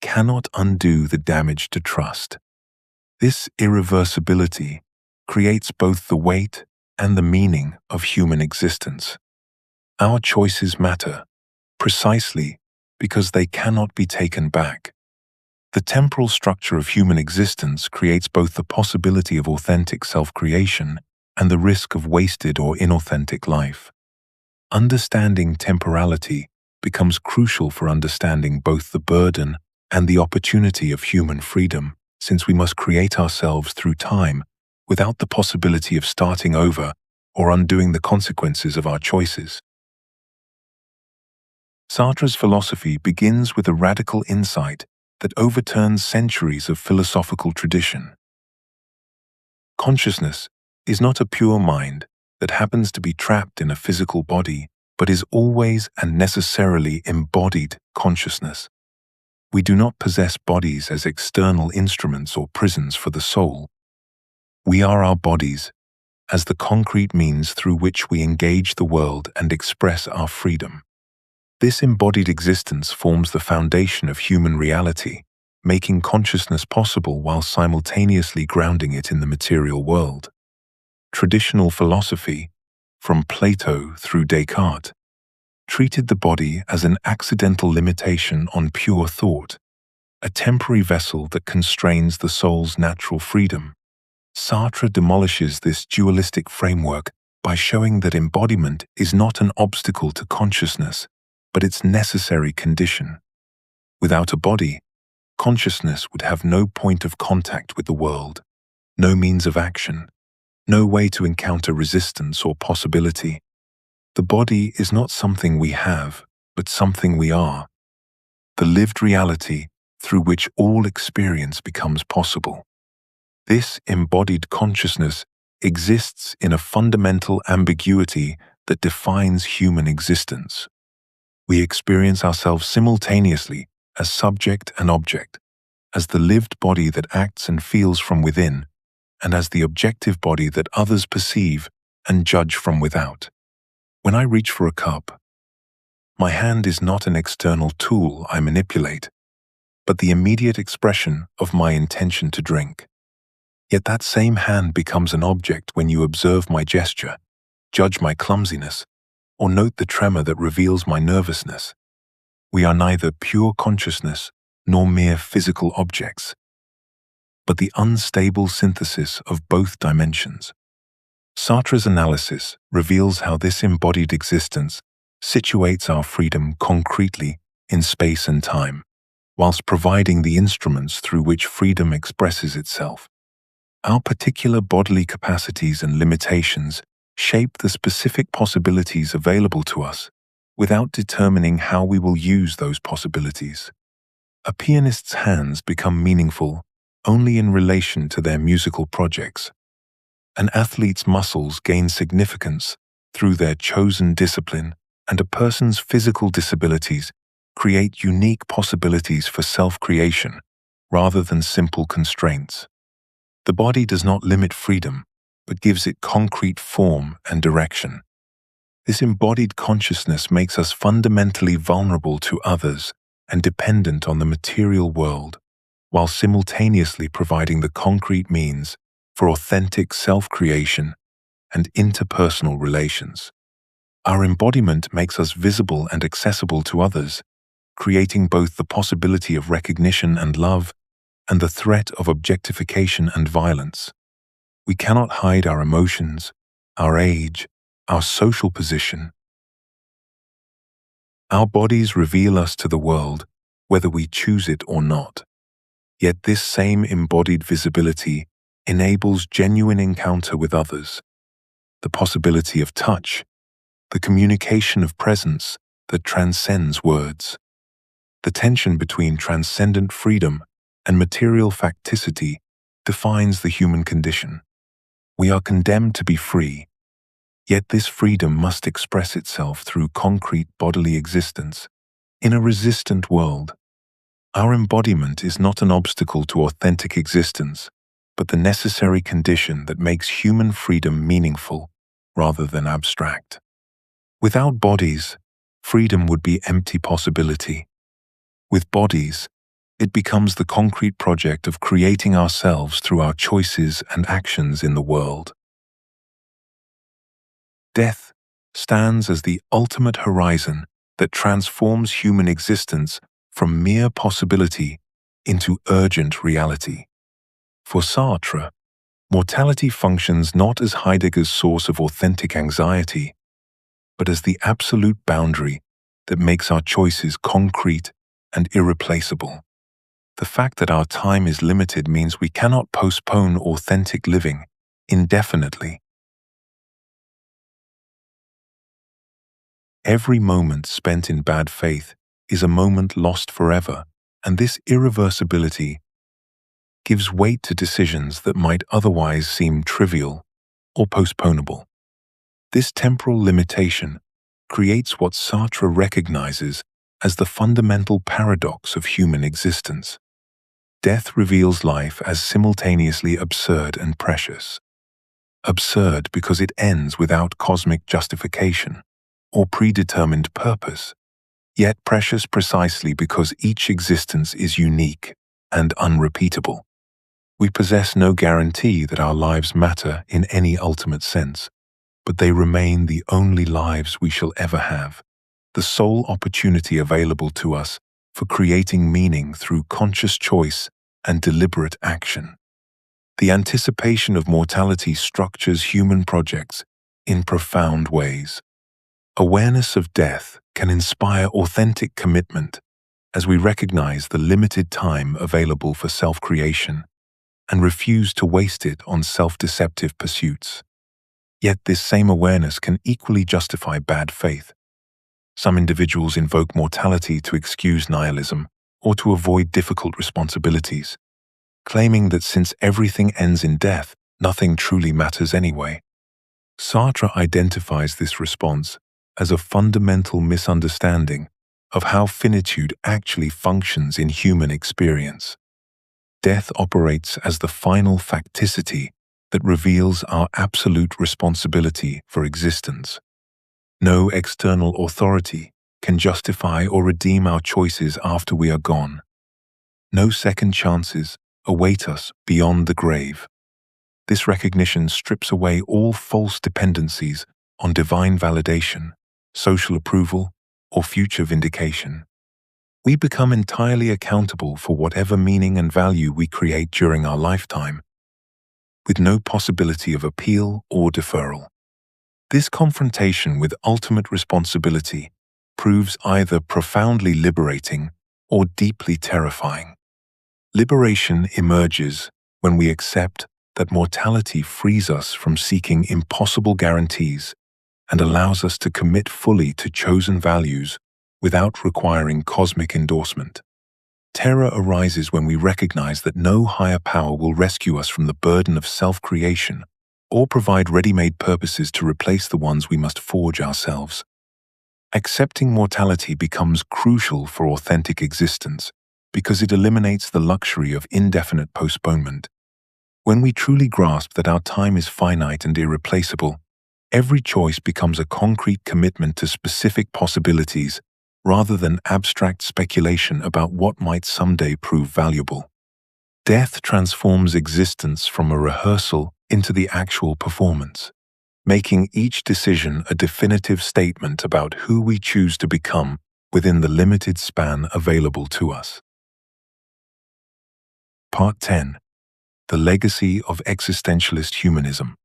cannot undo the damage to trust. This irreversibility creates both the weight and the meaning of human existence. Our choices matter, precisely because they cannot be taken back. The temporal structure of human existence creates both the possibility of authentic self-creation and the risk of wasted or inauthentic life. Understanding temporality becomes crucial for understanding both the burden and the opportunity of human freedom, since we must create ourselves through time without the possibility of starting over or undoing the consequences of our choices. Sartre's philosophy begins with a radical insight that overturns centuries of philosophical tradition. Consciousness is not a pure mind that happens to be trapped in a physical body, but is always and necessarily embodied consciousness. We do not possess bodies as external instruments or prisons for the soul. We are our bodies as the concrete means through which we engage the world and express our freedom. This embodied existence forms the foundation of human reality, making consciousness possible while simultaneously grounding it in the material world. Traditional philosophy, from Plato through Descartes, treated the body as an accidental limitation on pure thought, a temporary vessel that constrains the soul's natural freedom. Sartre demolishes this dualistic framework by showing that embodiment is not an obstacle to consciousness, but its necessary condition. Without a body, consciousness would have no point of contact with the world, no means of action, no way to encounter resistance or possibility. The body is not something we have, but something we are, the lived reality through which all experience becomes possible. This embodied consciousness exists in a fundamental ambiguity that defines human existence. We experience ourselves simultaneously as subject and object, as the lived body that acts and feels from within, and as the objective body that others perceive and judge from without. When I reach for a cup, my hand is not an external tool I manipulate, but the immediate expression of my intention to drink. Yet that same hand becomes an object when you observe my gesture, judge my clumsiness, or note the tremor that reveals my nervousness. We are neither pure consciousness nor mere physical objects, but the unstable synthesis of both dimensions. Sartre's analysis reveals how this embodied existence situates our freedom concretely in space and time, whilst providing the instruments through which freedom expresses itself. Our particular bodily capacities and limitations shape the specific possibilities available to us without determining how we will use those possibilities. A pianist's hands become meaningful only in relation to their musical projects. An athlete's muscles gain significance through their chosen discipline, and a person's physical disabilities create unique possibilities for self-creation rather than simple constraints. The body does not limit freedom, but gives it concrete form and direction. This embodied consciousness makes us fundamentally vulnerable to others and dependent on the material world, while simultaneously providing the concrete means for authentic self-creation and interpersonal relations. Our embodiment makes us visible and accessible to others, creating both the possibility of recognition and love and the threat of objectification and violence. We cannot hide our emotions, our age, our social position. Our bodies reveal us to the world, whether we choose it or not. Yet this same embodied visibility enables genuine encounter with others, the possibility of touch, the communication of presence that transcends words. The tension between transcendent freedom and material facticity defines the human condition. We are condemned to be free, yet this freedom must express itself through concrete bodily existence in a resistant world. Our embodiment is not an obstacle to authentic existence, but the necessary condition that makes human freedom meaningful rather than abstract. Without bodies, freedom would be empty possibility. With bodies, it becomes the concrete project of creating ourselves through our choices and actions in the world. Death stands as the ultimate horizon that transforms human existence from mere possibility into urgent reality. For Sartre, mortality functions not as Heidegger's source of authentic anxiety, but as the absolute boundary that makes our choices concrete and irreplaceable. The fact that our time is limited means we cannot postpone authentic living indefinitely. Every moment spent in bad faith is a moment lost forever, and this irreversibility gives weight to decisions that might otherwise seem trivial or postponable. This temporal limitation creates what Sartre recognizes as the fundamental paradox of human existence. Death reveals life as simultaneously absurd and precious. Absurd because it ends without cosmic justification or predetermined purpose, yet precious precisely because each existence is unique and unrepeatable. We possess no guarantee that our lives matter in any ultimate sense, but they remain the only lives we shall ever have, the sole opportunity available to us for creating meaning through conscious choice and deliberate action. The anticipation of mortality structures human projects in profound ways. Awareness of death can inspire authentic commitment as we recognize the limited time available for self-creation and refuse to waste it on self-deceptive pursuits. Yet this same awareness can equally justify bad faith. Some individuals invoke mortality to excuse nihilism or to avoid difficult responsibilities, claiming that since everything ends in death, nothing truly matters anyway. Sartre identifies this response as a fundamental misunderstanding of how finitude actually functions in human experience. Death operates as the final facticity that reveals our absolute responsibility for existence. No external authority can justify or redeem our choices after we are gone. No second chances await us beyond the grave. This recognition strips away all false dependencies on divine validation, social approval, or future vindication. We become entirely accountable for whatever meaning and value we create during our lifetime, with no possibility of appeal or deferral. This confrontation with ultimate responsibility proves either profoundly liberating or deeply terrifying. Liberation emerges when we accept that mortality frees us from seeking impossible guarantees and allows us to commit fully to chosen values without requiring cosmic endorsement. Terror arises when we recognize that no higher power will rescue us from the burden of self-creation or provide ready-made purposes to replace the ones we must forge ourselves. Accepting mortality becomes crucial for authentic existence because it eliminates the luxury of indefinite postponement. When we truly grasp that our time is finite and irreplaceable, every choice becomes a concrete commitment to specific possibilities rather than abstract speculation about what might someday prove valuable. Death transforms existence from a rehearsal into the actual performance, making each decision a definitive statement about who we choose to become within the limited span available to us. Part 10. The Legacy of Existentialist Humanism.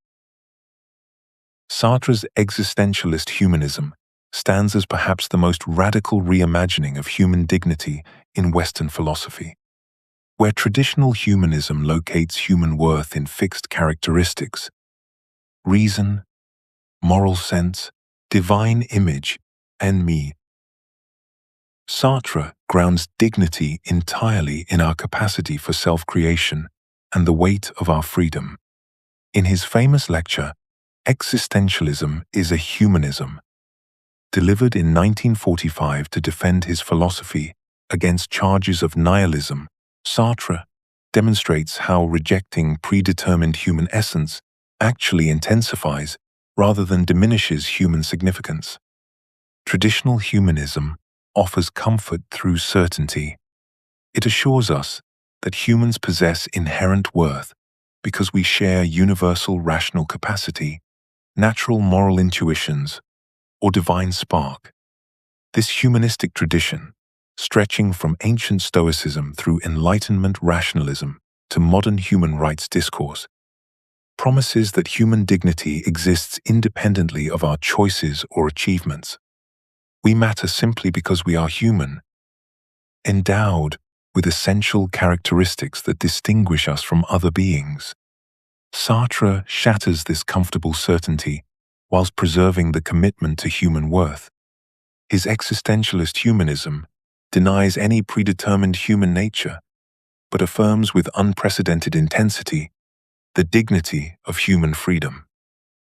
Sartre's Existentialist humanism stands as perhaps the most radical reimagining of human dignity in Western philosophy. Where traditional humanism locates human worth in fixed characteristics, reason, moral sense, divine image, and me, Sartre grounds dignity entirely in our capacity for self-creation and the weight of our freedom. In his famous lecture, Existentialism is a Humanism, delivered in 1945 to defend his philosophy against charges of nihilism, Sartre demonstrates how rejecting predetermined human essence actually intensifies rather than diminishes human significance. Traditional humanism offers comfort through certainty. It assures us that humans possess inherent worth because we share universal rational capacity, natural moral intuitions, or divine spark. This humanistic tradition, stretching from ancient Stoicism through Enlightenment rationalism to modern human rights discourse, promises that human dignity exists independently of our choices or achievements. We matter simply because we are human, endowed with essential characteristics that distinguish us from other beings. Sartre shatters this comfortable certainty whilst preserving the commitment to human worth. His existentialist humanism denies any predetermined human nature, but affirms with unprecedented intensity the dignity of human freedom.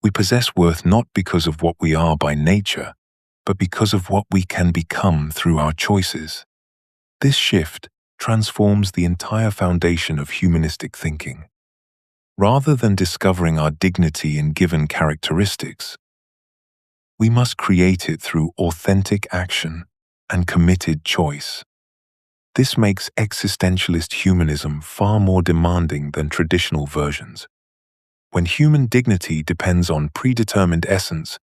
We possess worth not because of what we are by nature, but because of what we can become through our choices. This shift transforms the entire foundation of humanistic thinking. Rather than discovering our dignity in given characteristics, we must create it through authentic action and committed choice. This makes existentialist humanism far more demanding than traditional versions. When human dignity depends on predetermined essence,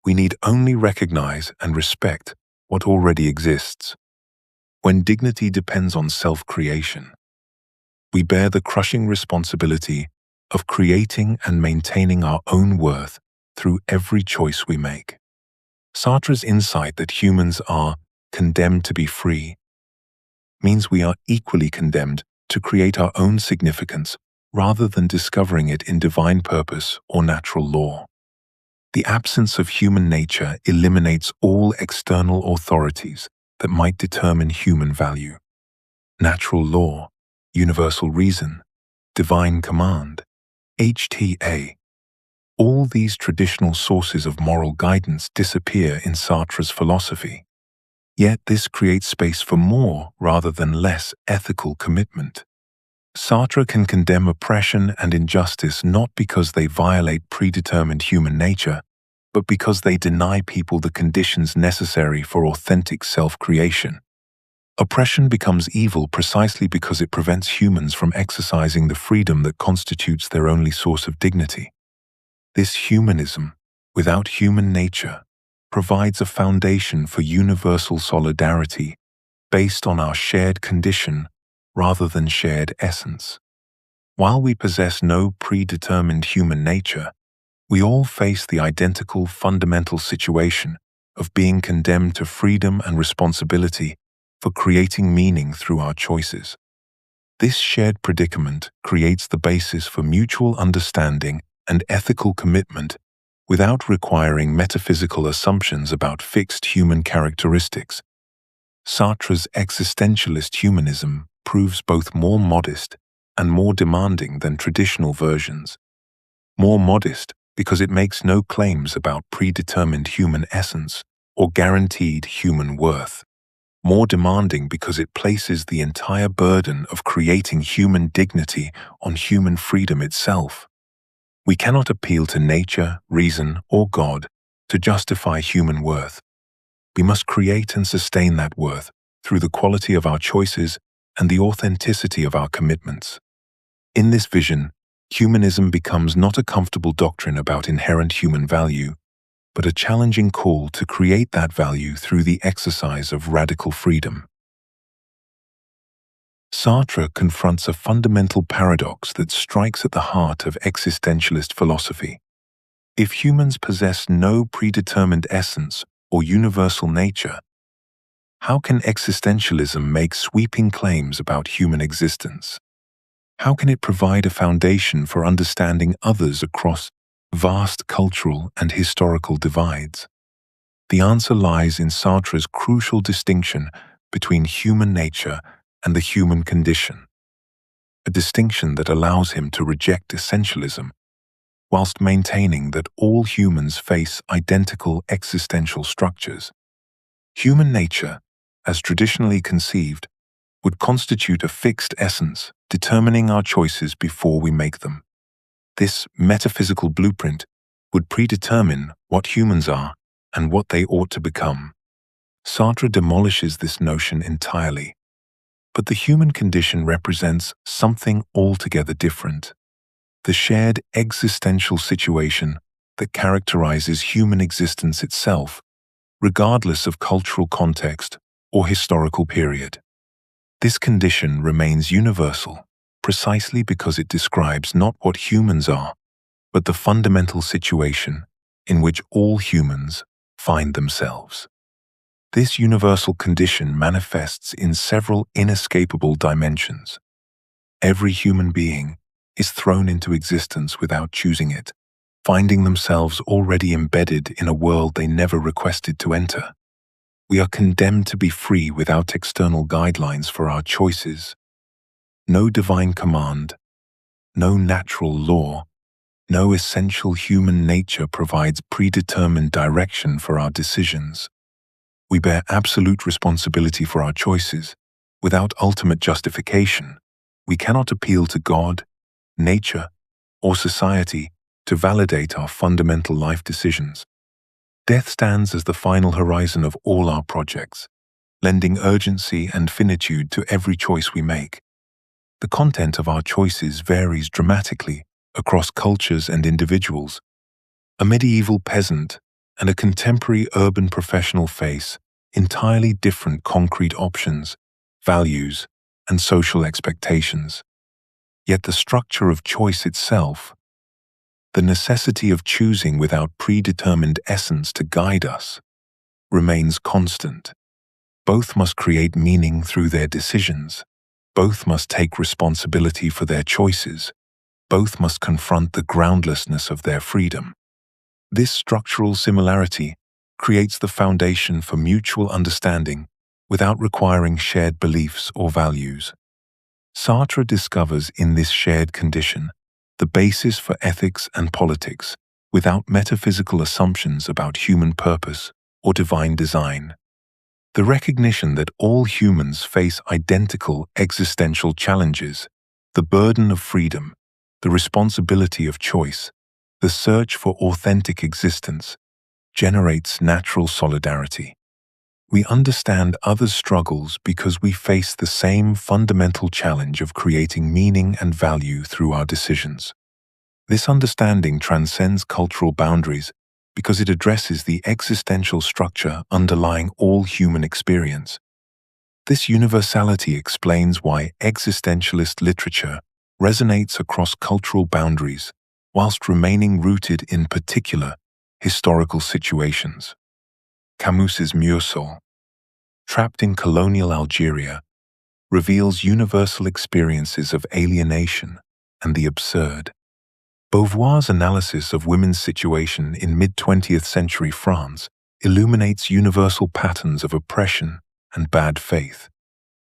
we need only recognize and respect what already exists. When dignity depends on self-creation, we bear the crushing responsibility of creating and maintaining our own worth through every choice we make. Sartre's insight that humans are condemned to be free means we are equally condemned to create our own significance rather than discovering it in divine purpose or natural law. The absence of human nature eliminates all external authorities that might determine human value. Natural law, universal reason, divine command, HTA. All these traditional sources of moral guidance disappear in Sartre's philosophy. Yet this creates space for more rather than less ethical commitment. Sartre can condemn oppression and injustice not because they violate predetermined human nature, but because they deny people the conditions necessary for authentic self-creation. Oppression becomes evil precisely because it prevents humans from exercising the freedom that constitutes their only source of dignity. This humanism, without human nature, provides a foundation for universal solidarity based on our shared condition rather than shared essence. While we possess no predetermined human nature, we all face the identical fundamental situation of being condemned to freedom and responsibility for creating meaning through our choices. This shared predicament creates the basis for mutual understanding and ethical commitment without requiring metaphysical assumptions about fixed human characteristics. Sartre's existentialist humanism proves both more modest and more demanding than traditional versions. More modest because it makes no claims about predetermined human essence or guaranteed human worth. More demanding because it places the entire burden of creating human dignity on human freedom itself. We cannot appeal to nature, reason, or God to justify human worth. We must create and sustain that worth through the quality of our choices and the authenticity of our commitments. In this vision, humanism becomes not a comfortable doctrine about inherent human value, but a challenging call to create that value through the exercise of radical freedom. Sartre confronts a fundamental paradox that strikes at the heart of existentialist philosophy. If humans possess no predetermined essence or universal nature, how can existentialism make sweeping claims about human existence? How can it provide a foundation for understanding others across vast cultural and historical divides? The answer lies in Sartre's crucial distinction between human nature and the human condition, a distinction that allows him to reject essentialism whilst maintaining that all humans face identical existential structures. Human nature, as traditionally conceived, would constitute a fixed essence, determining our choices before we make them. This metaphysical blueprint would predetermine what humans are and what they ought to become. Sartre demolishes this notion entirely. But the human condition represents something altogether different. The shared existential situation that characterizes human existence itself, regardless of cultural context or historical period. This condition remains universal precisely because it describes not what humans are, but the fundamental situation in which all humans find themselves. This universal condition manifests in several inescapable dimensions. Every human being is thrown into existence without choosing it, finding themselves already embedded in a world they never requested to enter. We are condemned to be free without external guidelines for our choices. No divine command, no natural law, no essential human nature provides predetermined direction for our decisions. We bear absolute responsibility for our choices. Without ultimate justification, we cannot appeal to God, nature, or society to validate our fundamental life decisions. Death stands as the final horizon of all our projects, lending urgency and finitude to every choice we make. The content of our choices varies dramatically across cultures and individuals. A medieval peasant and a contemporary urban professional face entirely different concrete options, values, and social expectations. Yet the structure of choice itself, the necessity of choosing without predetermined essence to guide us, remains constant. Both must create meaning through their decisions. Both must take responsibility for their choices. Both must confront the groundlessness of their freedom. This structural similarity creates the foundation for mutual understanding without requiring shared beliefs or values. Sartre discovers in this shared condition the basis for ethics and politics without metaphysical assumptions about human purpose or divine design. The recognition that all humans face identical existential challenges, the burden of freedom, the responsibility of choice, the search for authentic existence, generates natural solidarity. We understand others' struggles because we face the same fundamental challenge of creating meaning and value through our decisions. This understanding transcends cultural boundaries because it addresses the existential structure underlying all human experience. This universality explains why existentialist literature resonates across cultural boundaries whilst remaining rooted in particular historical situations. Camus's Mursault, trapped in colonial Algeria, reveals universal experiences of alienation and the absurd. Beauvoir's analysis of women's situation in mid-20th century France illuminates universal patterns of oppression and bad faith.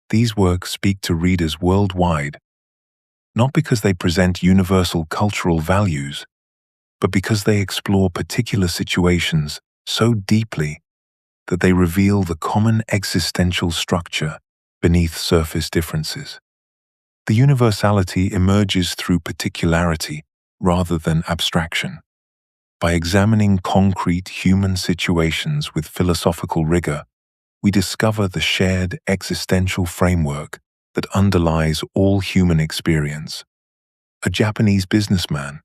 These works speak to readers worldwide, not because they present universal cultural values, but because they explore particular situations so deeply that they reveal the common existential structure beneath surface differences. The universality emerges through particularity rather than abstraction. By examining concrete human situations with philosophical rigor, we discover the shared existential framework that underlies all human experience. A Japanese businessman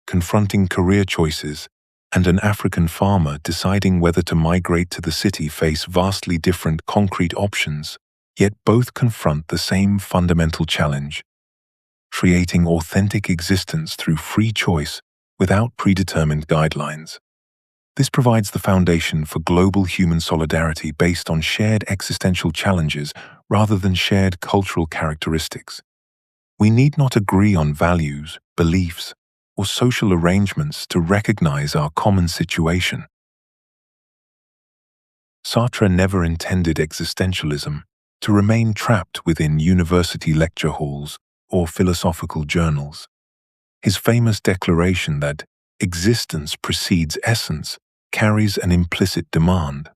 confronting career choices and an African farmer deciding whether to migrate to the city face vastly different concrete options, yet both confront the same fundamental challenge: creating authentic existence through free choice without predetermined guidelines. This provides the foundation for global human solidarity based on shared existential challenges rather than shared cultural characteristics. We need not agree on values, beliefs, or social arrangements to recognize our common situation. Sartre never intended existentialism to remain trapped within university lecture halls or philosophical journals. His famous declaration that existence precedes essence carries an implicit demand,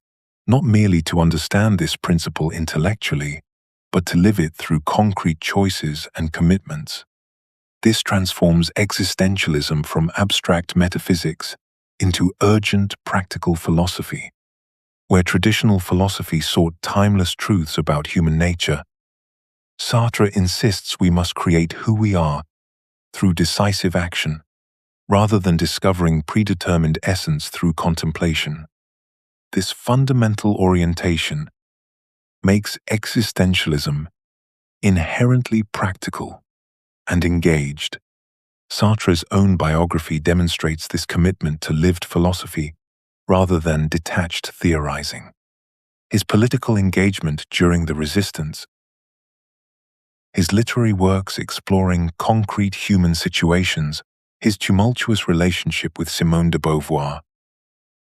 not merely to understand this principle intellectually, but to live it through concrete choices and commitments. This transforms existentialism from abstract metaphysics into urgent practical philosophy. Where traditional philosophy sought timeless truths about human nature, Sartre insists we must create who we are through decisive action, rather than discovering predetermined essence through contemplation. This fundamental orientation makes existentialism inherently practical and engaged. Sartre's own biography demonstrates this commitment to lived philosophy rather than detached theorizing. His political engagement during the Resistance, his literary works exploring concrete human situations, his tumultuous relationship with Simone de Beauvoir,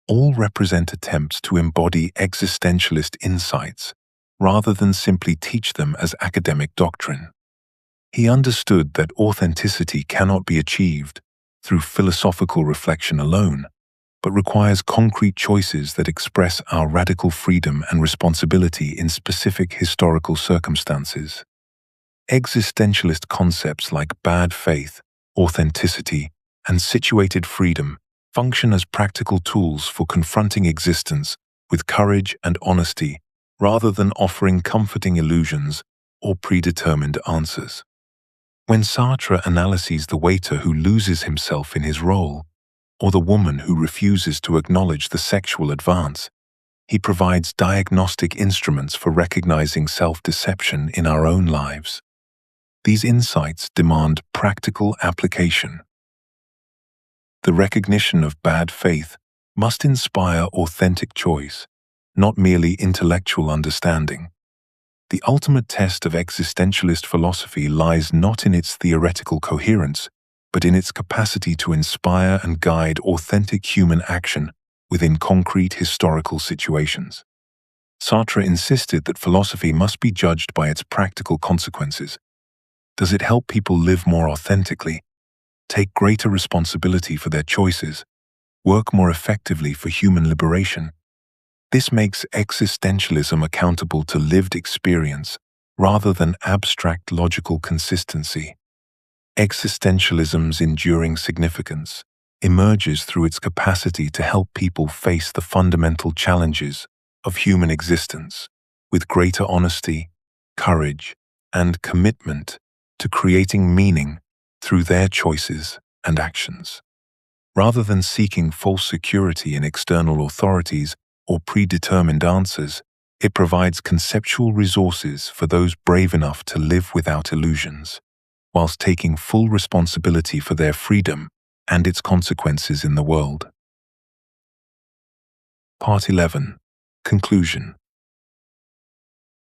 all represent attempts to embody existentialist insights rather than simply teach them as academic doctrine. He understood that authenticity cannot be achieved through philosophical reflection alone, but requires concrete choices that express our radical freedom and responsibility in specific historical circumstances. Existentialist concepts like bad faith, authenticity, and situated freedom function as practical tools for confronting existence with courage and honesty rather than offering comforting illusions or predetermined answers. When Sartre analyses the waiter who loses himself in his role, or the woman who refuses to acknowledge the sexual advance, he provides diagnostic instruments for recognizing self-deception in our own lives. These insights demand practical application. The recognition of bad faith must inspire authentic choice, not merely intellectual understanding. The ultimate test of existentialist philosophy lies not in its theoretical coherence, but in its capacity to inspire and guide authentic human action within concrete historical situations. Sartre insisted that philosophy must be judged by its practical consequences. Does it help people live more authentically, take greater responsibility for their choices, work more effectively for human liberation? This makes existentialism accountable to lived experience rather than abstract logical consistency. Existentialism's enduring significance emerges through its capacity to help people face the fundamental challenges of human existence with greater honesty, courage, and commitment to creating meaning through their choices and actions. Rather than seeking false security in external authorities or predetermined answers, it provides conceptual resources for those brave enough to live without illusions, whilst taking full responsibility for their freedom and its consequences in the world. Part 11. Conclusion.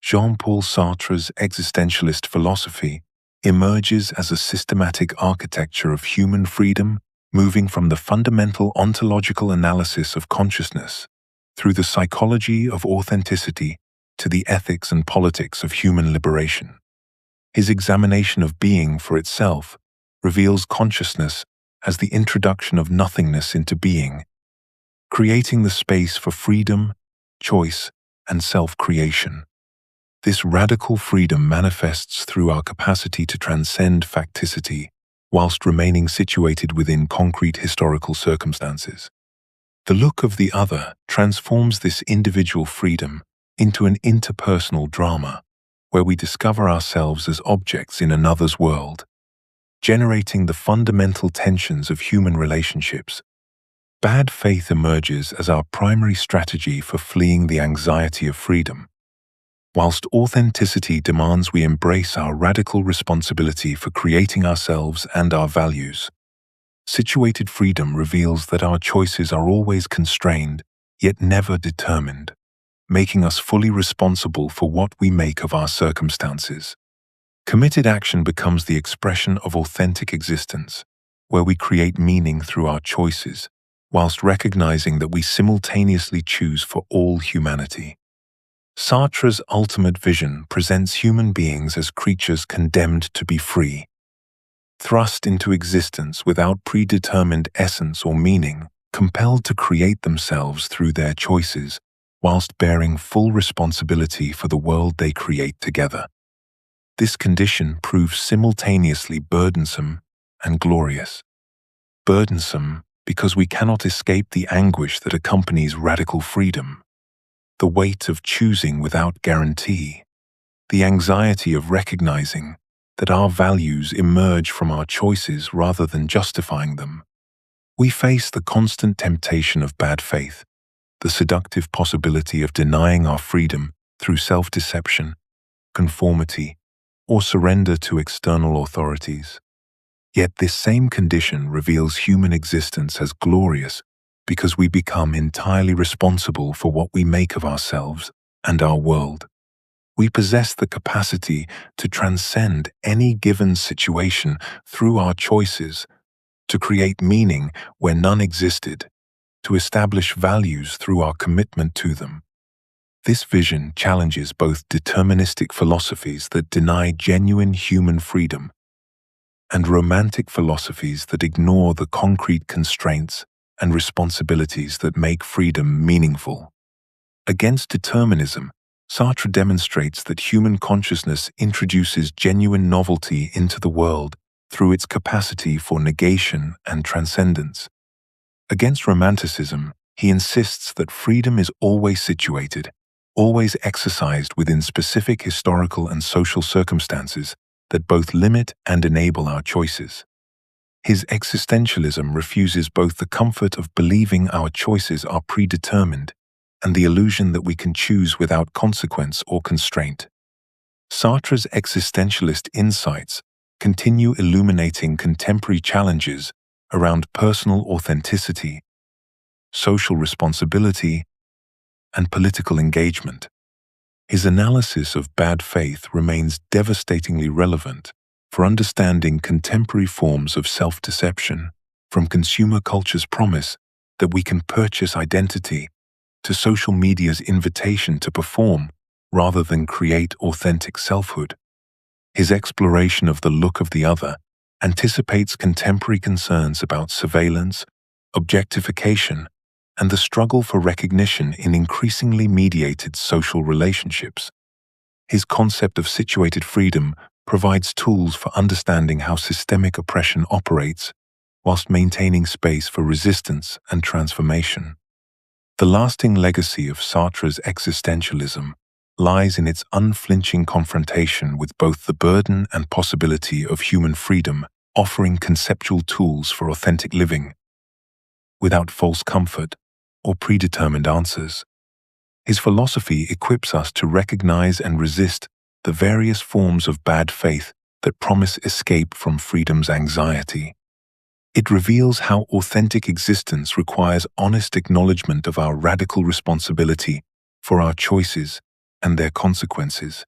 Jean-Paul Sartre's existentialist philosophy emerges as a systematic architecture of human freedom, moving from the fundamental ontological analysis of consciousness through the psychology of authenticity to the ethics and politics of human liberation. His examination of being for itself reveals consciousness as the introduction of nothingness into being, creating the space for freedom, choice, and self-creation. This radical freedom manifests through our capacity to transcend facticity whilst remaining situated within concrete historical circumstances. The look of the other transforms this individual freedom into an interpersonal drama, where we discover ourselves as objects in another's world, generating the fundamental tensions of human relationships. Bad faith emerges as our primary strategy for fleeing the anxiety of freedom, whilst authenticity demands we embrace our radical responsibility for creating ourselves and our values. Situated freedom reveals that our choices are always constrained, yet never determined, making us fully responsible for what we make of our circumstances. Committed action becomes the expression of authentic existence, where we create meaning through our choices, whilst recognizing that we simultaneously choose for all humanity. Sartre's ultimate vision presents human beings as creatures condemned to be free, thrust into existence without predetermined essence or meaning, compelled to create themselves through their choices, whilst bearing full responsibility for the world they create together. This condition proves simultaneously burdensome and glorious. Burdensome because we cannot escape the anguish that accompanies radical freedom, the weight of choosing without guarantee, the anxiety of recognizing that our values emerge from our choices rather than justifying them. We face the constant temptation of bad faith, the seductive possibility of denying our freedom through self-deception, conformity, or surrender to external authorities. Yet this same condition reveals human existence as glorious because we become entirely responsible for what we make of ourselves and our world. We possess the capacity to transcend any given situation through our choices, to create meaning where none existed, to establish values through our commitment to them. This vision challenges both deterministic philosophies that deny genuine human freedom and romantic philosophies that ignore the concrete constraints and responsibilities that make freedom meaningful. Against determinism, Sartre demonstrates that human consciousness introduces genuine novelty into the world through its capacity for negation and transcendence. Against romanticism, he insists that freedom is always situated, always exercised within specific historical and social circumstances that both limit and enable our choices. His existentialism refuses both the comfort of believing our choices are predetermined and the illusion that we can choose without consequence or constraint. Sartre's existentialist insights continue illuminating contemporary challenges around personal authenticity, social responsibility, and political engagement. His analysis of bad faith remains devastatingly relevant for understanding contemporary forms of self-deception, from consumer culture's promise that we can purchase identity to social media's invitation to perform rather than create authentic selfhood. His exploration of the look of the other anticipates contemporary concerns about surveillance, objectification, and the struggle for recognition in increasingly mediated social relationships. His concept of situated freedom provides tools for understanding how systemic oppression operates, whilst maintaining space for resistance and transformation. The lasting legacy of Sartre's existentialism lies in its unflinching confrontation with both the burden and possibility of human freedom, offering conceptual tools for authentic living, without false comfort or predetermined answers. His philosophy equips us to recognize and resist the various forms of bad faith that promise escape from freedom's anxiety. It reveals how authentic existence requires honest acknowledgement of our radical responsibility for our choices and their consequences.